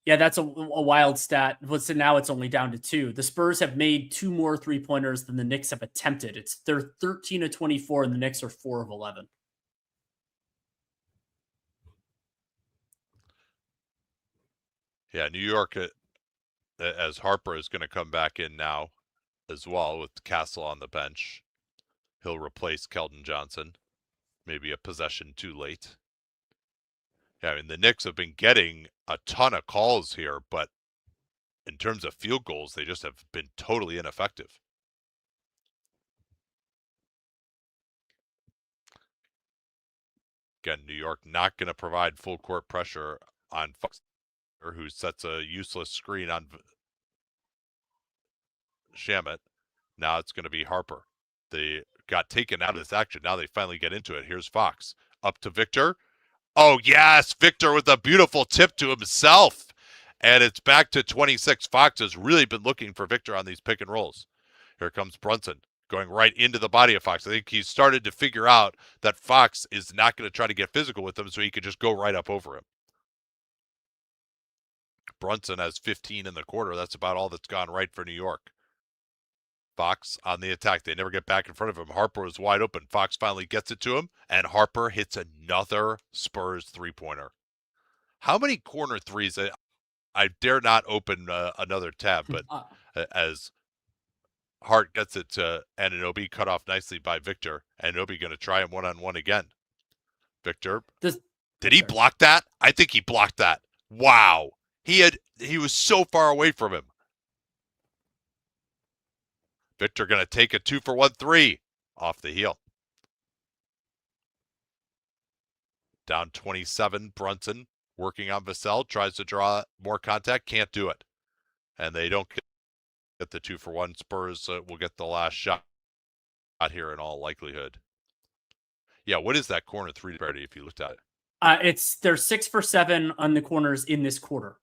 Yeah, that's a wild stat. So now it's only down to 2. The Spurs have made 2 more 3-pointers than the Knicks have attempted. They're 13 of 24, and the Knicks are 4 of 11. Yeah, New York, as Harper is going to come back in now as well with Castle on the bench. He'll replace Keldon Johnson. Maybe a possession too late. Yeah, I mean, the Knicks have been getting a ton of calls here, but in terms of field goals, they just have been totally ineffective. Again, New York not going to provide full court pressure on Fox, who sets a useless screen on Shamet. Now it's going to be Harper. They got taken out of this action. Now they finally get into it. Here's Fox. Up to Victor. Oh, yes. Victor with a beautiful tip to himself. And it's back to 26. Fox has really been looking for Victor on these pick and rolls. Here comes Brunson going right into the body of Fox. I think he's started to figure out that Fox is not going to try to get physical with him, so he could just go right up over him. Brunson has 15 in the quarter. That's about all that's gone right for New York. Fox on the attack. They never get back in front of him. Harper is wide open. Fox finally gets it to him, and Harper hits another Spurs three-pointer. How many corner threes? I dare not open another tab, but as Hart gets it to Anunoby, cut off nicely by Victor. Anunoby going to try him one-on-one again. Victor, did he block that? I think he blocked that. Wow. He was so far away from him. Victor going to take a 2-for-1 3 off the heel. Down 27, Brunson working on Vassell, tries to draw more contact, can't do it. And they don't get the 2-for-1. Spurs will get the last shot here in all likelihood. Yeah, what is that corner 3 disparity if you looked at it? They're 6 for 7 on the corners in this quarter.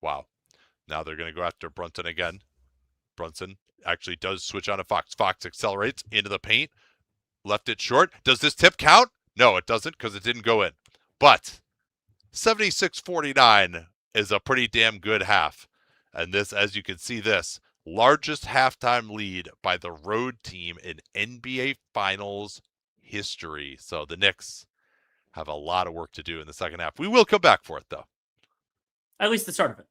Wow. Now they're going to go after Brunson again. Brunson actually does switch on to Fox. Fox accelerates into the paint. Left it short. Does this tip count? No, it doesn't because it didn't go in. But 76-49 is a pretty damn good half. And this, as you can see, this largest halftime lead by the road team in NBA Finals history. So the Knicks have a lot of work to do in the second half. We will come back for it, though. At least the start of it.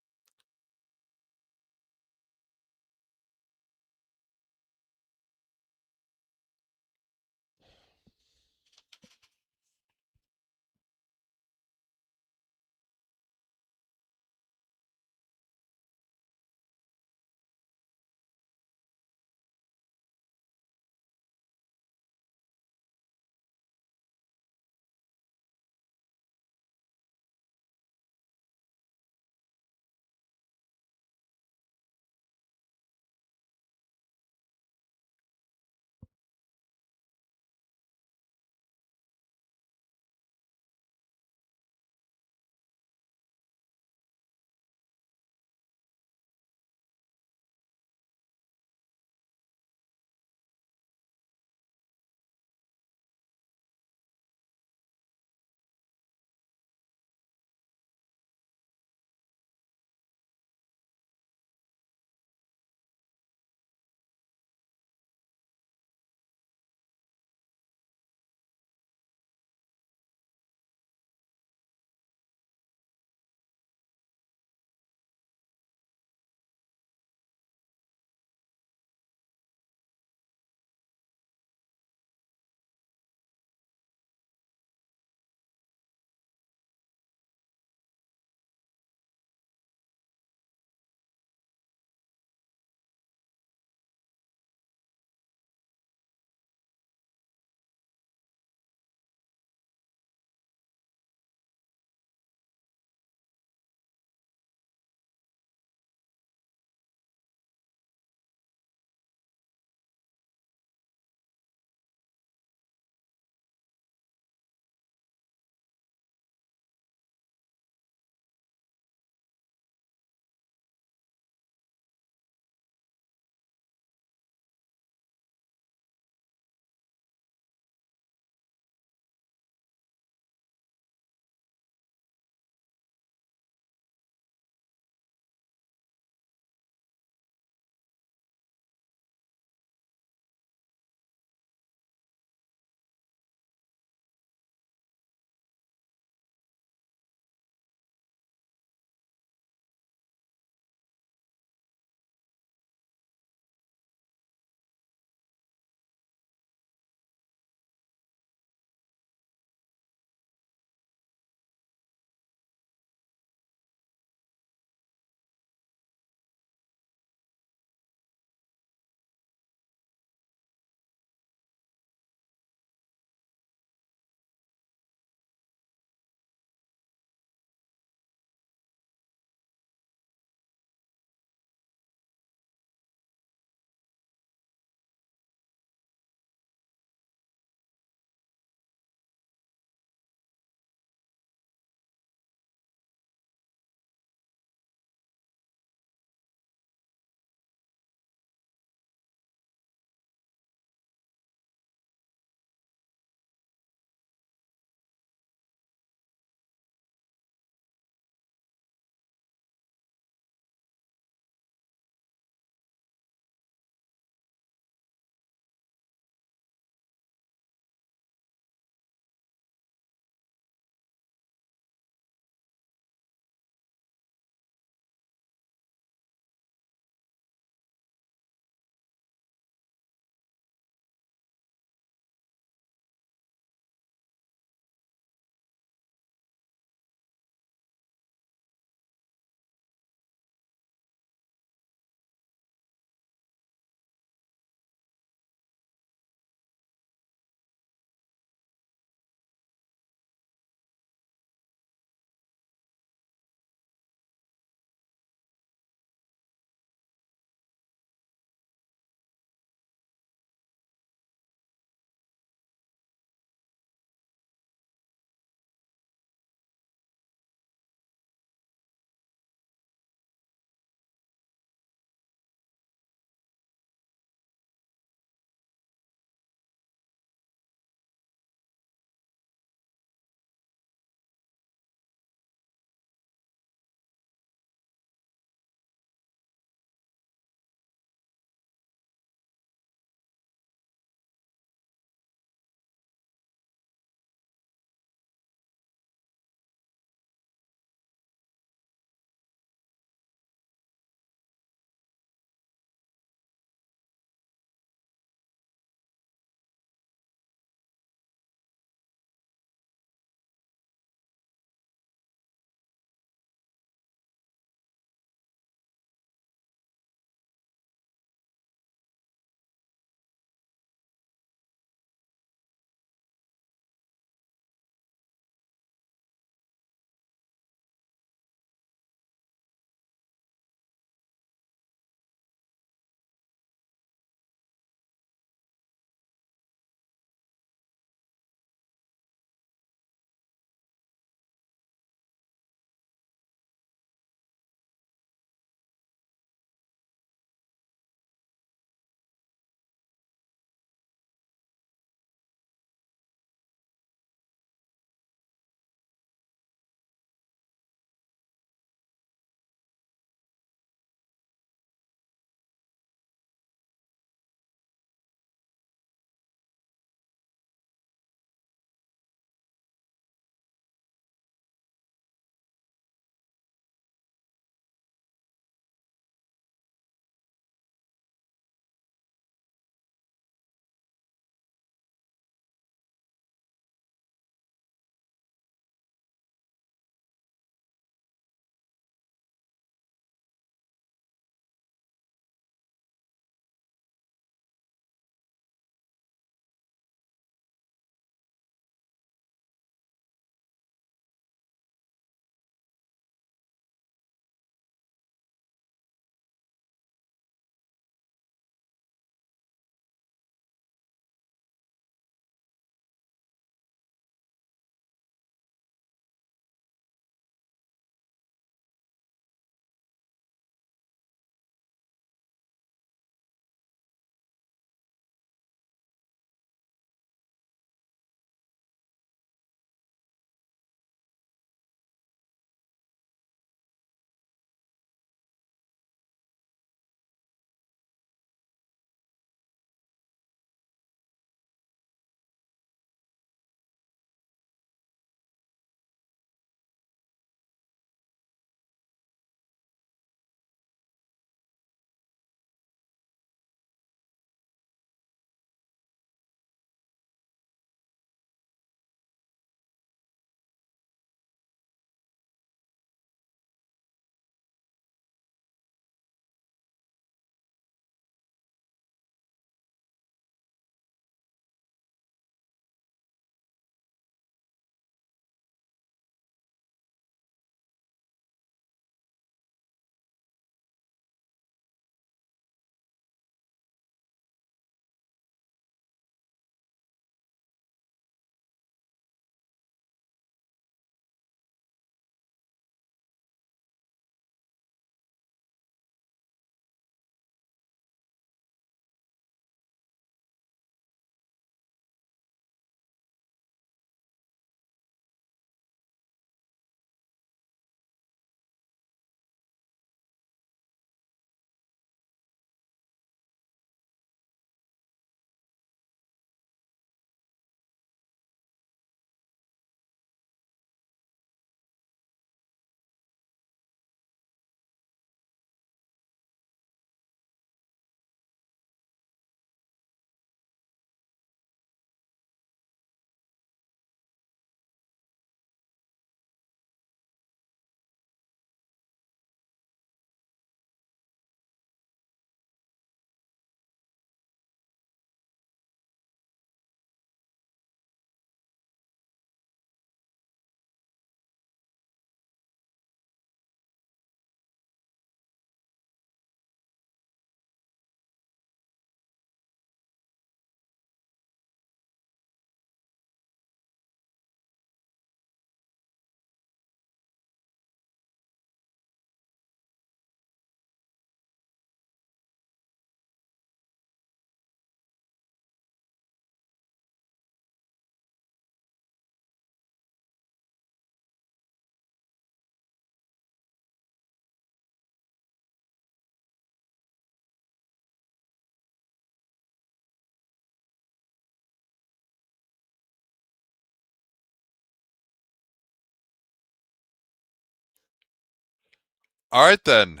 All right, then.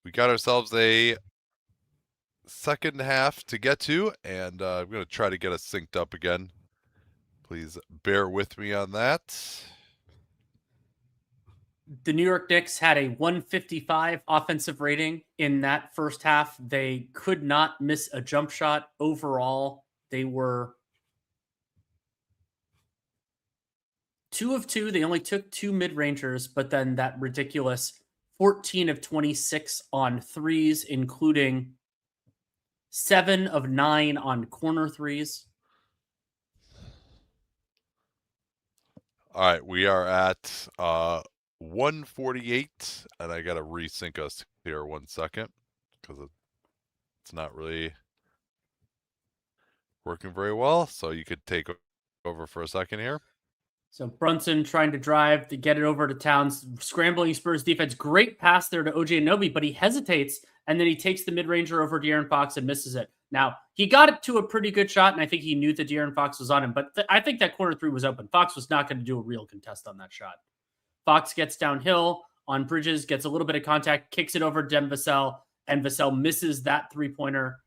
We got ourselves a second half to get to, and I'm going to try to get us synced up again. Please bear with me on that. The New York Knicks had a 155 offensive rating in that first half. They could not miss a jump shot. Overall, they were 2 of 2. They only took 2 mid-rangers, but then that ridiculous 14 of 26 on threes, including 7 of 9 on corner threes. All right, we are at 148, and I got to resync us here 1 second because it's not really working very well. So you could take over for a second here. So Brunson trying to drive to get it over to Towns, scrambling Spurs defense. Great pass there to OG Anunoby, but he hesitates, and then he takes the mid-ranger over De'Aaron Fox and misses it. Now, he got it to a pretty good shot, and I think he knew that De'Aaron Fox was on him, but I think that corner three was open. Fox was not going to do a real contest on that shot. Fox gets downhill on Bridges, gets a little bit of contact, kicks it over to Vassell, and Vassell misses that three-pointer.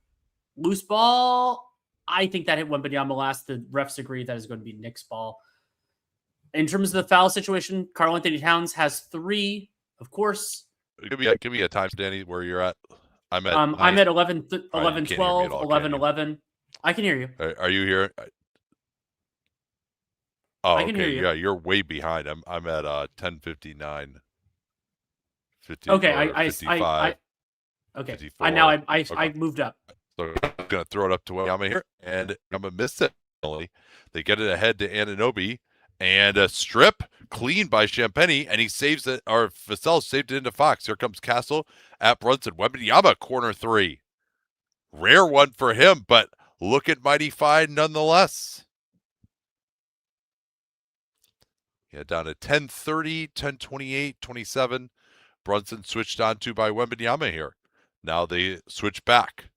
Loose ball, I think that hit Wembanyama last. The refs agree that is going to be Knicks ball. In terms of the foul situation, Karl-Anthony Towns has 3, of course. Give me a time, Danny, where you're at. I'm at 11, 11 12, 11, 11. I can hear you. Are you here? Oh, I can hear you. Yeah, you're way behind. I'm at 10:59. 50, okay, 55. Okay. 54. I moved up. So I'm gonna throw it up to Wembanyama here, and I'm gonna miss it. They get it ahead to Anunoby, and a strip clean by Champagnie, and he saves it. Or Vassell saved it into Fox. Here comes Castle at Brunson. Wembanyama corner 3, rare one for him, but looking mighty fine nonetheless. Yeah, down to 10:30, 10:28, 27. Brunson switched on to by Wembanyama here. Now they switch back.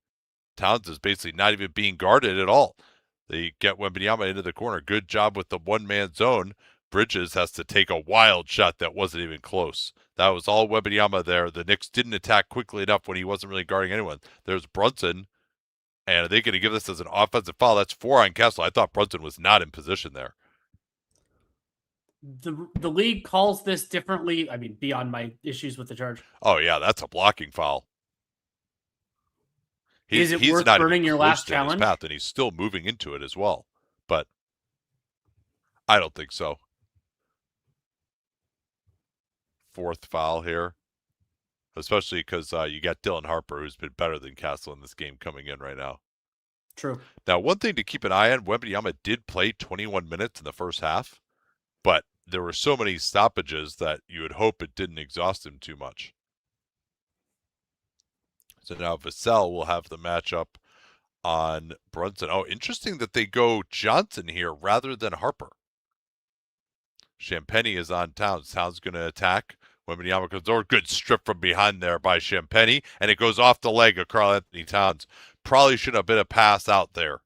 Towns is basically not even being guarded at all. They get Wembanyama into the corner. Good job with the one-man zone. Bridges has to take a wild shot that wasn't even close. That was all Wembanyama there. The Knicks didn't attack quickly enough when he wasn't really guarding anyone. There's Brunson, and are they going to give this as an offensive foul? That's 4 on Castle. I thought Brunson was not in position there. The league calls this differently. I mean, beyond my issues with the charge. Oh, yeah, that's a blocking foul. Is it worth burning your last challenge? Path, and he's still moving into it as well. But I don't think so. 4th foul here. Especially because you got Dylan Harper, who's been better than Castle in this game coming in right now. True. Now, one thing to keep an eye on, Wembanyama did play 21 minutes in the first half, but there were so many stoppages that you would hope it didn't exhaust him too much. So now Vassell will have the matchup on Brunson. Oh, interesting that they go Johnson here rather than Harper. Champagnie is on Towns. Towns going to attack. Wembanyama comes over. Good strip from behind there by Champagnie, and it goes off the leg of Karl-Anthony Towns. Probably should have been a pass out there.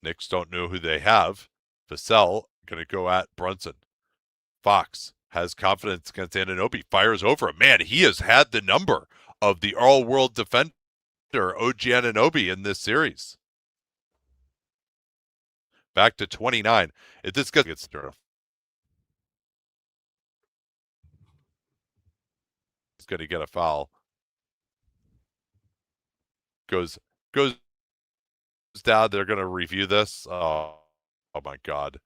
Knicks don't know who they have. Vassell going to go at Brunson. Fox has confidence against Anunoby. Fires over him. Man, he has had the number of the all-world defender, OG Anunoby, in this series. Back to 29. If this gets turned off, he's going to get a foul. Goes down. They're going to review this. Oh my God.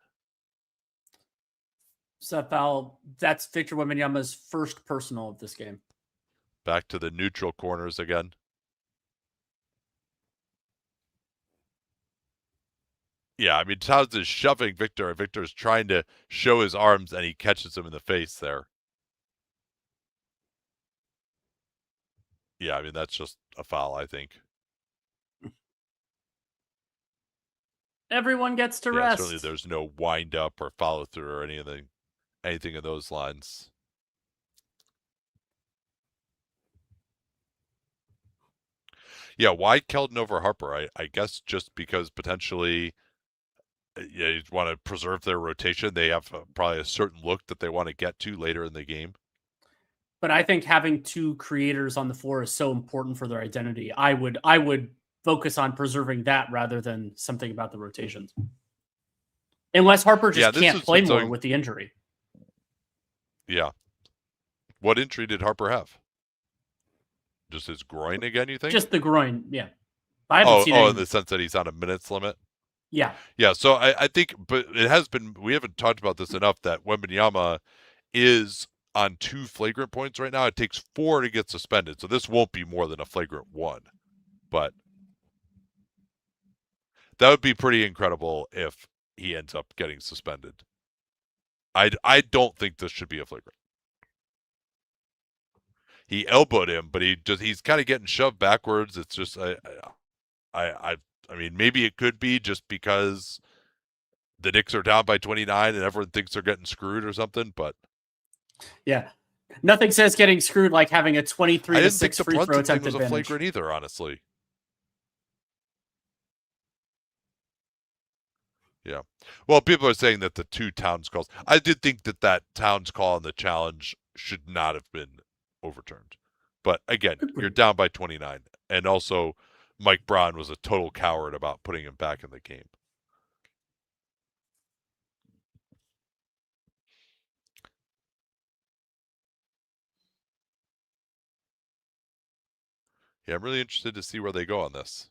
So foul. That's Victor Wembanyama's first personal of this game. Back to the neutral corners again. Yeah, I mean, Towns is shoving Victor, and Victor's trying to show his arms, and he catches him in the face there. Yeah, I mean, that's just a foul, I think. Everyone gets to rest. Certainly there's no wind up or follow through or anything of those lines. Yeah, why Keldon over Harper? I guess just because potentially you want to preserve their rotation. They have probably a certain look that they want to get to later in the game. But I think having two creators on the floor is so important for their identity. I would focus on preserving that rather than something about the rotations. Unless Harper just can't play more with the injury. Yeah. What injury did Harper have? Just his groin again, you think? Just the groin, yeah. I haven't seen in the sense that he's on a minutes limit? Yeah. Yeah, so I think, but it has been, we haven't talked about this enough, that Wembanyama is on 2 flagrant points right now. It takes 4 to get suspended, so this won't be more than a flagrant 1. But that would be pretty incredible if he ends up getting suspended. I don't think this should be a flagrant. He elbowed him, but he's kind of getting shoved backwards. It's just I mean, maybe it could be just because the Knicks are down by 29 and everyone thinks they're getting screwed or something, but yeah. Nothing says getting screwed like having a 23-6 free throw attempt advantage. I didn't think the Brunson thing was a flagrant either, honestly. Yeah. Well, people are saying that the 2 Towns calls. I did think that Towns call on the challenge should not have been overturned. But again, you're down by 29. And also, Mike Brown was a total coward about putting him back in the game. Yeah, I'm really interested to see where they go on this.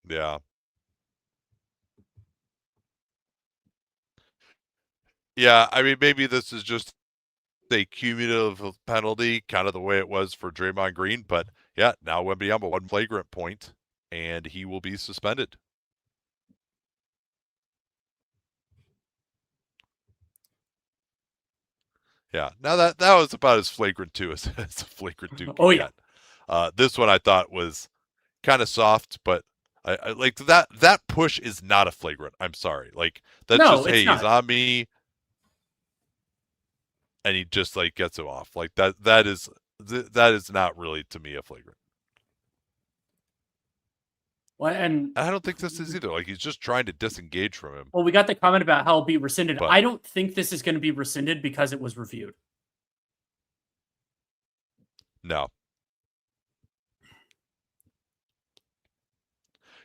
Yeah. Yeah, I mean, maybe this is just a cumulative penalty, kind of the way it was for Draymond Green. But yeah, now Wembanyama 1 flagrant point, and he will be suspended. Yeah, now that was about as flagrant 2 as a flagrant 2 can get. This one I thought was kind of soft, but I like that push is not a flagrant. I'm sorry. Like, that's just, hey, he's on me, and he just like gets him off. Like that is not really, to me, a flagrant. Well, and I don't think this is either. Like, he's just trying to disengage from him. Well, we got the comment about how it'll be rescinded. But I don't think this is going to be rescinded because it was reviewed. No.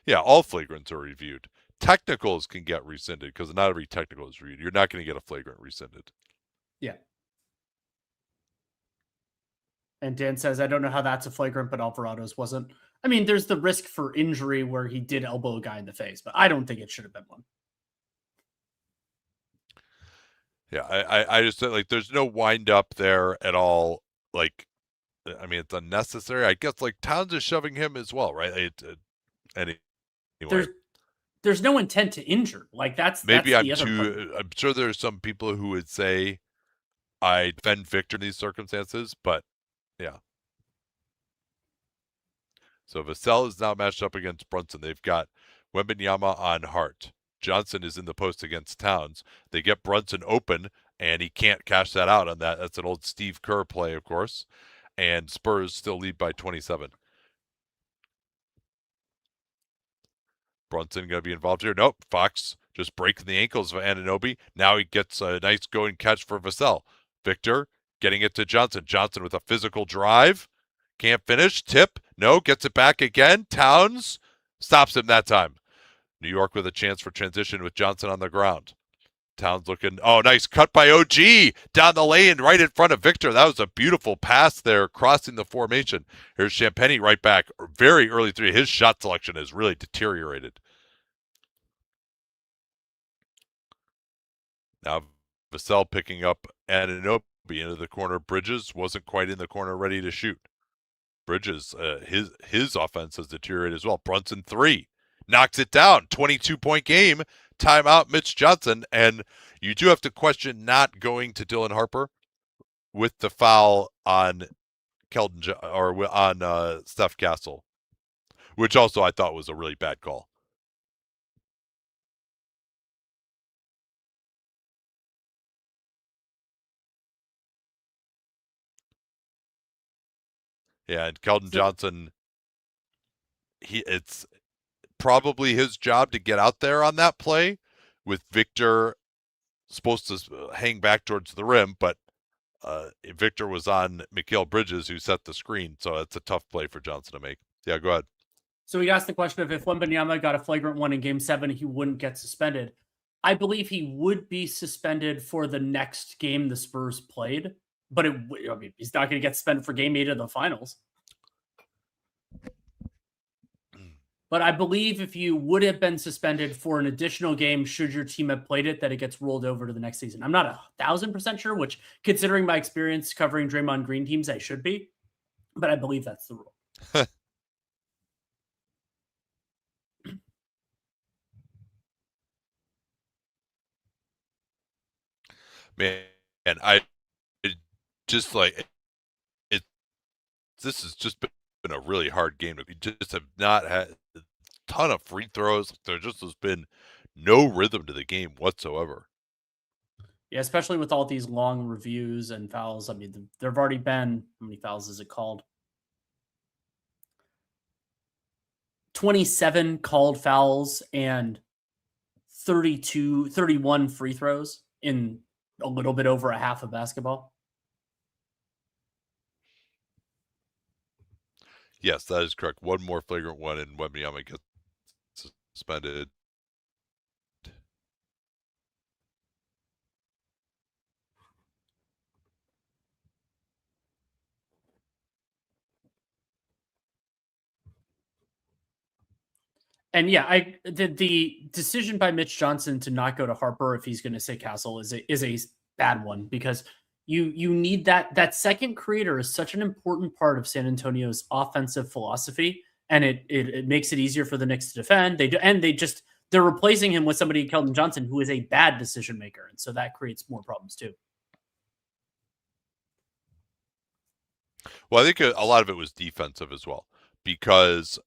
Yeah, all flagrants are reviewed. Technicals can get rescinded because not every technical is reviewed. You're not going to get a flagrant rescinded. Yeah. And Dan says, I don't know how that's a flagrant, but Alvarado's wasn't. I mean, there's the risk for injury where he did elbow a guy in the face, but I don't think it should have been one. Yeah, I just like, there's no wind up there at all. Like, I mean, it's unnecessary. I guess like Towns is shoving him as well, right? Anyway. There's no intent to injure. Like that's maybe that's I'm sure there's some people who would say I defend Victor in these circumstances, but yeah. So Vassell is now matched up against Brunson. They've got Wembanyama on Hart. Johnson is in the post against Towns. They get Brunson open, and he can't cash that out on that. That's an old Steve Kerr play, of course. And Spurs still lead by 27. Brunson going to be involved here? Nope. Fox just breaking the ankles of Anunoby. Now he gets a nice going catch for Vassell. Victor getting it to Johnson. Johnson with a physical drive. Can't finish. Tip. No. Gets it back again. Towns stops him that time. New York with a chance for transition with Johnson on the ground. Towns looking, oh, nice cut by OG down the lane right in front of Victor. That was a beautiful pass there, crossing the formation. Here's Champagnie right back. Very early 3. His shot selection has really deteriorated. Now Vassell picking up Anunoby into the corner. Bridges wasn't quite in the corner, ready to shoot. Bridges, his offense has deteriorated as well. Brunson 3. Knocks it down. 22-point game. Timeout, Mitch Johnson. And you do have to question not going to Dylan Harper with the foul on Keldon or on Steph Castle, which also I thought was a really bad call. Yeah, and Keldon So, Johnson, it's probably his job to get out there on that play with Victor supposed to hang back towards the rim, but Victor was on Mikal Bridges who set the screen, so it's a tough play for Johnson to make. Yeah, go ahead. so he asked the question of if Wembanyama got a flagrant one in Game 7, he wouldn't get suspended. I believe he would be suspended for the next game the Spurs played, but he's not going to get suspended for Game 8 of the finals. But I believe if you would have been suspended for an additional game, should your team have played it, that it gets rolled over to the next season. I'm not 1,000% sure, which, considering my experience covering Draymond Green teams, I should be. But I believe that's the rule. Man, and I just like it. This has just been a really hard game. We just have not had a ton of free throws. There just has been no rhythm to the game whatsoever. Yeah, especially with all these long reviews and fouls. I mean, there have already been, how many fouls is it called? 27 called fouls and 31 free throws in a little bit over a half of basketball. Yes, that is correct. One more flagrant one, and Wembanyama gets suspended. And yeah, the decision by Mitch Johnson to not go to Harper if he's going to say Castle is a bad one, because you need that second creator is such an important part of San Antonio's offensive philosophy, and it makes it easier for the Knicks to defend. They're replacing him with somebody, Keldon Johnson, who is a bad decision maker, and so that creates more problems too. Well, I think a lot of it was defensive as well, because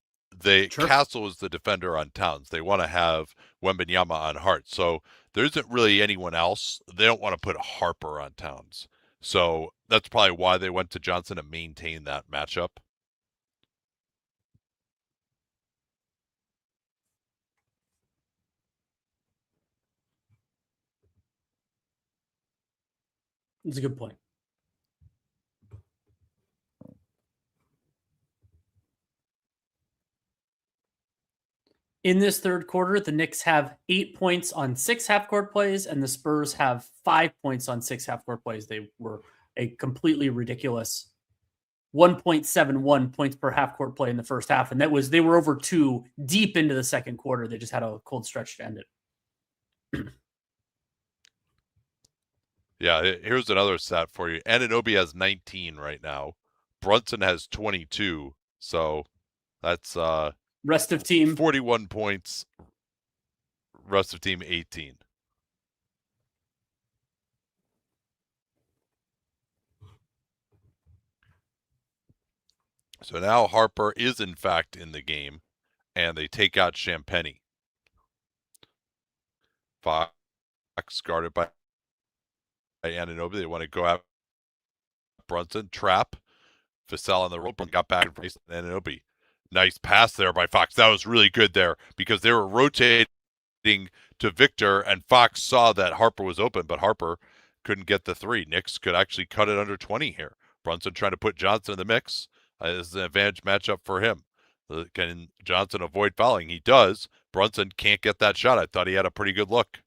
Sure. Castle is the defender on Towns. They want to have Wembanyama on Hart. So there isn't really anyone else. They don't want to put Harper on Towns. So that's probably why they went to Johnson to maintain that matchup. It's a good point. In this third quarter, the Knicks have 8 points on 6 half-court plays, and the Spurs have 5 points on 6 half-court plays. They were a completely ridiculous 1.71 points per half-court play in the first half, and they were over 2 deep into the second quarter. They just had a cold stretch to end it. Yeah, here's another stat for you. Anunoby has 19 right now. Brunson has 22. So that's Rest of team 41 points. Rest of team 18. So now Harper is in fact in the game, and they take out Champagny. Fox guarded by Anunoby. They want to go out Brunson, trap. Vassell on the rope, got back and faced Anunoby. Nice pass there by Fox. That was really good there because they were rotating to Victor, and Fox saw that Harper was open, but Harper couldn't get the three. Knicks could actually cut it under 20 here. Brunson trying to put Johnson in the mix. This is an advantage matchup for him. Can Johnson avoid fouling? He does. Brunson can't get that shot. I thought he had a pretty good look.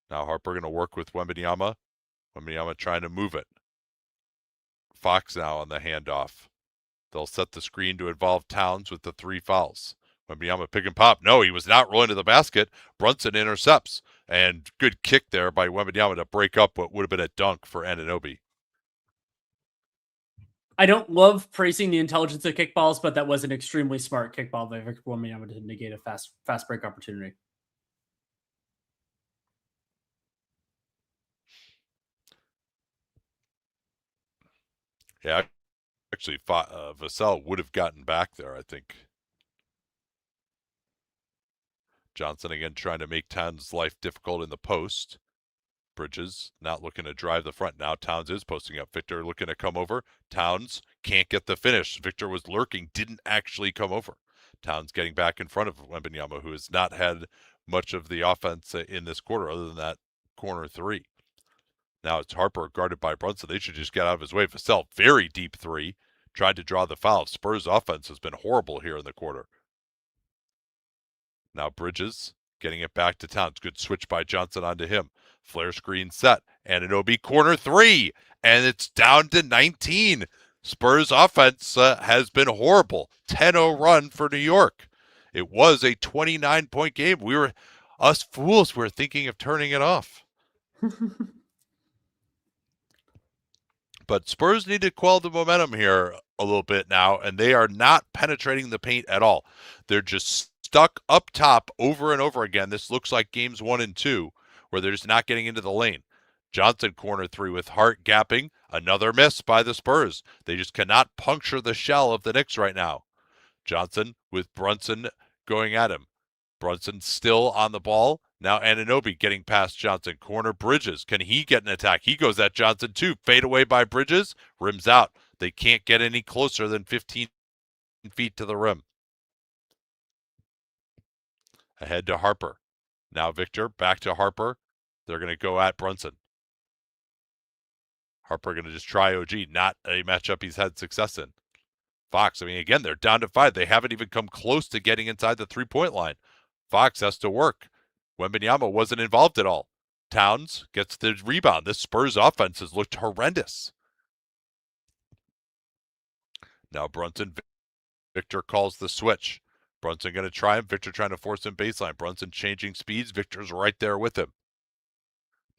Now Harper going to work with Wembanyama. Wembanyama trying to move it. Fox now on the handoff. They'll set the screen to involve Towns with the 3 fouls. Wembanyama pick and pop. No, he was not rolling to the basket. Brunson intercepts. And good kick there by Wembanyama to break up what would have been a dunk for Anunoby. I don't love praising the intelligence of kickballs, but that was an extremely smart kickball by Victor Wembanyama to negate a fast break opportunity. Yeah, actually, Vassell would have gotten back there, I think. Johnson again trying to make Towns' life difficult in the post. Bridges not looking to drive the front. Now Towns is posting up. Victor looking to come over. Towns can't get the finish. Victor was lurking, didn't actually come over. Towns getting back in front of Wembanyama, who has not had much of the offense in this quarter other than that corner three. Now it's Harper guarded by Brunson. They should just get out of his way. Vassell, very deep three. Tried to draw the foul. Spurs offense has been horrible here in the quarter. Now Bridges getting it back to Towns. Good switch by Johnson onto him. Flare screen set. Anunoby corner three. And it's down to 19. Spurs offense has been horrible. 10-0 run for New York. It was a 29-point game. Us fools were thinking of turning it off. But Spurs need to quell the momentum here a little bit now, and they are not penetrating the paint at all. They're just stuck up top over and over again. This looks like games 1 and 2, where they're just not getting into the lane. Johnson corner three with Hart gapping. Another miss by the Spurs. They just cannot puncture the shell of the Knicks right now. Johnson with Brunson going at him. Brunson still on the ball. Now Anunoby getting past Johnson. Corner Bridges. Can he get an attack? He goes at Johnson too. Fade away by Bridges. Rims out. They can't get any closer than 15 feet to the rim. Ahead to Harper. Now Victor back to Harper. They're going to go at Brunson. Harper going to just try OG. Not a matchup he's had success in. Fox, I mean, again, they're down to 5. They haven't even come close to getting inside the three-point line. Fox has to work. Wembanyama wasn't involved at all. Towns gets the rebound. This Spurs offense has looked horrendous. Now Brunson, Victor calls the switch. Brunson going to try him. Victor trying to force him baseline. Brunson changing speeds. Victor's right there with him.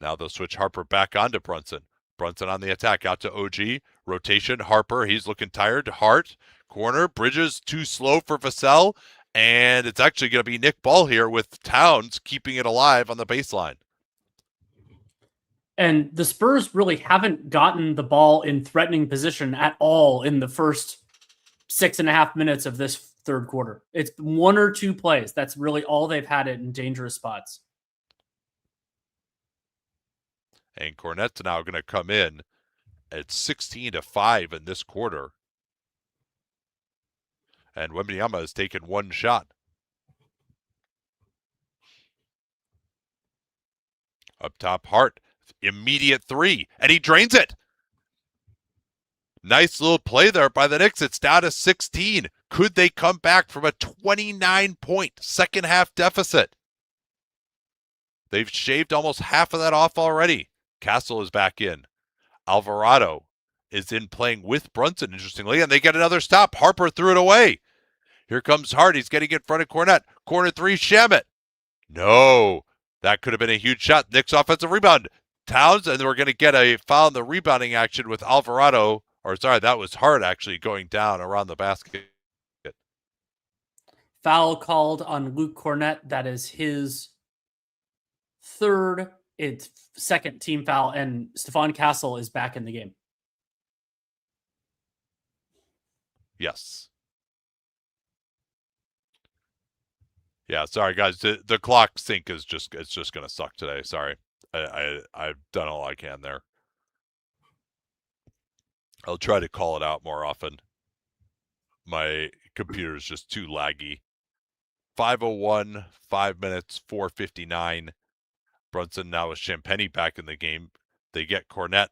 Now they'll switch Harper back onto Brunson. Brunson on the attack, out to OG. Rotation, Harper, he's looking tired. Hart, corner, Bridges too slow for Vassell. And it's actually going to be Nick Ball here with Towns keeping it alive on the baseline. And the Spurs really haven't gotten the ball in threatening position at all in the first 6.5 minutes of this third quarter. It's 1 or 2 plays. That's really all they've had it in dangerous spots. And Cornette's now going to come in at 16-5 in this quarter. And Wembanyama has taken 1 shot. Up top, Hart, immediate 3, and he drains it. Nice little play there by the Knicks. It's down to 16. Could they come back from a 29-point second half deficit? They've shaved almost half of that off already. Castle is back in. Alvarado is in playing with Brunson, interestingly, and they get another stop. Harper threw it away. Here comes Hart. He's getting in front of Cornette. Corner 3, Shamet. No, that could have been a huge shot. Knicks offensive rebound. Towns, and we're going to get a foul in the rebounding action with Alvarado. Or sorry, that was Hart actually going down around the basket. Foul called on Luke Cornette. That is his third, it's second team foul, and Stephon Castle is back in the game. Yes. Yeah, sorry guys. The clock sync is just going to suck today. Sorry. I've done all I can there. I'll try to call it out more often. My computer is just too laggy. 5:01, 5 minutes, 4:59. Brunson now with Champagny back in the game. They get Cornette,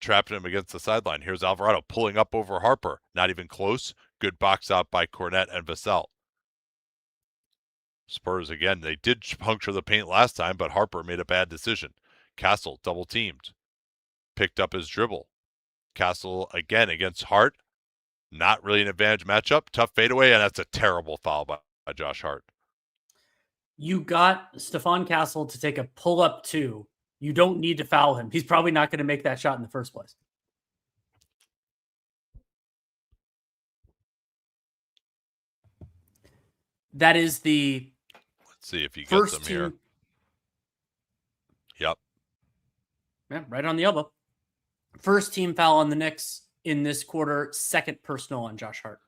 trapping him against the sideline. Here's Alvarado pulling up over Harper. Not even close. Good box out by Cornette and Vassell. Spurs again, they did puncture the paint last time, but Harper made a bad decision. Castle double teamed. Picked up his dribble. Castle again against Hart. Not really an advantage matchup. Tough fadeaway, and that's a terrible foul by Josh Hart. You got Stephon Castle to take a pull-up 2. You don't need to foul him. He's probably not going to make that shot in the first place. That is the Let's see if he gets them team... here. Yep. Yeah, right on the elbow. First team foul on the Knicks in this quarter. Second personal on Josh Hart.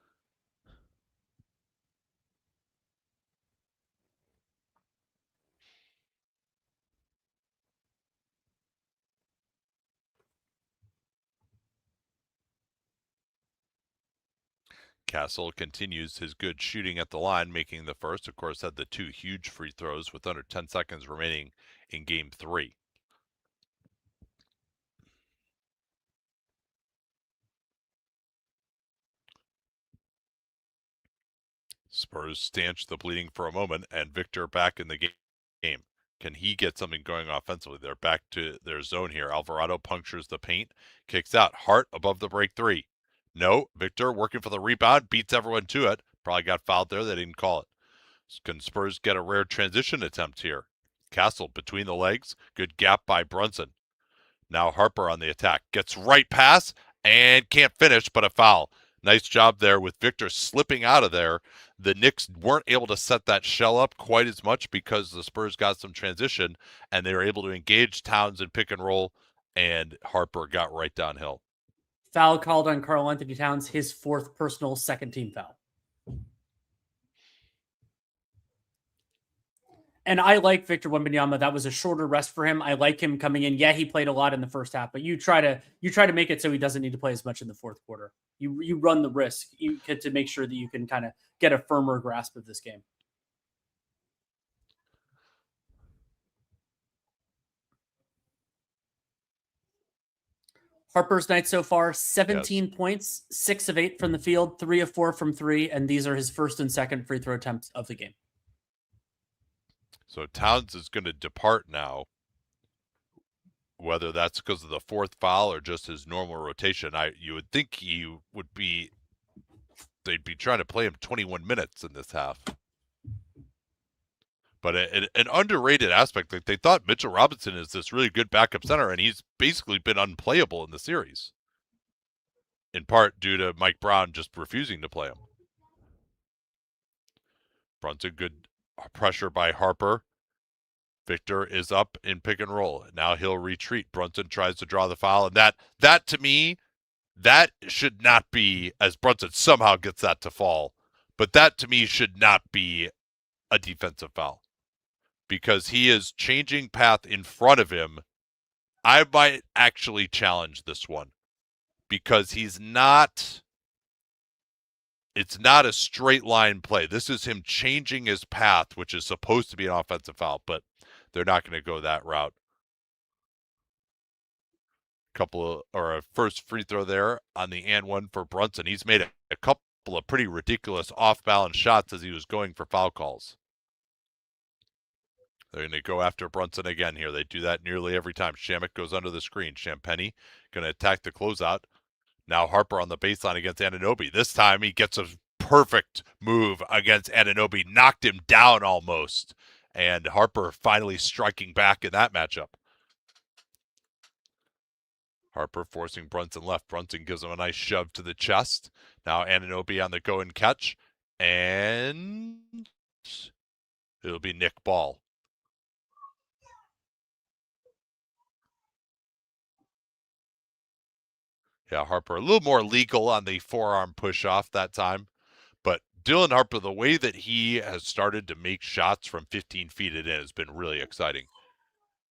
Castle continues his good shooting at the line, making the first. Of course, had the 2 huge free throws with under 10 seconds remaining in Game 3. Spurs stanch the bleeding for a moment, and Victor back in the game. Can he get something going offensively? They're back to their zone here. Alvarado punctures the paint, kicks out. Hart above the break 3. No, Victor working for the rebound, beats everyone to it. Probably got fouled there. They didn't call it. Can Spurs get a rare transition attempt here? Castle between the legs. Good gap by Brunson. Now Harper on the attack. Gets right pass and can't finish, but a foul. Nice job there with Victor slipping out of there. The Knicks weren't able to set that shell up quite as much because the Spurs got some transition, and they were able to engage Towns in pick and roll, and Harper got right downhill. Foul called on Karl-Anthony Towns, his 4th personal second-team foul. And I like Victor Wembanyama. That was a shorter rest for him. I like him coming in. Yeah, he played a lot in the first half, but you try to make it so he doesn't need to play as much in the fourth quarter. You run the risk you get to make sure that you can kind of get a firmer grasp of this game. Harper's night so far, 17 points, 6 of 8 from the field, 3 of 4 from 3, and these are his first and second free throw attempts of the game. So Towns is going to depart now, whether that's because of the 4th foul or just his normal rotation. You would think they'd be trying to play him 21 minutes in this half. But an underrated aspect, like they thought Mitchell Robinson is this really good backup center, and he's basically been unplayable in the series, in part due to Mike Brown just refusing to play him. Brunson, good pressure by Harper. Victor is up in pick and roll. Now he'll retreat. Brunson tries to draw the foul, and that to me, that should not be, as Brunson somehow gets that to fall, but that to me should not be a defensive foul because he is changing path in front of him. I might actually challenge this one because it's not a straight line play. This is him changing his path, which is supposed to be an offensive foul, but they're not going to go that route. A first free throw there on the and one for Brunson. He's made a couple of pretty ridiculous off-balance shots as he was going for foul calls. They're going to go after Brunson again here. They do that nearly every time. Shamet goes under the screen. Champagnie going to attack the closeout. Now Harper on the baseline against Anunoby. This time he gets a perfect move against Anunoby. Knocked him down almost. And Harper finally striking back in that matchup. Harper forcing Brunson left. Brunson gives him a nice shove to the chest. Now Anunoby on the go and catch. And it'll be Nick Ball. Yeah, Harper a little more legal on the forearm push-off that time. But Dylan Harper, the way that he has started to make shots from 15 feet in has been really exciting.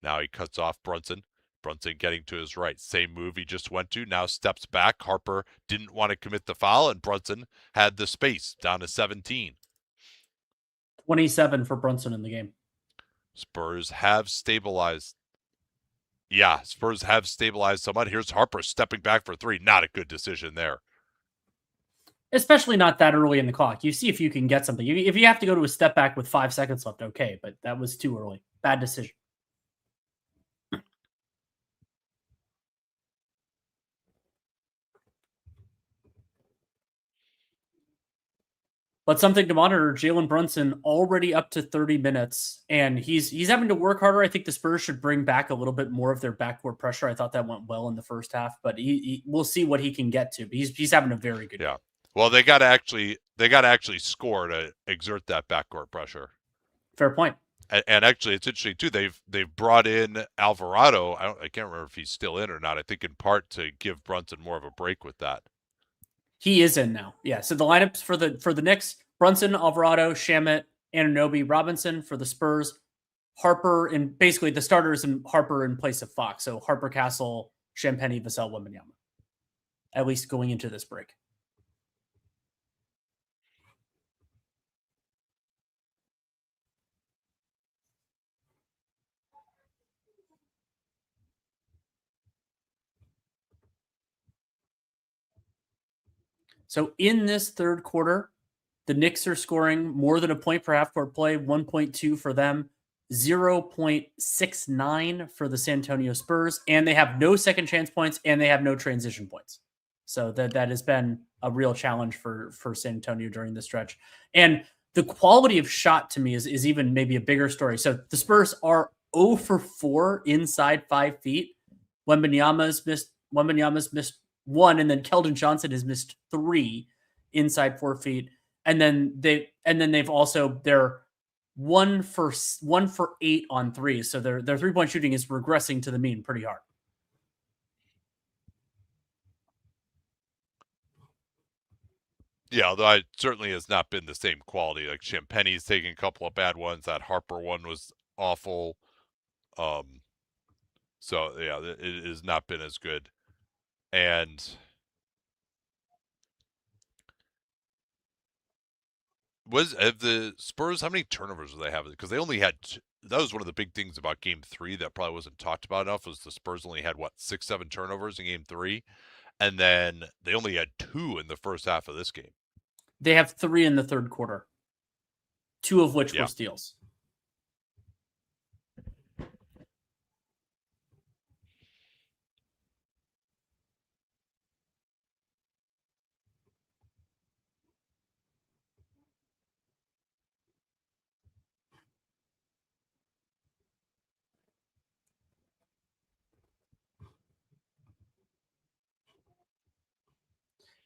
Now he cuts off Brunson. Brunson getting to his right. Same move he just went to. Now steps back. Harper didn't want to commit the foul, and Brunson had the space down to 17. 27 for Brunson in the game. Spurs have stabilized. Yeah, Spurs have stabilized somewhat. Here's Harper stepping back for 3. Not a good decision there. Especially not that early in the clock. You see if you can get something. If you have to go to a step back with 5 seconds left, okay, but that was too early. Bad decision. But something to monitor, Jalen Brunson already up to 30 minutes, and he's having to work harder. I think the Spurs should bring back a little bit more of their backcourt pressure. I thought that went well in the first half, but we'll see what he can get to. But he's having a very good game. Well, they got to actually score to exert that backcourt pressure. Fair point. And actually, it's interesting too. They've brought in Alvarado. I can't remember if he's still in or not. I think in part to give Brunson more of a break with that. He is in now. Yeah. So the lineups for the Knicks: Brunson, Alvarado, Shamet, Anunoby, Robinson. For the Spurs, Harper, and basically the starters and Harper in place of Fox. So Harper, Castle, Champagnie, Vassell, Wembanyama. At least going into this break. So in this third quarter, the Knicks are scoring more than a point per half-court play, 1.2 for them, 0.69 for the San Antonio Spurs, and they have no second chance points, and they have no transition points. So that has been a real challenge for San Antonio during this stretch. And the quality of shot to me is even maybe a bigger story. So the Spurs are 0 for 4 inside 5 feet. Wembanyama's missed one, and then Keldon Johnson has missed 3 inside 4 feet. And then they're 1 for 8 on threes. So their 3-point shooting is regressing to the mean pretty hard. Yeah, although it certainly has not been the same quality. Like Champagne's taking a couple of bad ones. That Harper one was awful. So yeah, it has not been as good. And have the Spurs, how many turnovers do they have? Because they only had that was one of the big things about Game 3 that probably wasn't talked about enough, was the Spurs only had, 6-7 turnovers in Game 3, and then they only had 2 in the first half of this game. They have 3 in the third quarter, 2 of which were steals.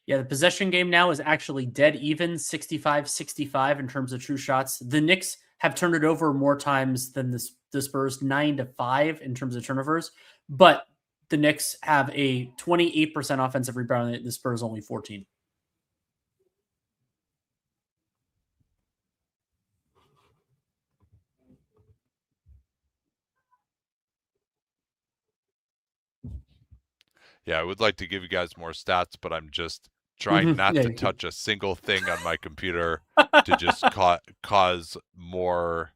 Yeah, the possession game now is actually dead even, 65-65 in terms of true shots. The Knicks have turned it over more times than the Spurs, 9-5 in terms of turnovers. But the Knicks have a 28% offensive rebound, the Spurs only 14. Yeah, I would like to give you guys more stats, but I'm just trying not to touch a single thing on my computer to just cause more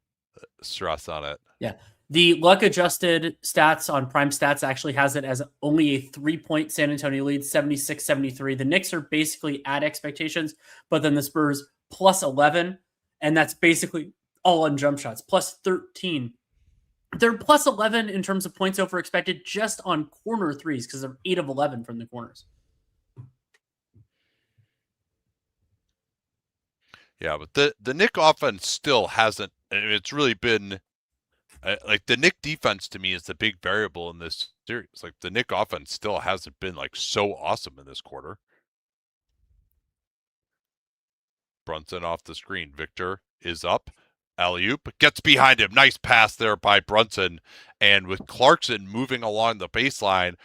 stress on it. Yeah. The luck-adjusted stats on Prime Stats actually has it as only a 3-point San Antonio lead, 76-73. The Knicks are basically at expectations, but then the Spurs plus 11, and that's basically all on jump shots, plus 13. They're plus 11 in terms of points over expected just on corner threes because they're 8 of 11 from the corners. Yeah, but the Knick offense still hasn't. It's really been like the Knick defense to me is the big variable in this series. Like the Knick offense still hasn't been like so awesome in this quarter. Brunson off the screen. Victor is up. Alley-oop, gets behind him. Nice pass there by Brunson. And with Clarkson moving along the baseline,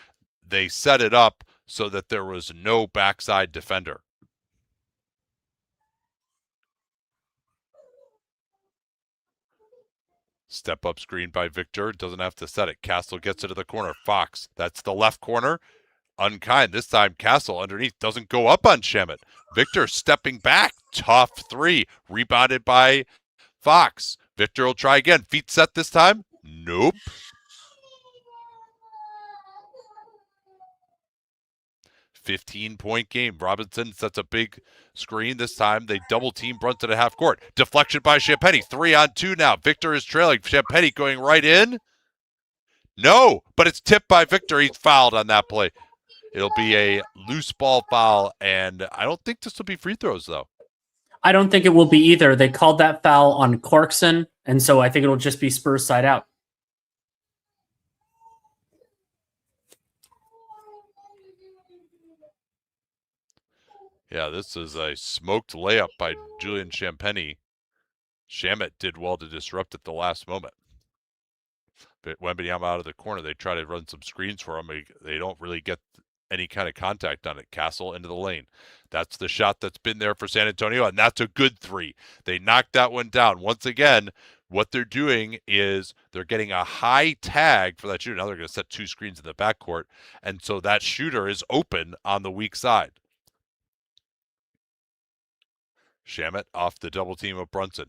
they set it up so that there was no backside defender. Step up screen by Victor. Doesn't have to set it. Castle gets it to the corner. Fox, that's the left corner. Unkind. This time Castle underneath doesn't go up on Shamet. Victor stepping back. Tough 3. Rebounded by Fox. Victor will try again. Feet set this time. Nope. $15-point game. Robinson sets a big screen. This time they double team Brunson at half court. Deflection by Champagnie. 3-on-2 now. Victor is trailing. Champagnie going right in. No, but it's tipped by Victor. He's fouled on that play. It'll be a loose ball foul, and I don't think this will be free throws, though. I don't think it will be either. They called that foul on Clarkson, and so I think it'll just be Spurs side out. Yeah, this is a smoked layup by Julian Champagnie. Shamet did well to disrupt at the last moment. But Wembanyama out of the corner, they try to run some screens for him. They don't really get any kind of contact on it. Castle into the lane. That's the shot that's been there for San Antonio, and that's a good 3. They knocked that one down. Once again, what they're doing is they're getting a high tag for that shooter. Now they're going to set 2 screens in the backcourt, and so that shooter is open on the weak side. Shamet off the double team of Brunson.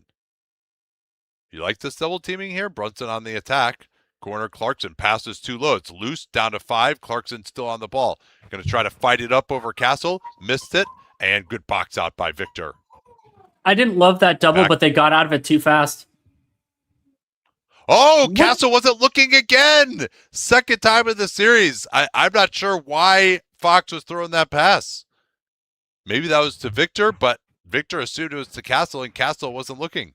You like this double teaming here? Brunson on the attack. Corner Clarkson passes too low. It's loose, down to 5. Clarkson still on the ball. Going to try to fight it up over Castle. Missed it. And good box out by Victor. I didn't love that double, but they got out of it too fast. Oh, Castle wasn't looking again. Second time in the series. I'm not sure why Fox was throwing that pass. Maybe that was to Victor, but Victor assumed it was to Castle, and Castle wasn't looking.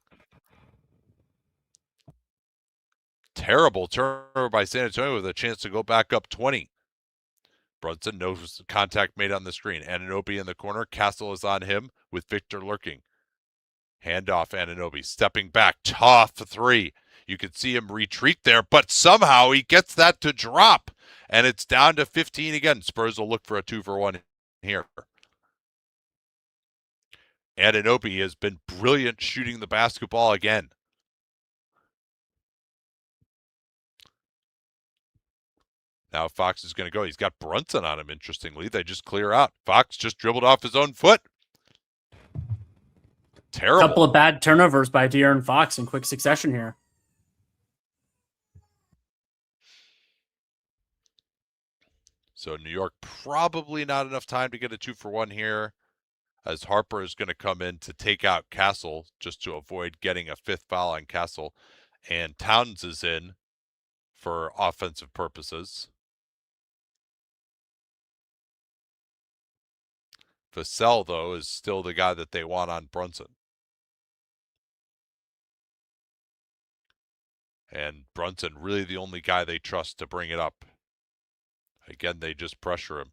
Terrible turnover by San Antonio with a chance to go back up 20. Brunson, no contact made on the screen. Anunoby in the corner. Castle is on him with Victor lurking. Handoff Anunoby, stepping back. Tough three. You can see him retreat there, but somehow he gets that to drop. And it's down to 15 again. Spurs will look for a 2-for-1 here. Anunoby has been brilliant shooting the basketball again. Now Fox is going to go. He's got Brunson on him, interestingly. They just clear out. Fox just dribbled off his own foot. Terrible. Couple of bad turnovers by De'Aaron Fox in quick succession here. So New York probably not enough time to get a 2-for-1 here, as Harper is going to come in to take out Castle just to avoid getting a fifth foul on Castle. And Towns is in for offensive purposes. Vassell, though, is still the guy that they want on Brunson. And Brunson really the only guy they trust to bring it up. Again, they just pressure him.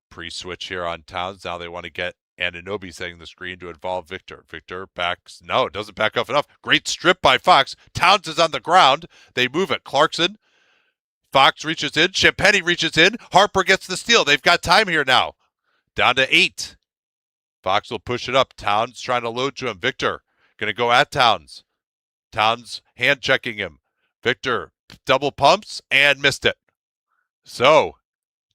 Pre-switch here on Towns. Now they want to get Anunoby setting the screen to involve Victor. Victor backs. No, it doesn't back up enough. Great strip by Fox. Towns is on the ground. They move it. Clarkson. Fox reaches in. Champagny reaches in. Harper gets the steal. They've got time here now. Down to 8. Fox will push it up. Towns trying to load to him. Victor going to go at Towns. Towns hand checking him. Victor double pumps and missed it. So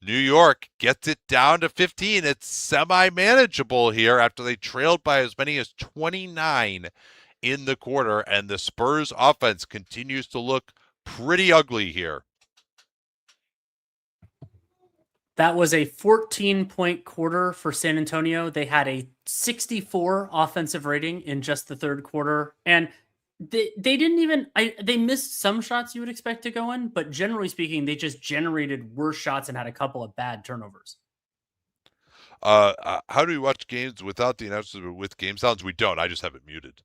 New York gets it down to 15. It's semi-manageable here after they trailed by as many as 29 in the quarter, and the Spurs offense continues to look pretty ugly here. That was a 14-point quarter for San Antonio. They had a 64 offensive rating in just the third quarter, and they didn't even they missed some shots you would expect to go in, but generally speaking, they just generated worse shots and had a couple of bad turnovers. How do we watch games without the announcers but with game sounds? We don't. I just have it muted.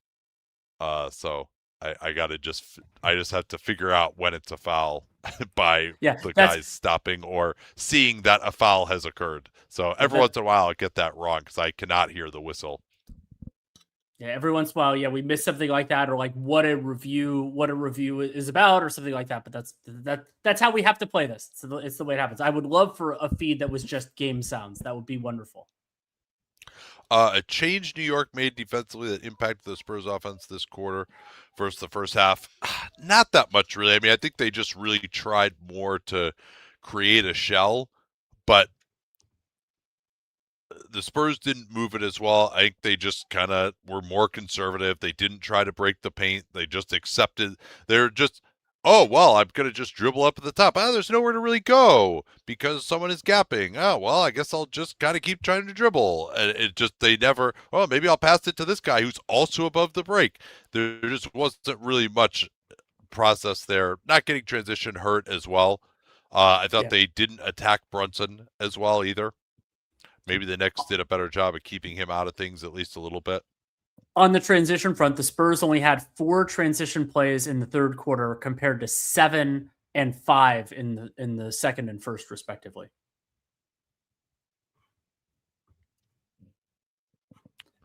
So I just have to figure out when it's a foul by the guys stopping or seeing that a foul has occurred. So every once in a while I get that wrong because I cannot hear the whistle. Yeah, every once in a while, we miss something like that, or like what a review is about, or something like that. But that's how we have to play this. So it's the way it happens. I would love for a feed that was just game sounds. That would be wonderful. A change New York made defensively that impacted the Spurs offense this quarter versus the first half. Not that much, really. I mean, I think they just really tried more to create a shell, but the Spurs didn't move it as well. I think they just kind of were more conservative. They didn't try to break the paint. They just accepted. They're just, oh, well, I'm going to just dribble up at the top. Oh, there's nowhere to really go because someone is gapping. Oh, well, I guess I'll just kind of keep trying to dribble. And they never, oh, maybe I'll pass it to this guy who's also above the break. There just wasn't really much process there. Not getting transition hurt as well. I thought they didn't attack Brunson as well either. Maybe the Knicks did a better job of keeping him out of things at least a little bit. On the transition front, the Spurs only had 4 transition plays in the third quarter compared to 7 and 5 in the second and first, respectively.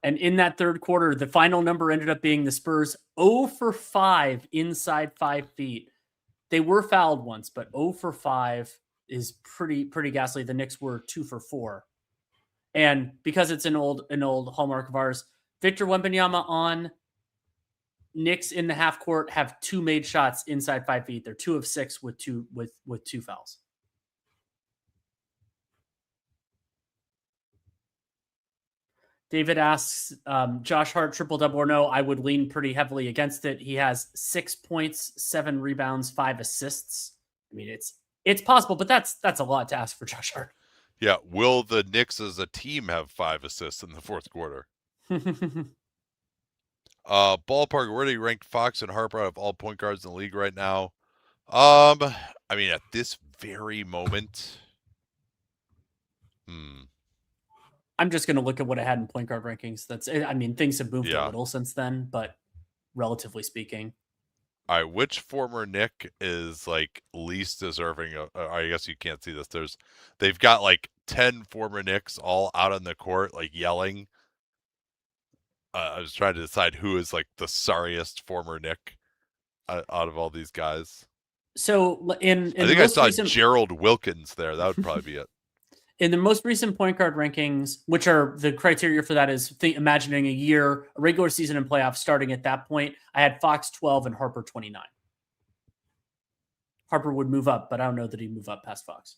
And in that third quarter, the final number ended up being the Spurs 0 for 5 inside 5 feet. They were fouled once, but 0 for 5 is pretty ghastly. The Knicks were 2 for 4. And because it's an old hallmark of ours, Victor Wembanyama on Knicks in the half court have 2 made shots inside 5 feet. They're 2 of 6 with two fouls. David asks, Josh Hart triple-double or no? I would lean pretty heavily against it. He has 6 points, 7 rebounds, 5 assists. I mean, it's possible, but that's a lot to ask for Josh Hart. Yeah, will the Knicks as a team have 5 assists in the fourth quarter? Ballpark, where do you rank Fox and Harper out of all point guards in the league right now? I mean, at this very moment, I'm just going to look at what I had in point guard rankings. I mean, things have moved a little since then, but relatively speaking. All right, which former Knick is like least deserving of, I guess you can't see this. They've got like 10 former Knicks all out on the court, like yelling. I was trying to decide who is like the sorriest former Knick out of all these guys. So in I think I saw Gerald Wilkins there. That would probably be it. In the most recent point guard rankings, which are the criteria for that is imagining a regular season and playoffs starting at that point, I had Fox 12 and Harper 29. Harper would move up, but I don't know that he'd move up past Fox.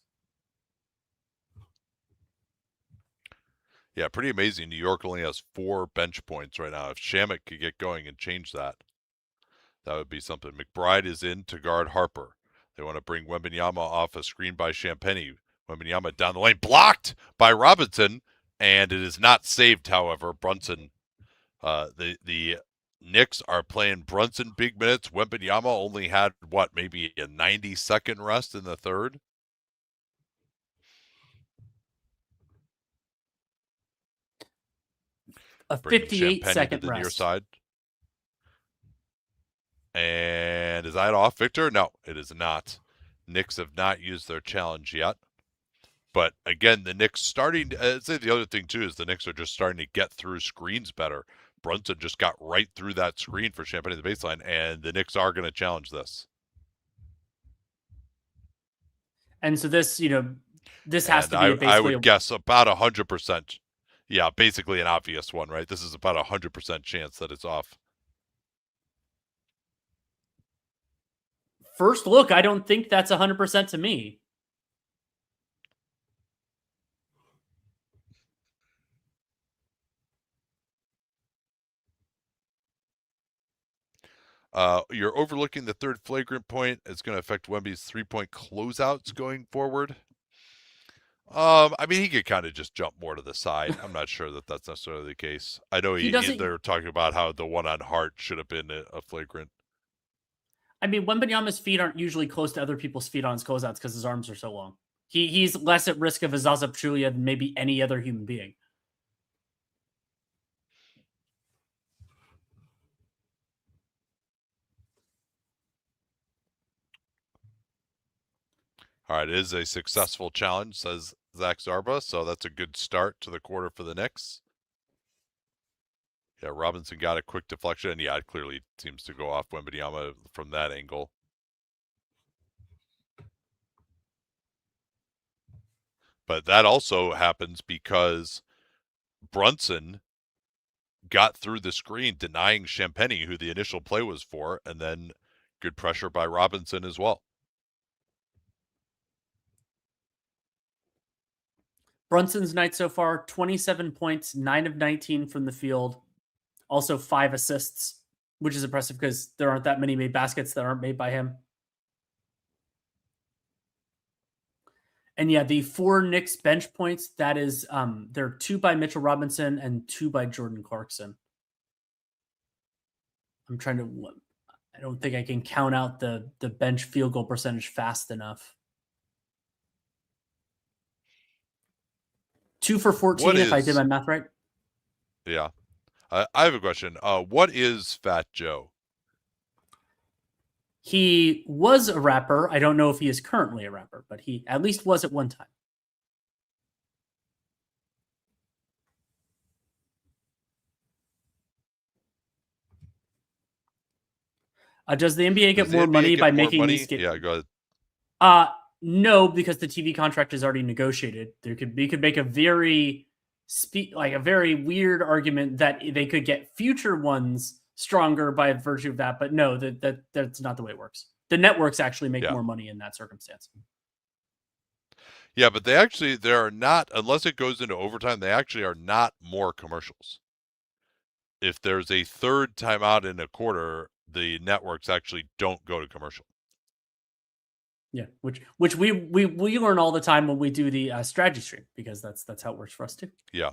Yeah, pretty amazing. New York only has 4 bench points right now. If Shamet could get going and change that, that would be something. McBride is in to guard Harper. They want to bring Wembanyama off a screen by Champagnie. Wembanyama down the lane, blocked by Robinson, and it is not saved, however. Brunson, the Knicks are playing Brunson big minutes. Wembanyama only had, maybe a 90-second rest in the third? A 58-second rest. Near side. And is that off, Victor? No, it is not. Knicks have not used their challenge yet. But again, the Knicks starting, I'd say the other thing too is the Knicks are just starting to get through screens better. Brunson just got right through that screen for Champagnie at the baseline, and the Knicks are going to challenge this. And so this, this has to be basically. I would guess about 100%. Yeah, basically an obvious one, right? This is about 100% chance that it's off. First look, I don't think that's 100% to me. You're overlooking the third flagrant point. It's going to affect Wemby's 3-point closeouts going forward. I mean, he could kind of just jump more to the side. I'm not sure that that's necessarily the case. I know they're talking about how the one on Hart should have been a flagrant. I mean, Wembanyama's feet aren't usually close to other people's feet on his closeouts because his arms are so long. He's less at risk of a Zaza Pachulia than maybe any other human being. All right, it is a successful challenge, says Zach Zarba, so that's a good start to the quarter for the Knicks. Yeah, Robinson got a quick deflection, and yeah, it clearly seems to go off Wembanyama from that angle. But that also happens because Brunson got through the screen, denying Champagnie, who the initial play was for, and then good pressure by Robinson as well. Brunson's night so far, 27 points, 9 of 19 from the field. Also 5 assists, which is impressive because there aren't that many made baskets that aren't made by him. And yeah, the 4 Knicks bench points, that is, there are 2 by Mitchell Robinson and 2 by Jordan Clarkson. I don't think I can count out the bench field goal percentage fast enough. 2 for 14, if I did my math right. Yeah. I have a question. What is Fat Joe? He was a rapper. I don't know if he is currently a rapper, but he at least was at one time. Does the NBA get more money by making these games? Yeah, go ahead. No, because the TV contract is already negotiated. You could make a very weird argument that they could get future ones stronger by virtue of that, but no, that's not the way it works. The networks actually make more money in that circumstance. Yeah, but there are not, unless it goes into overtime, they actually are not more commercials. If there's a third timeout in a quarter, the networks actually don't go to commercial. Yeah, which we learn all the time when we do the strategy stream, because that's how it works for us too. Yeah.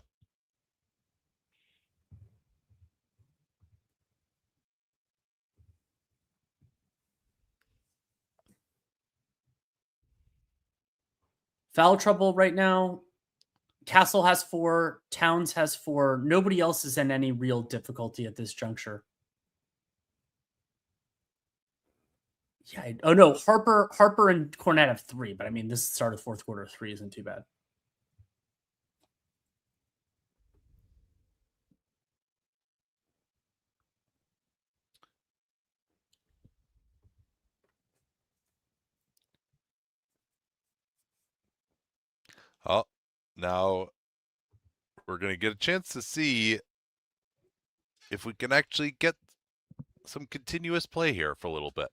Foul trouble right now. Castle has 4. Towns has 4. Nobody else is in any real difficulty at this juncture. Yeah. Oh no, Harper and Cornette have 3, but I mean, this start of fourth quarter 3 isn't too bad. Oh, now we're going to get a chance to see if we can actually get some continuous play here for a little bit.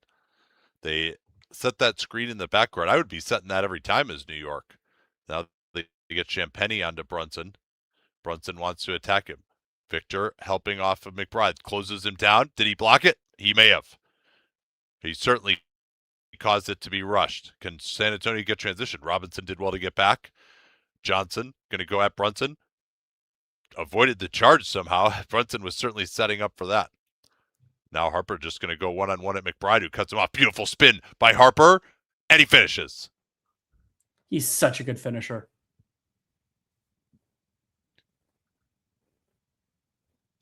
They set that screen in the backcourt. I would be setting that every time as New York. Now they get Champagnie onto Brunson. Brunson wants to attack him. Victor helping off of McBride. Closes him down. Did he block it? He may have. He certainly caused it to be rushed. Can San Antonio get transition? Robinson did well to get back. Johnson going to go at Brunson. Avoided the charge somehow. Brunson was certainly setting up for that. Now Harper just going to go one-on-one at McBride, who cuts him off. Beautiful spin by Harper, and he finishes. He's such a good finisher.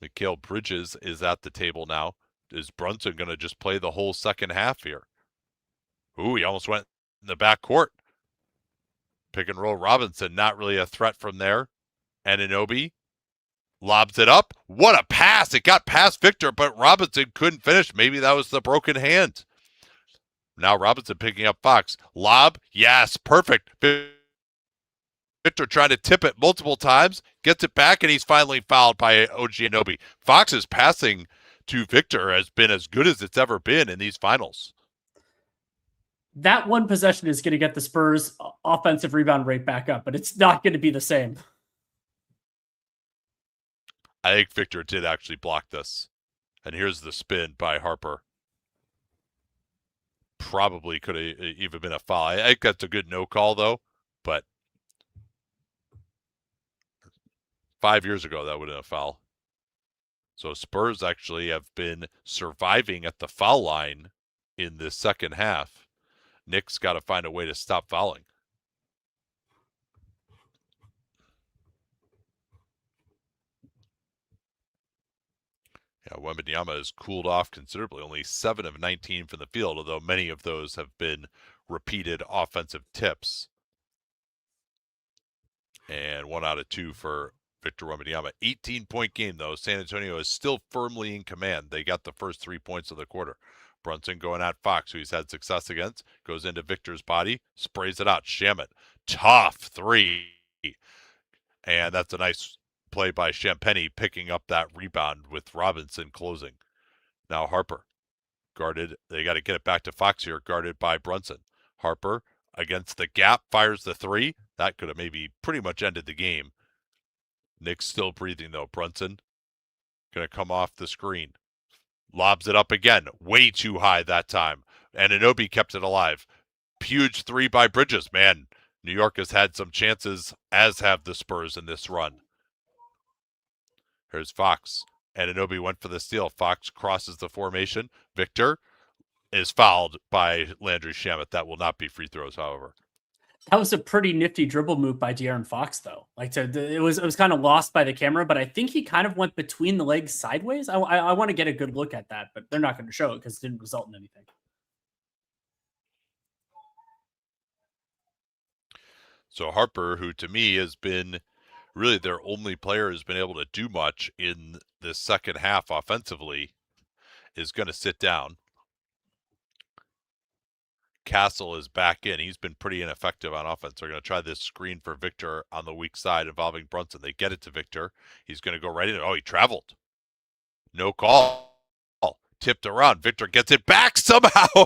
Mikal Bridges is at the table now. Is Brunson going to just play the whole second half here? Ooh, he almost went in the backcourt. Pick and roll Robinson, not really a threat from there. Anunoby lobs it up. What a pass. It got past Victor, but Robinson couldn't finish. Maybe that was the broken hand. Now Robinson picking up Fox. Lob. Yes, perfect. Victor trying to tip it multiple times. Gets it back, and he's finally fouled by OG Anunoby. Fox's passing to Victor has been as good as it's ever been in these finals. That one possession is going to get the Spurs offensive rebound rate back up, but it's not going to be the same. I think Victor did actually block this. And here's the spin by Harper. Probably could have even been a foul. I think that's a good no call, though. But 5 years ago, that would have been a foul. So Spurs actually have been surviving at the foul line in this second half. Knicks got to find a way to stop fouling. Yeah, Wembanyama has cooled off considerably. Only 7 of 19 from the field, although many of those have been repeated offensive tips. And 1 out of 2 for Victor Wembanyama. 18-point game, though. San Antonio is still firmly in command. They got the first 3 points of the quarter. Brunson going at Fox, who he's had success against. Goes into Victor's body. Sprays it out. Shamet. Tough 3. And that's a nice play by Champagnie, picking up that rebound with Robinson closing. Now Harper guarded. They got to get it back to Fox here, guarded by Brunson. Harper against the gap, fires the 3. That could have maybe pretty much ended the game. Knicks still breathing, though. Brunson going to come off the screen. Lobs it up again. Way too high that time. And Anunoby kept it alive. Huge 3 by Bridges. Man, New York has had some chances, as have the Spurs in this run. Here's Fox. And Anunoby went for the steal. Fox crosses the formation. Victor is fouled by Landry Shamet. That will not be free throws, however. That was a pretty nifty dribble move by De'Aaron Fox, though. It was kind of lost by the camera, but I think he kind of went between the legs sideways. I want to get a good look at that, but they're not going to show it because it didn't result in anything. So Harper, who to me has been really their only player who's been able to do much in the second half offensively, is going to sit down. Castle is back in. He's been pretty ineffective on offense. They're going to try this screen for Victor on the weak side involving Brunson. They get it to Victor. He's going to go right in. Oh, he traveled. No call. Tipped around. Victor gets it back somehow.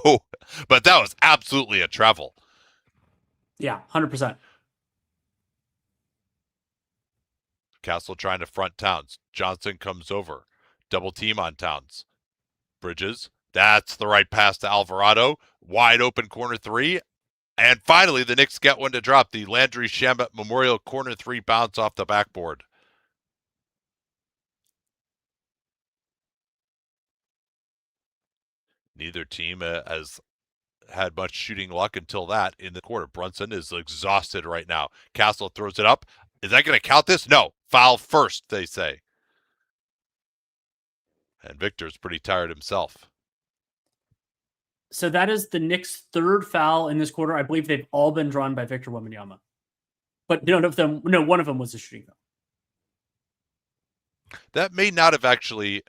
But that was absolutely a travel. Yeah, 100%. Castle trying to front Towns. Johnson comes over. Double team on Towns. Bridges. That's the right pass to Alvarado. Wide open corner 3. And finally, the Knicks get one to drop. The Landry Shamet Memorial corner three bounce off the backboard. Neither team has had much shooting luck until that in the quarter. Brunson is exhausted right now. Castle throws it up. Is that going to count this? No. Foul first, they say. And Victor's pretty tired himself. So that is the Knicks' third foul in this quarter. I believe they've all been drawn by Victor Wembanyama. But none of them, no, one of them was a shooting foul. That may not have actually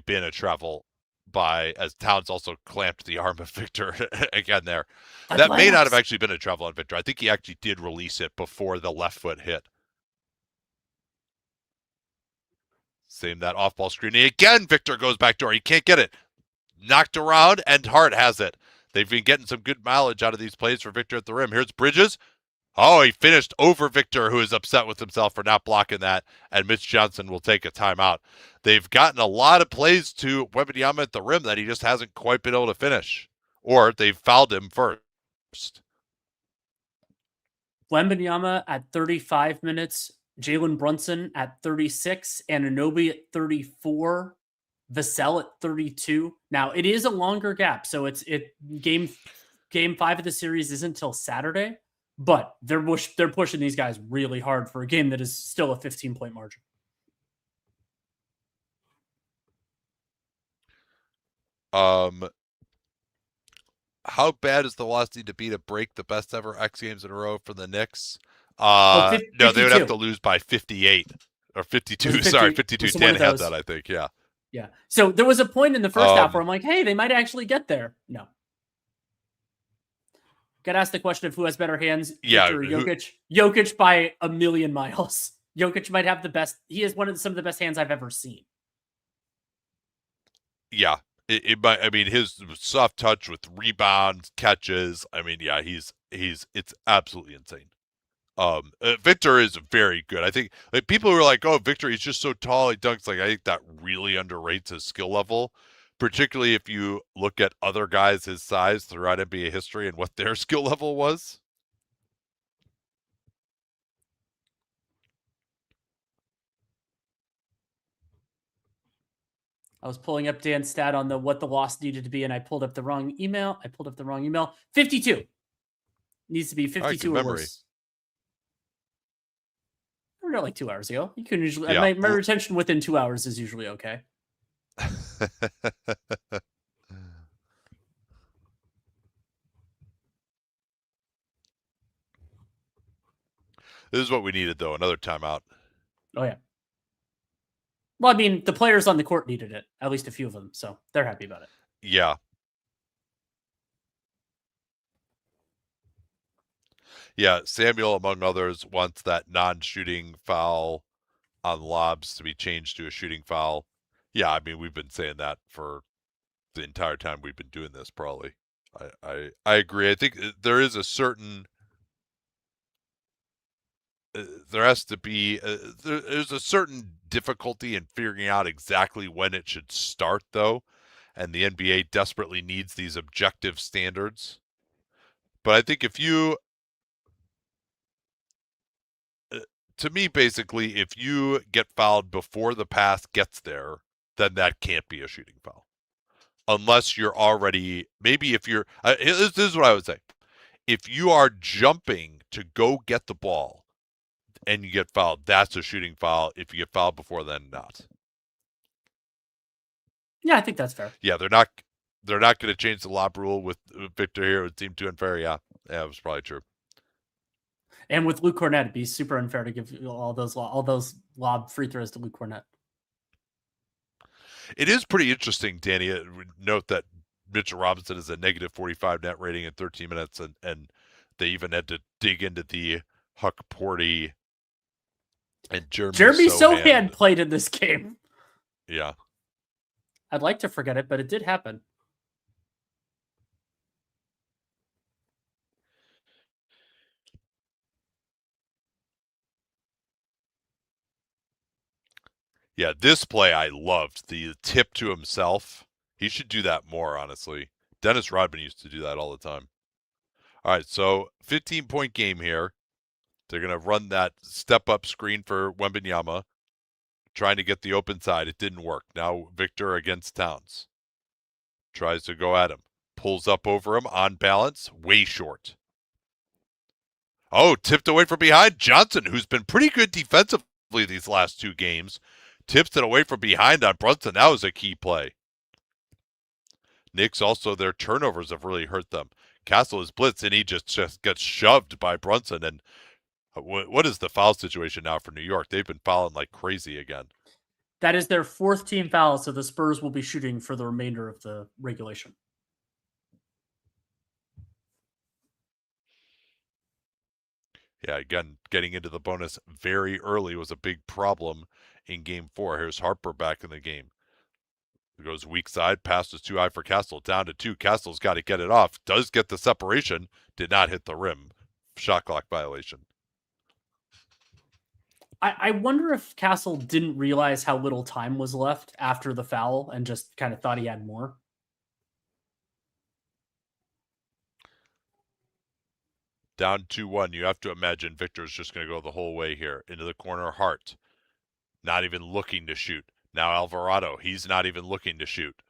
been a travel by, as Towns also clamped the arm of Victor again there. That may not have actually been a travel on Victor. I think he actually did release it before the left foot hit. Same that off-ball screening. Again, Victor goes back door. He can't get it. Knocked around, and Hart has it. They've been getting some good mileage out of these plays for Victor at the rim. Here's Bridges. Oh, he finished over Victor, who is upset with himself for not blocking that, and Mitch Johnson will take a timeout. They've gotten a lot of plays to Wembanyama at the rim that he just hasn't quite been able to finish, or they've fouled him first. Wembanyama at 35 minutes, Jalen Brunson at 36, Anunoby at 34, Vassell at 32. Now, it is a longer gap, so game 5 of the series isn't until Saturday. But they're pushing these guys really hard for a game that is still a 15-point margin. How bad is the loss need to be to break the best ever X Games in a row for the Knicks? No, they would have to lose by 58 or 52. Sorry, 52. Dan had that, I think. Yeah. Yeah. So there was a point in the first half where I'm like, hey, they might actually get there. No. Got asked the question of who has better hands. Yeah, Jokic. Jokic by a million miles. Jokic might have the best. He has some of the best hands I've ever seen. Yeah, it might. I mean, his soft touch with rebounds, catches. I mean, yeah, it's absolutely insane. Victor is very good. I think people who are like, oh, Victor, he's just so tall, he dunks. Like, I think that really underrates his skill level. Particularly if you look at other guys his size throughout NBA history and what their skill level was. I was pulling up Dan's stat on what the loss needed to be, and I pulled up the wrong email. 52. Needs to be 52 or worse. I read it like 2 hours ago. You can usually my retention within 2 hours is usually okay. This is what we needed, though. Another timeout. Oh, yeah. Well, I mean, the players on the court needed it. At least a few of them. So they're happy about it. Yeah. Yeah, Samuel, among others, wants that non-shooting foul on lobs to be changed to a shooting foul. Yeah, I mean, we've been saying that for the entire time we've been doing this, probably. I agree. I think there is a certain... there has to be... there's a certain difficulty in figuring out exactly when it should start, though. And the NBA desperately needs these objective standards. But I think if you... to me, basically, if you get fouled before the pass gets there, then that can't be a shooting foul. Unless you're already, maybe if you're, this is what I would say. If you are jumping to go get the ball and you get fouled, that's a shooting foul. If you get fouled before then, not. Yeah, I think that's fair. Yeah, they're not going to change the lob rule with Victor here. It seemed too unfair. Yeah, it was probably true. And with Luke Cornett, it'd be super unfair to give all those lob free throws to Luke Cornett. It is pretty interesting, Danny. Note that Mitchell Robinson is a negative 45 net rating in 13 minutes, and they even had to dig into the Huck Porty and Jeremy Sohan played in this game. Yeah. I'd like to forget it, but it did happen. Yeah, this play I loved. The tip to himself. He should do that more, honestly. Dennis Rodman used to do that all the time. All right, so 15-point game here. They're going to run that step-up screen for Wembanyama, trying to get the open side. It didn't work. Now Victor against Towns. Tries to go at him. Pulls up over him on balance. Way short. Oh, tipped away from behind. Johnson, who's been pretty good defensively these last 2 games, tips it away from behind on Brunson. That was a key play. Knicks also, their turnovers have really hurt them. Castle is blitzed, and he just gets shoved by Brunson. And what is the foul situation now for New York? They've been fouling like crazy again. That is their 4th team foul, so the Spurs will be shooting for the remainder of the regulation. Yeah, again, getting into the bonus very early was a big problem in Game 4. Here's Harper back in the game. It goes weak side, passes too high for Castle. Down to 2. Castle's got to get it off. Does get the separation. Did not hit the rim. Shot clock violation. I wonder if Castle didn't realize how little time was left after the foul and just kind of thought he had more. Down 2-1. You have to imagine Victor's just going to go the whole way here. Into the corner, Hart. Not even looking to shoot. Now Alvarado. He's not even looking to shoot.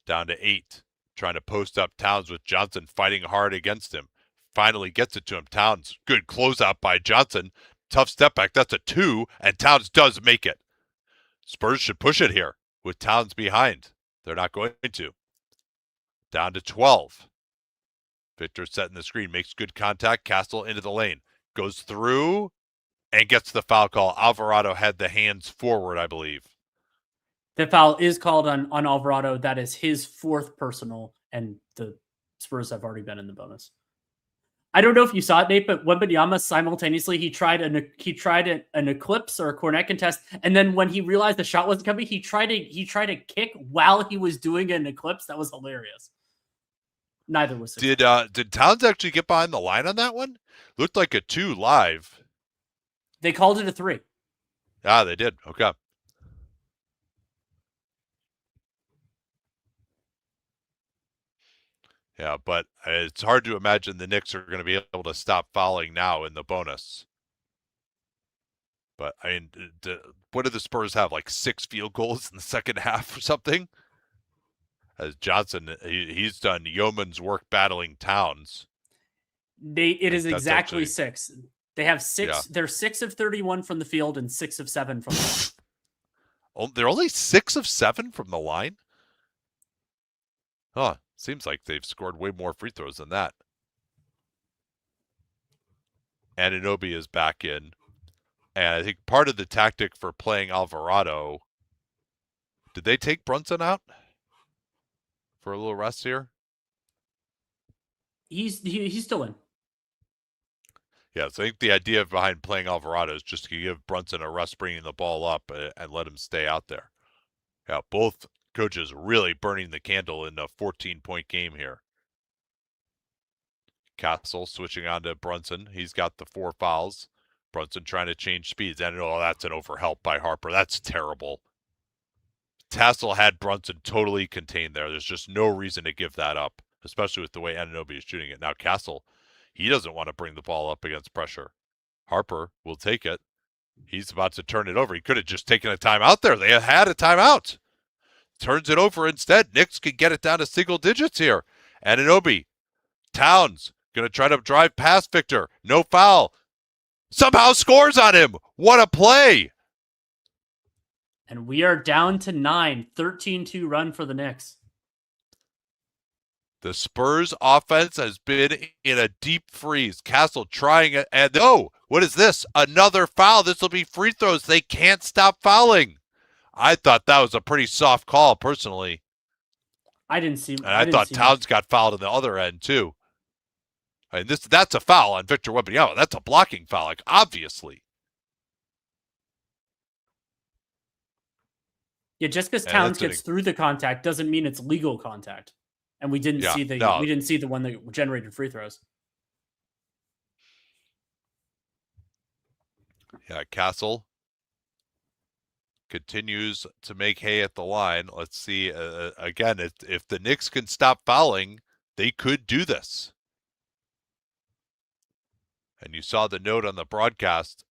Down to 8. Trying to post up Towns with Johnson fighting hard against him. Finally gets it to him. Towns. Good closeout by Johnson. Tough step back. That's a 2, and Towns does make it. Spurs should push it here with Towns behind. They're not going to. Down to 12. Victor setting the screen. Makes good contact. Castle into the lane. Goes through and gets the foul call. Alvarado had the hands forward, I believe. The foul is called on Alvarado. That is his 4th personal, and the Spurs have already been in the bonus. I don't know if you saw it, Nate, but Wembanyama simultaneously he tried an eclipse or a cornet contest, and then when he realized the shot wasn't coming, he tried a kick while he was doing an eclipse. That was hilarious. Neither was successful. Did Towns actually get behind the line on that one? Looked like a 2 live. They called it a 3. Ah, they did. Okay. Yeah, but it's hard to imagine the Knicks are going to be able to stop fouling now in the bonus. But, I mean, what did the Spurs have, like 6 field goals in the second half or something? As Johnson, he's done yeoman's work battling Towns. It is exactly actually 6. They have 6. Yeah. They're 6 of 31 from the field and 6 of 7 from the line. Oh, they're only 6 of 7 from the line? Huh. Seems like they've scored way more free throws than that. Anunoby is back in. And I think part of the tactic for playing Alvarado, did they take Brunson out for a little rest here? He's still in. Yeah, so I think the idea behind playing Alvarado is just to give Brunson a rest bringing the ball up and let him stay out there. Yeah, both coaches really burning the candle in a 14-point game here. Castle switching on to Brunson. He's got the 4 fouls. Brunson trying to change speeds. And oh, that's an overhelp by Harper. That's terrible. Castle had Brunson totally contained there. There's just no reason to give that up, especially with the way Anunoby is shooting it. Now Castle, he doesn't want to bring the ball up against pressure. Harper will take it. He's about to turn it over. He could have just taken a timeout there. They had a timeout. Turns it over instead. Knicks could get it down to single digits here. Anunoby. Towns going to try to drive past Victor. No foul. Somehow scores on him. What a play. And we are down to 9. 13-2 run for the Knicks. The Spurs offense has been in a deep freeze. Castle trying it. And oh, what is this? Another foul. This will be free throws. They can't stop fouling. I thought that was a pretty soft call, personally. I didn't see. And I thought Towns got fouled on the other end, too. I mean, that's a foul on Victor Wembanyama. That's a blocking foul, like, obviously. Yeah, just because Towns gets through the contact doesn't mean it's legal contact. And we didn't see we didn't see the one that generated free throws. Yeah, Castle continues to make hay at the line. Let's see, again, if the Knicks can stop fouling, they could do this. And you saw the note on the broadcast.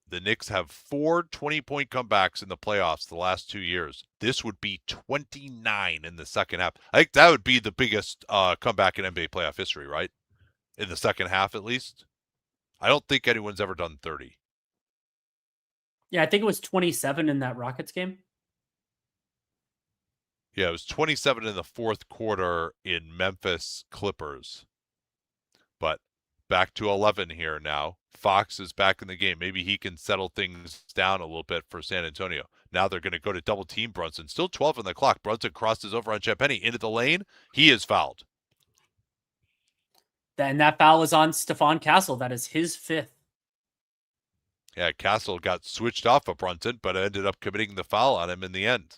The Knicks have 4 20-point comebacks in the playoffs the last 2 years. This would be 29 in the second half. I think that would be the biggest comeback in NBA playoff history, right? In the second half, at least. I don't think anyone's ever done 30. Yeah, I think it was 27 in that Rockets game. Yeah, it was 27 in the fourth quarter in Memphis Clippers. But back to 11 here now. Fox is back in the game. Maybe he can settle things down a little bit for San Antonio. Now they're going to go to double team Brunson. Still 12 on the clock. Brunson crosses over on Champagnie into the lane. He is fouled. And that foul is on Stephon Castle. That is his 5th. Yeah, Castle got switched off of Brunson, but ended up committing the foul on him in the end.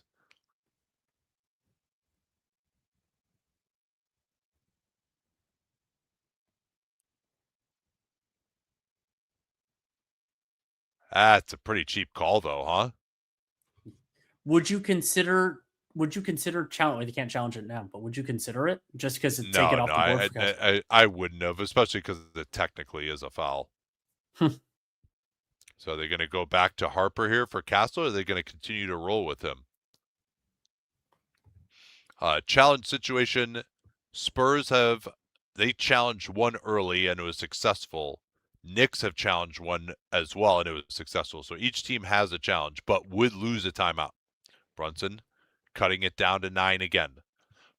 That's a pretty cheap call, though, huh? Would you consider challenge? You can't challenge it now, but would you consider it just because it take it off the board? For Castle? I wouldn't have, especially because it technically is a foul. So they're going to go back to Harper here for Castle, or are they going to continue to roll with him? Challenge situation. Spurs they challenged one early and it was successful. Knicks have challenged one as well and it was successful. So each team has a challenge, but would lose a timeout. Brunson cutting it down to 9 again.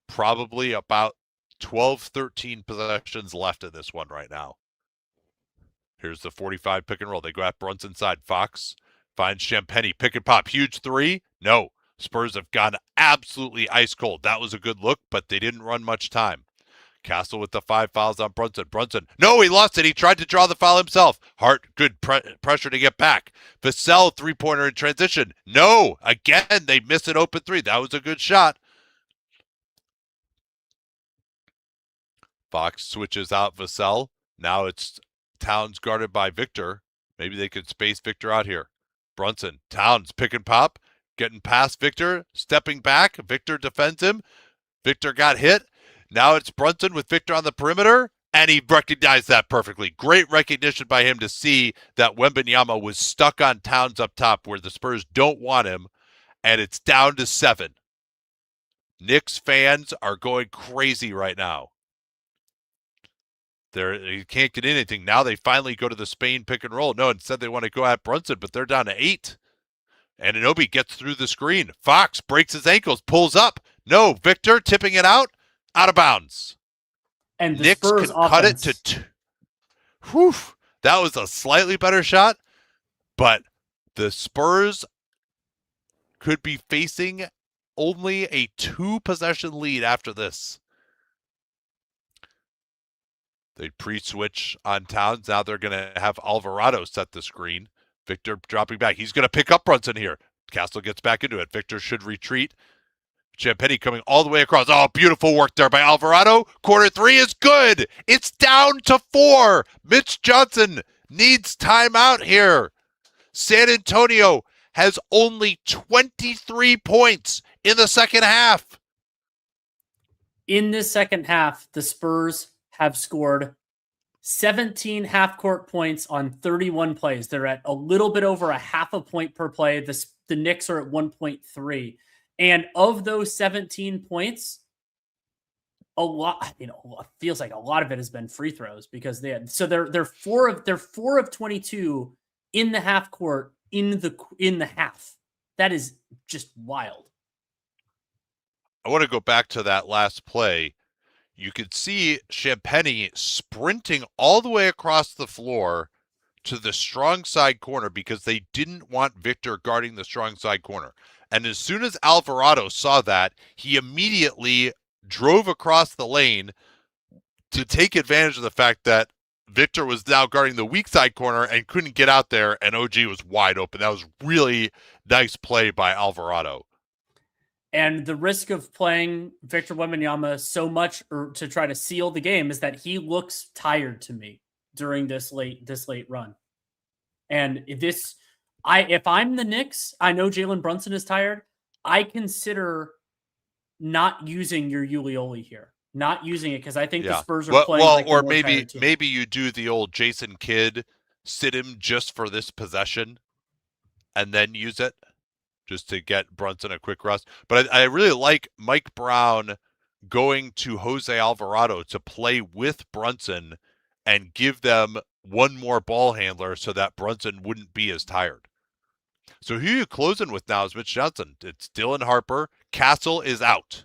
Probably about 12, 13 possessions left in this one right now. Here's the 45 pick and roll. They go at Brunson's side. Fox finds Champagnie. Pick and pop. Huge 3. No. Spurs have gone absolutely ice cold. That was a good look, but they didn't run much time. Castle with the 5 fouls on Brunson. Brunson. No, he lost it. He tried to draw the foul himself. Hart, good pressure to get back. Vassell, 3-pointer in transition. No. Again, they miss an open 3. That was a good shot. Fox switches out Vassell. Now it's Towns guarded by Victor. Maybe they could space Victor out here. Brunson. Towns pick and pop. Getting past Victor. Stepping back. Victor defends him. Victor got hit. Now it's Brunson with Victor on the perimeter. And he recognized that perfectly. Great recognition by him to see that Wembanyama was stuck on Towns up top where the Spurs don't want him. And it's down to 7. Knicks fans are going crazy right now. You can't get anything. Now they finally go to the Spain pick and roll. No, instead they want to go at Brunson, but they're down to 8. And Anunoby gets through the screen. Fox breaks his ankles, pulls up. No, Victor tipping it out of bounds. And the Knicks Spurs can cut it to whew, that was a slightly better shot, but the Spurs could be facing only a 2-possession lead after this. They pre-switch on Towns. Now they're going to have Alvarado set the screen. Victor dropping back. He's going to pick up Brunson here. Castle gets back into it. Victor should retreat. Champagnie coming all the way across. Oh, beautiful work there by Alvarado. Corner 3 is good. It's down to 4. Mitch Johnson needs timeout here. San Antonio has only 23 points in the second half. In this second half, the Spurs have scored 17 half-court points on 31 plays. They're at a little bit over a half a point per play. The Knicks are at 1.3. And of those 17 points, a lot, feels like a lot of it has been free throws because they're 4 of 22 in the half court in the half. That is just wild. I want to go back to that last play. You could see Champagnie sprinting all the way across the floor to the strong side corner because they didn't want Victor guarding the strong side corner. And as soon as Alvarado saw that, he immediately drove across the lane to take advantage of the fact that Victor was now guarding the weak side corner and couldn't get out there, and OG was wide open. That was really nice play by Alvarado. And the risk of playing Victor Wembanyama so much or to try to seal the game is that he looks tired to me during this late run. And if I'm the Knicks, I know Jalen Brunson is tired. I consider not using your Ulioli here not using it because I think the Yeah. Spurs are playing like Or a more tired team. maybe you do the old Jason Kidd, sit him just for this possession, and then use it just to get Brunson a quick rest. But I really like Mike Brown going to Jose Alvarado to play with Brunson and give them one more ball handler so that Brunson wouldn't be as tired. So who are you closing with now is Mitch Johnson. It's Dylan Harper. Castle is out.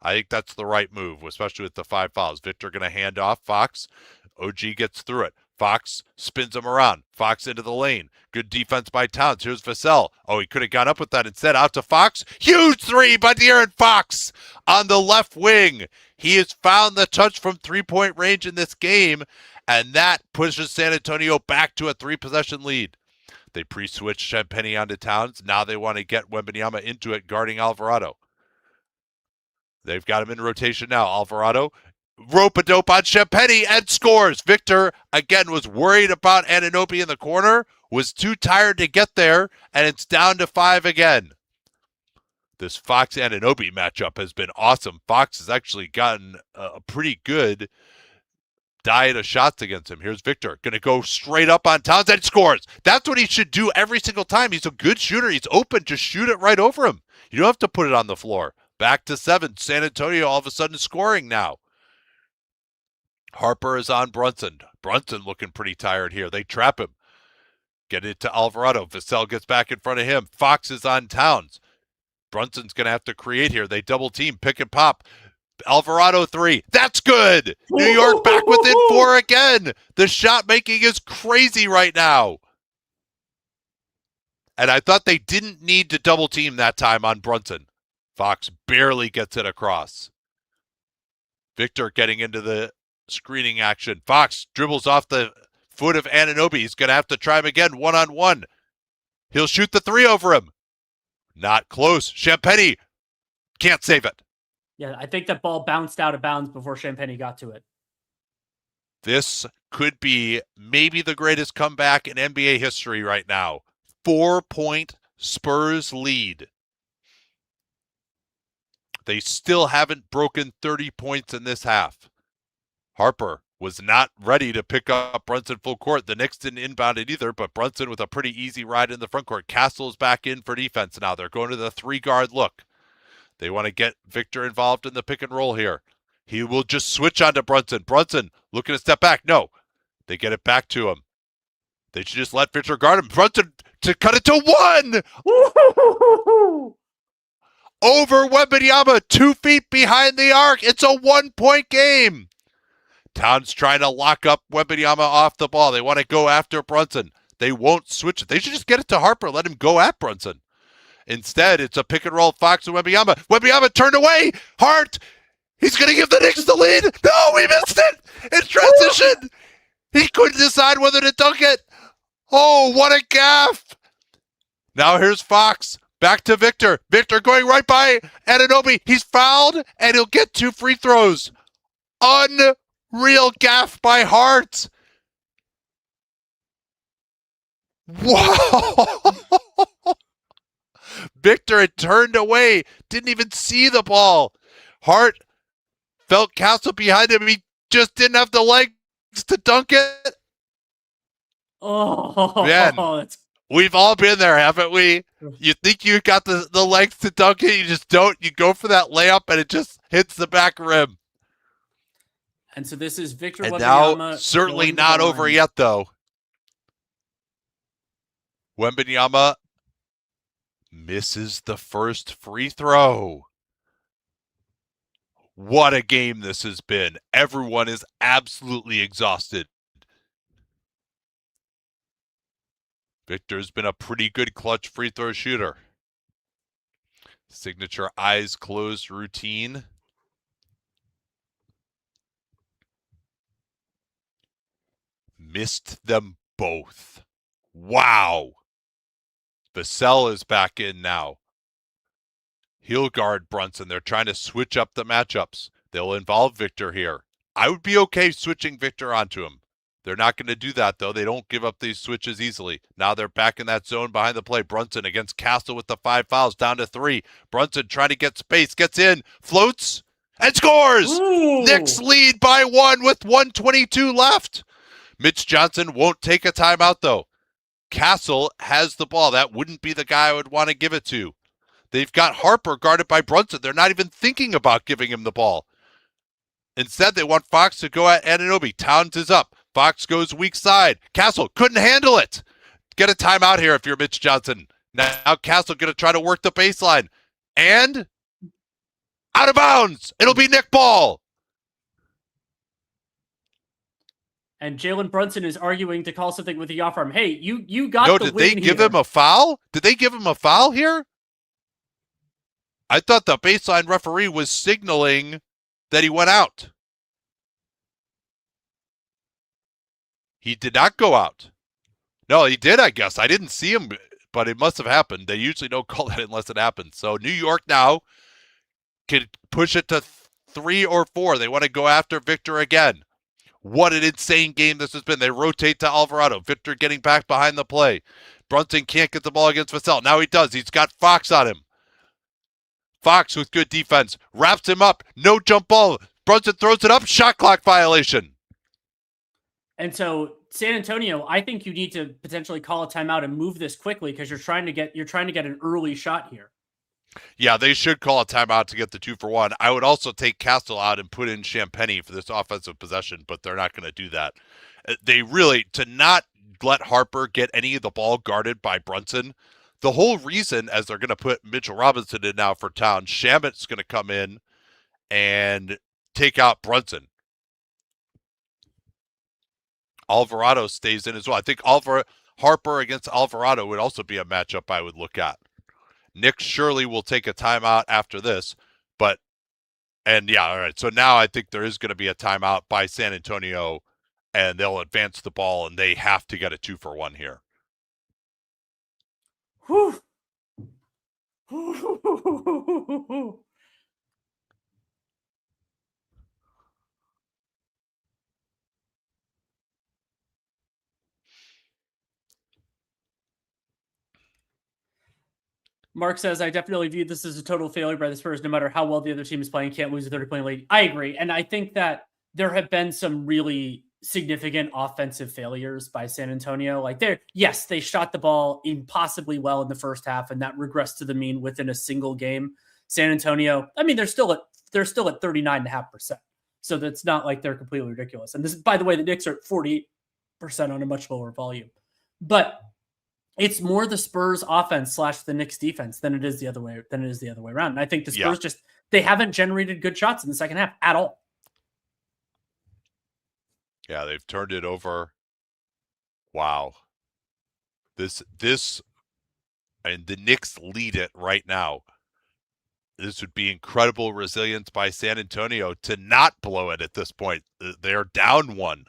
I think that's the right move, especially with the 5 fouls. Victor going to hand off. Fox. OG gets through it. Fox spins him around. Fox into the lane. Good defense by Towns. Here's Vassell. Oh, he could have gone up with that instead. Out to Fox. Huge three by De'Aaron Fox on the left wing. He has found the touch from three-point range in this game, and that pushes San Antonio back to a 3-possession lead. They pre-switched Champagnie onto Towns. Now they want to get Wembanyama into it, guarding Alvarado. They've got him in rotation now. Alvarado, rope-a-dope on Champagnie and scores. Victor, again, was worried about Anunoby in the corner, was too tired to get there, and it's down to 5 again. This Fox-Anunoby matchup has been awesome. Fox has actually gotten a pretty good diet of shots against him. Here's Victor, going to go straight up on Towns and scores. That's what he should do every single time. He's a good shooter. He's open. Just shoot it right over him. You don't have to put it on the floor. Back to 7. San Antonio all of a sudden scoring now. Harper is on Brunson. Brunson looking pretty tired here. They trap him. Get it to Alvarado. Vassell gets back in front of him. Fox is on Towns. Brunson's going to have to create here. They double team, pick and pop. Alvarado 3. That's good. New York back within 4 again. The shot making is crazy right now. And I thought they didn't need to double team that time on Brunson. Fox barely gets it across. Victor getting into the screening action. Fox dribbles off the foot of Anunoby. He's going to have to try him again, one-on-one. He'll shoot the 3 over him. Not close. Champagnie can't save it. Yeah, I think that ball bounced out of bounds before Champagnie got to it. This could be maybe the greatest comeback in NBA history right now. 4-point Spurs lead. They still haven't broken 30 points in this half. Harper was not ready to pick up Brunson full court. The Knicks didn't inbound it either, but Brunson with a pretty easy ride in the front court. Castle's back in for defense now. They're going to the 3-guard look. They want to get Victor involved in the pick and roll here. He will just switch onto Brunson. Brunson looking to step back. No. They get it back to him. They should just let Victor guard him. Brunson to cut it to 1! Over Wembanyama, 2 feet behind the arc. It's a 1-point game. Towns trying to lock up Wembanyama off the ball. They want to go after Brunson. They won't switch it. They should just get it to Harper. Let him go at Brunson. Instead, it's a pick and roll. Fox and Wembanyama. Wembanyama turned away. Hart. He's going to give the Knicks the lead. No, we missed it. It's transition. He couldn't decide whether to dunk it. Oh, what a gaffe. Now here's Fox. Back to Victor. Victor going right by Anunoby. He's fouled, and he'll get 2 free throws. Unreal gaffe by Hart. Wow. Victor had turned away. Didn't even see the ball. Hart felt Castle behind him. He just didn't have the legs to dunk it. Oh, man. That's... We've all been there, haven't we? You think you got the legs to dunk it, you just don't. You go for that layup, and it just hits the back rim. And so this is Victor and Wembanyama. Now, certainly not over yet, though. Wembanyama misses the first free throw. What a game this has been. Everyone is absolutely exhausted. Victor's been a pretty good clutch free throw shooter. Signature eyes closed routine. Missed them both. Wow. Vassell is back in now. He'll guard Brunson. They're trying to switch up the matchups. They'll involve Victor here. I would be okay switching Victor onto him. They're not going to do that, though. They don't give up these switches easily. Now they're back in that zone behind the play. Brunson against Castle with the 5 fouls, down to 3. Brunson trying to get space, gets in, floats. and scores. Ooh. Knicks lead by 1 with 1:22 left. Mitch Johnson won't take a timeout, though. Castle has the ball. That wouldn't be the guy I would want to give it to. They've got Harper guarded by Brunson. They're not even thinking about giving him the ball. Instead, they want Fox to go at Anunoby. Towns is up. Fox goes weak side. Castle couldn't handle it. Get a timeout here if you're Mitch Johnson. Now Castle going to try to work the baseline. And out of bounds. It'll be Nick ball. And Jalen Brunson is arguing to call something with the off arm. Hey, you got no, the did win they give here. him a foul? Did they give him a foul here? I thought the baseline referee was signaling that he went out. He did not go out. No, he did, I guess. I didn't see him, but it must have happened. They usually don't call that unless it happens. So New York now can push it to 3 or 4. They want to go after Victor again. What an insane game this has been. They rotate to Alvarado. Victor getting back behind the play. Brunson can't get the ball against Vassell. Now he does. He's got Fox on him. Fox with good defense. Wraps him up. No jump ball. Brunson throws it up. Shot clock violation. And so San Antonio, I think you need to potentially call a timeout and move this quickly because you're trying to get an early shot here. Yeah, they should call a timeout to get the 2-for-1. I would also take Castle out and put in Champagny for this offensive possession, but they're not going to do that. They really, to not let Harper get any of the ball guarded by Brunson, the whole reason, as they're going to put Mitchell Robinson in now for Towns, Shamit's going to come in and take out Brunson. Alvarado stays in as well. I think Harper against Alvarado would also be a matchup I would look at. Nick surely will take a timeout after this, all right. So now I think there is going to be a timeout by San Antonio, and they'll advance the ball, and they have to get a 2-for-1 here. Whew. Mark says, I definitely view this as a total failure by the Spurs. No matter how well the other team is playing, can't lose a 30-point lead. I agree. And I think that there have been some really significant offensive failures by San Antonio. Like they shot the ball impossibly well in the first half, and that regressed to the mean within a single game. San Antonio, I mean, they're still at 39.5%. So that's not like they're completely ridiculous. And this, by the way, the Knicks are at 48% on a much lower volume. But it's more the Spurs offense / the Knicks defense than it is the other way around. And I think the Spurs they haven't generated good shots in the second half at all. Yeah, they've turned it over. Wow. This and the Knicks lead it right now. This would be incredible resilience by San Antonio to not blow it at this point. They're down 1.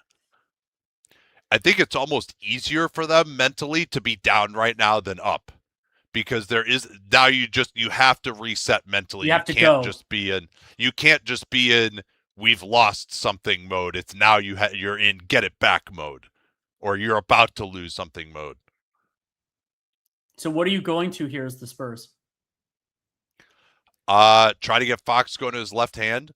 I think it's almost easier for them mentally to be down right now than up, because there is now you have to reset mentally. You can't just be in we've lost something mode. It's now you're in get it back mode, or you're about to lose something mode. So what are you going to here as the Spurs? Try to get Fox going to his left hand.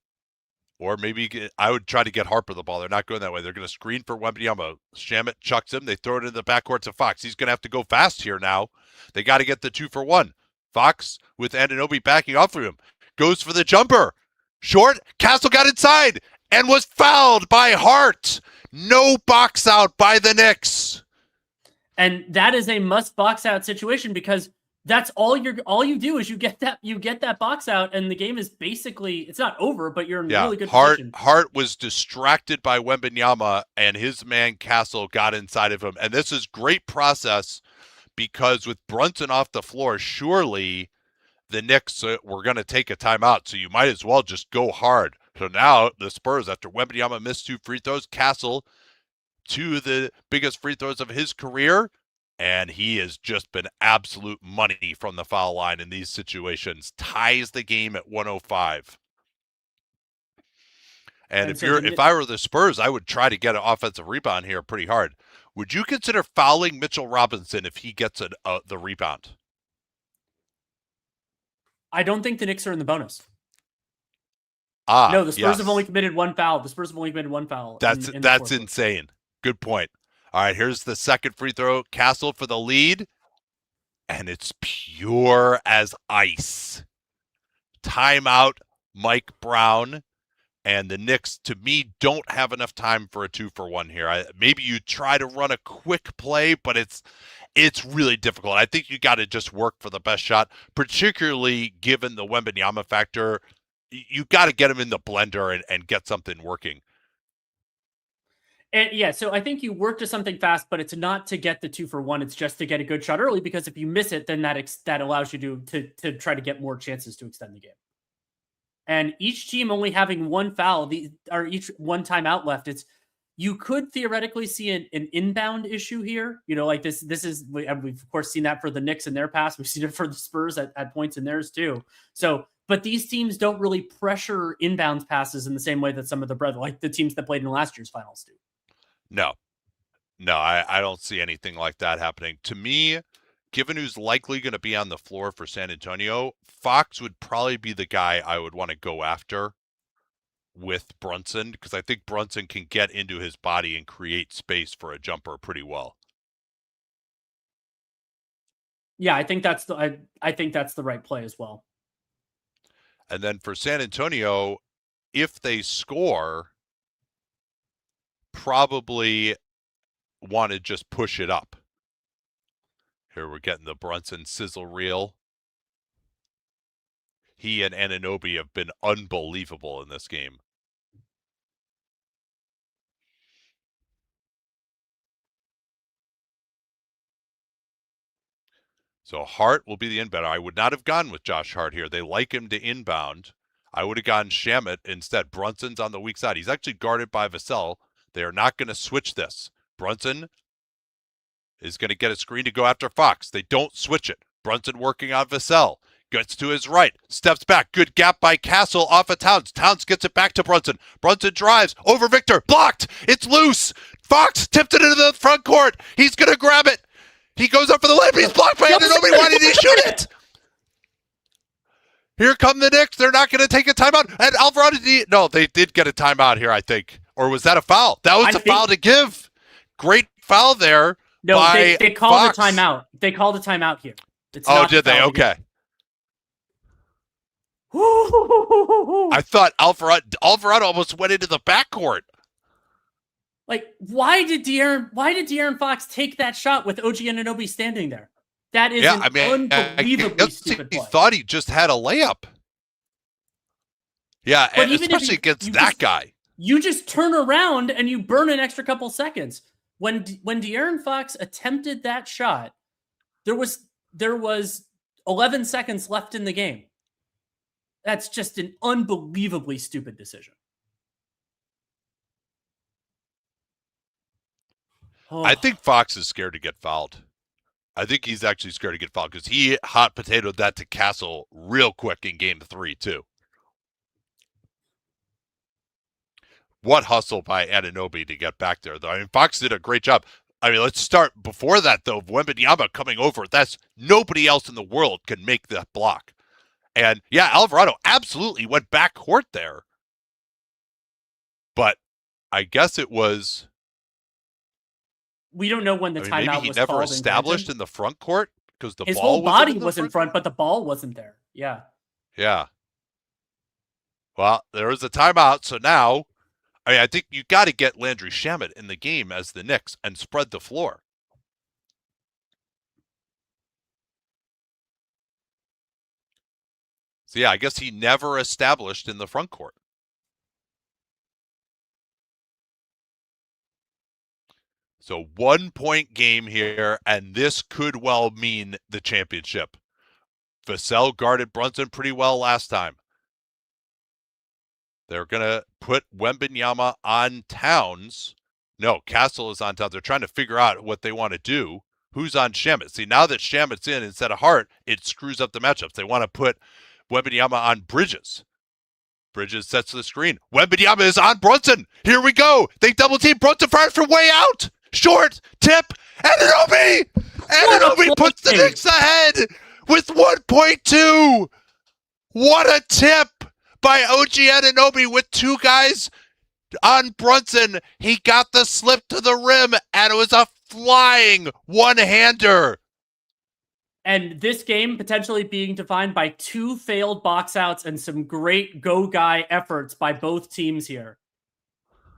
Or maybe I would try to get Harper the ball. They're not going that way. They're going to screen for Wembanyama. Shamet chucks him. They throw it in the backcourt to Fox. He's going to have to go fast here now. They got to get the 2-for-1. Fox with Anunoby backing off of him. Goes for the jumper. Short. Castle got inside and was fouled by Hart. No box out by the Knicks. And that is a must box out situation because that's all you do is you get that box out, and the game is basically, it's not over, but you're in really good position. Hart was distracted by Wembanyama, and his man Castle got inside of him. And this is great process because with Brunson off the floor, surely the Knicks were going to take a timeout, so you might as well just go hard. So now the Spurs, after Wembanyama missed 2 free throws, Castle 2 of the biggest free throws of his career, and he has just been absolute money from the foul line in these situations. Ties the game at 105. And if I were the Spurs, I would try to get an offensive rebound here pretty hard. Would you consider fouling Mitchell Robinson if he gets the rebound? I don't think the Knicks are in the bonus. No, the Spurs yes. have only committed one foul. The Spurs have only committed one foul. That's insane. Good point. All right, here's the second free throw. Castle for the lead. And it's pure as ice. Timeout, Mike Brown. And the Knicks, to me, don't have enough time for a 2-for-1 here. Maybe you try to run a quick play, but it's really difficult. I think you got to just work for the best shot, particularly given the Wembanyama factor. You got to get him in the blender and get something working. And yeah, so I think you work to something fast, but it's not to get the 2-for-1. It's just to get a good shot early, because if you miss it, then that allows you to try to get more chances to extend the game. And each team only having one foul, or each one timeout left, you could theoretically see an inbound issue here. Like this is, we've of course seen that for the Knicks in their past. We've seen it for the Spurs at points in theirs too. So, but these teams don't really pressure inbound passes in the same way that some of like the teams that played in last year's finals do. No, I don't see anything like that happening. To me, given who's likely going to be on the floor for San Antonio, Fox would probably be the guy I would want to go after with Brunson, because I think Brunson can get into his body and create space for a jumper pretty well. Yeah, I think that's the right play as well. And then for San Antonio, if they score, probably want to just push it up. Here we're getting the Brunson sizzle reel. He and Anunoby have been unbelievable in this game. So Hart will be the inbounder. I would not have gone with Josh Hart here. They like him to inbound. I would have gone Shamet instead. Brunson's on the weak side. He's actually guarded by Vassell. They are not going to switch this. Brunson is going to get a screen to go after Fox. They don't switch it. Brunson working on Vassell. Gets to his right. Steps back. Good gap by Castle off of Towns. Towns gets it back to Brunson. Brunson drives over Victor. Blocked. It's loose. Fox tipped it into the front court. He's going to grab it. He goes up for the layup. He's blocked by Anunoby. Why did he shoot it? Here come the Knicks. They're not going to take a timeout. And Alvarado, no, they did get a timeout here, I think. Or was that a foul? That was a foul to give. Great foul there. No, by they called Fox. a timeout. They called a timeout here. Did they? Okay. I thought Alvarado almost went into the backcourt. Like, why did De'Aaron Fox take that shot with OG Anunoby standing there? That is unbelievably stupid play. He thought he just had a layup. Yeah, but especially against that guy. You just turn around and you burn an extra couple seconds. When De'Aaron Fox attempted that shot, there was 11 seconds left in the game. That's just an unbelievably stupid decision. I think Fox is scared to get fouled. I think he's actually scared to get fouled because he hot potatoed that to Castle real quick in game 3, too. What hustle by Anunoby to get back there, though. I mean, Fox did a great job. I mean, let's start before that, though. Wembanyama coming over. That's nobody else in the world can make that block. And, yeah, Alvarado absolutely went back court there. But I guess it was... We don't know when the timeout was called. Maybe he never established in the front court because the his ball whole body was in front, but the ball wasn't there. Yeah. Yeah. Well, there was a timeout, so now, I think you got to get Landry Shamet in the game as the Knicks and spread the floor. So yeah, I guess he never established in the front court. So 1-point game here, and this could well mean the championship. Vassell guarded Brunson pretty well last time. They're going to put Wembanyama on Towns. No, Castle is on Towns. They're trying to figure out what they want to do. Who's on Shamet? See, now that Shamet's in instead of Hart, it screws up the matchups. They want to put Wembanyama on Bridges. Bridges sets the screen. Wembanyama is on Brunson. Here we go. They double team. Brunson fires from way out. Short tip. Anunoby puts the Knicks ahead with 1.2. What a tip by OG Anunoby with two guys on Brunson. He got the slip to the rim, and it was a flying one-hander. And this game potentially being defined by 2 failed box outs and some great go guy efforts by both teams here.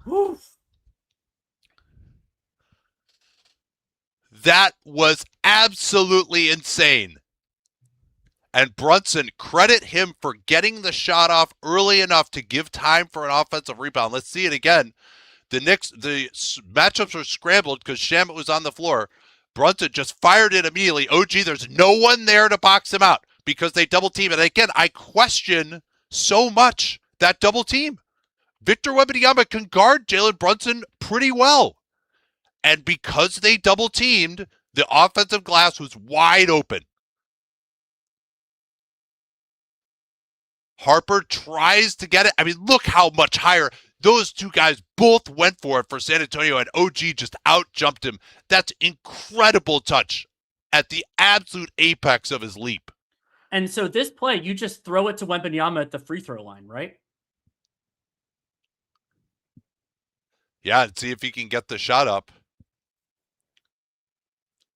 Whew. That was absolutely insane. And Brunson, credit him for getting the shot off early enough to give time for an offensive rebound. Let's see it again. The Knicks, the matchups were scrambled because Shamet was on the floor. Brunson just fired it immediately. OG, there's no one there to box him out because they double team. And again, I question so much that double team. Victor Wembanyama can guard Jalen Brunson pretty well. And because they double teamed, the offensive glass was wide open. Harper tries to get it. I mean, look how much higher. Those two guys both went for it for San Antonio, and OG just out-jumped him. That's incredible touch at the absolute apex of his leap. And so this play, you just throw it to Wembanyama at the free throw line, right? Yeah, and see if he can get the shot up.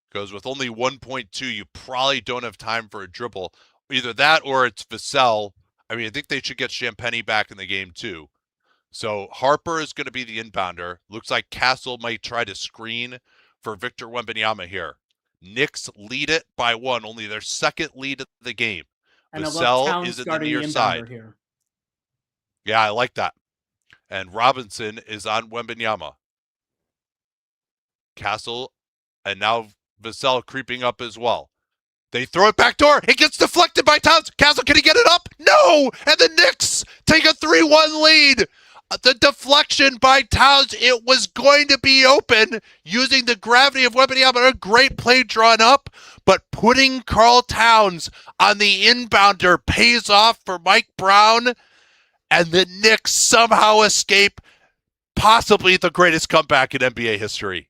Because with only 1.2, you probably don't have time for a dribble. Either that or it's Vassell. I mean, I think they should get Champagny back in the game too. So Harper is going to be the inbounder. Looks like Castle might try to screen for Victor Wembanyama here. Knicks lead it by 1, only their second lead of the game. And Vassell is in the near side. Here. Yeah, I like that. And Robinson is on Wembanyama. Castle, and now Vassell creeping up as well. They throw it back door. It gets deflected by Towns. Castle, can he get it up? No! And the Knicks take a 3-1 lead. The deflection by Towns, it was going to be open using the gravity of Wembanyama. A great play drawn up, but putting Karl Towns on the inbounder pays off for Mike Brown, and the Knicks somehow escape possibly the greatest comeback in NBA history.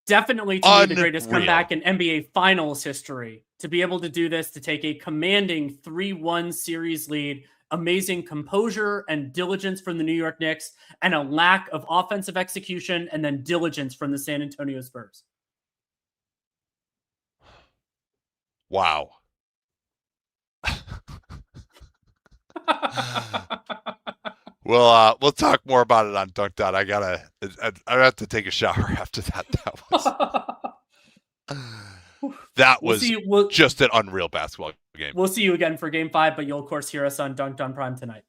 Definitely to me the greatest comeback in NBA Finals history. To be able to do this, to take a commanding 3-1 series lead, amazing composure and diligence from the New York Knicks, and a lack of offensive execution and then diligence from the San Antonio Spurs. Wow. We'll talk more about it on Dunked Out. I have to take a shower after that. That was just an unreal basketball game. We'll see you again for Game 5, but you'll of course hear us on Dunked On Prime tonight.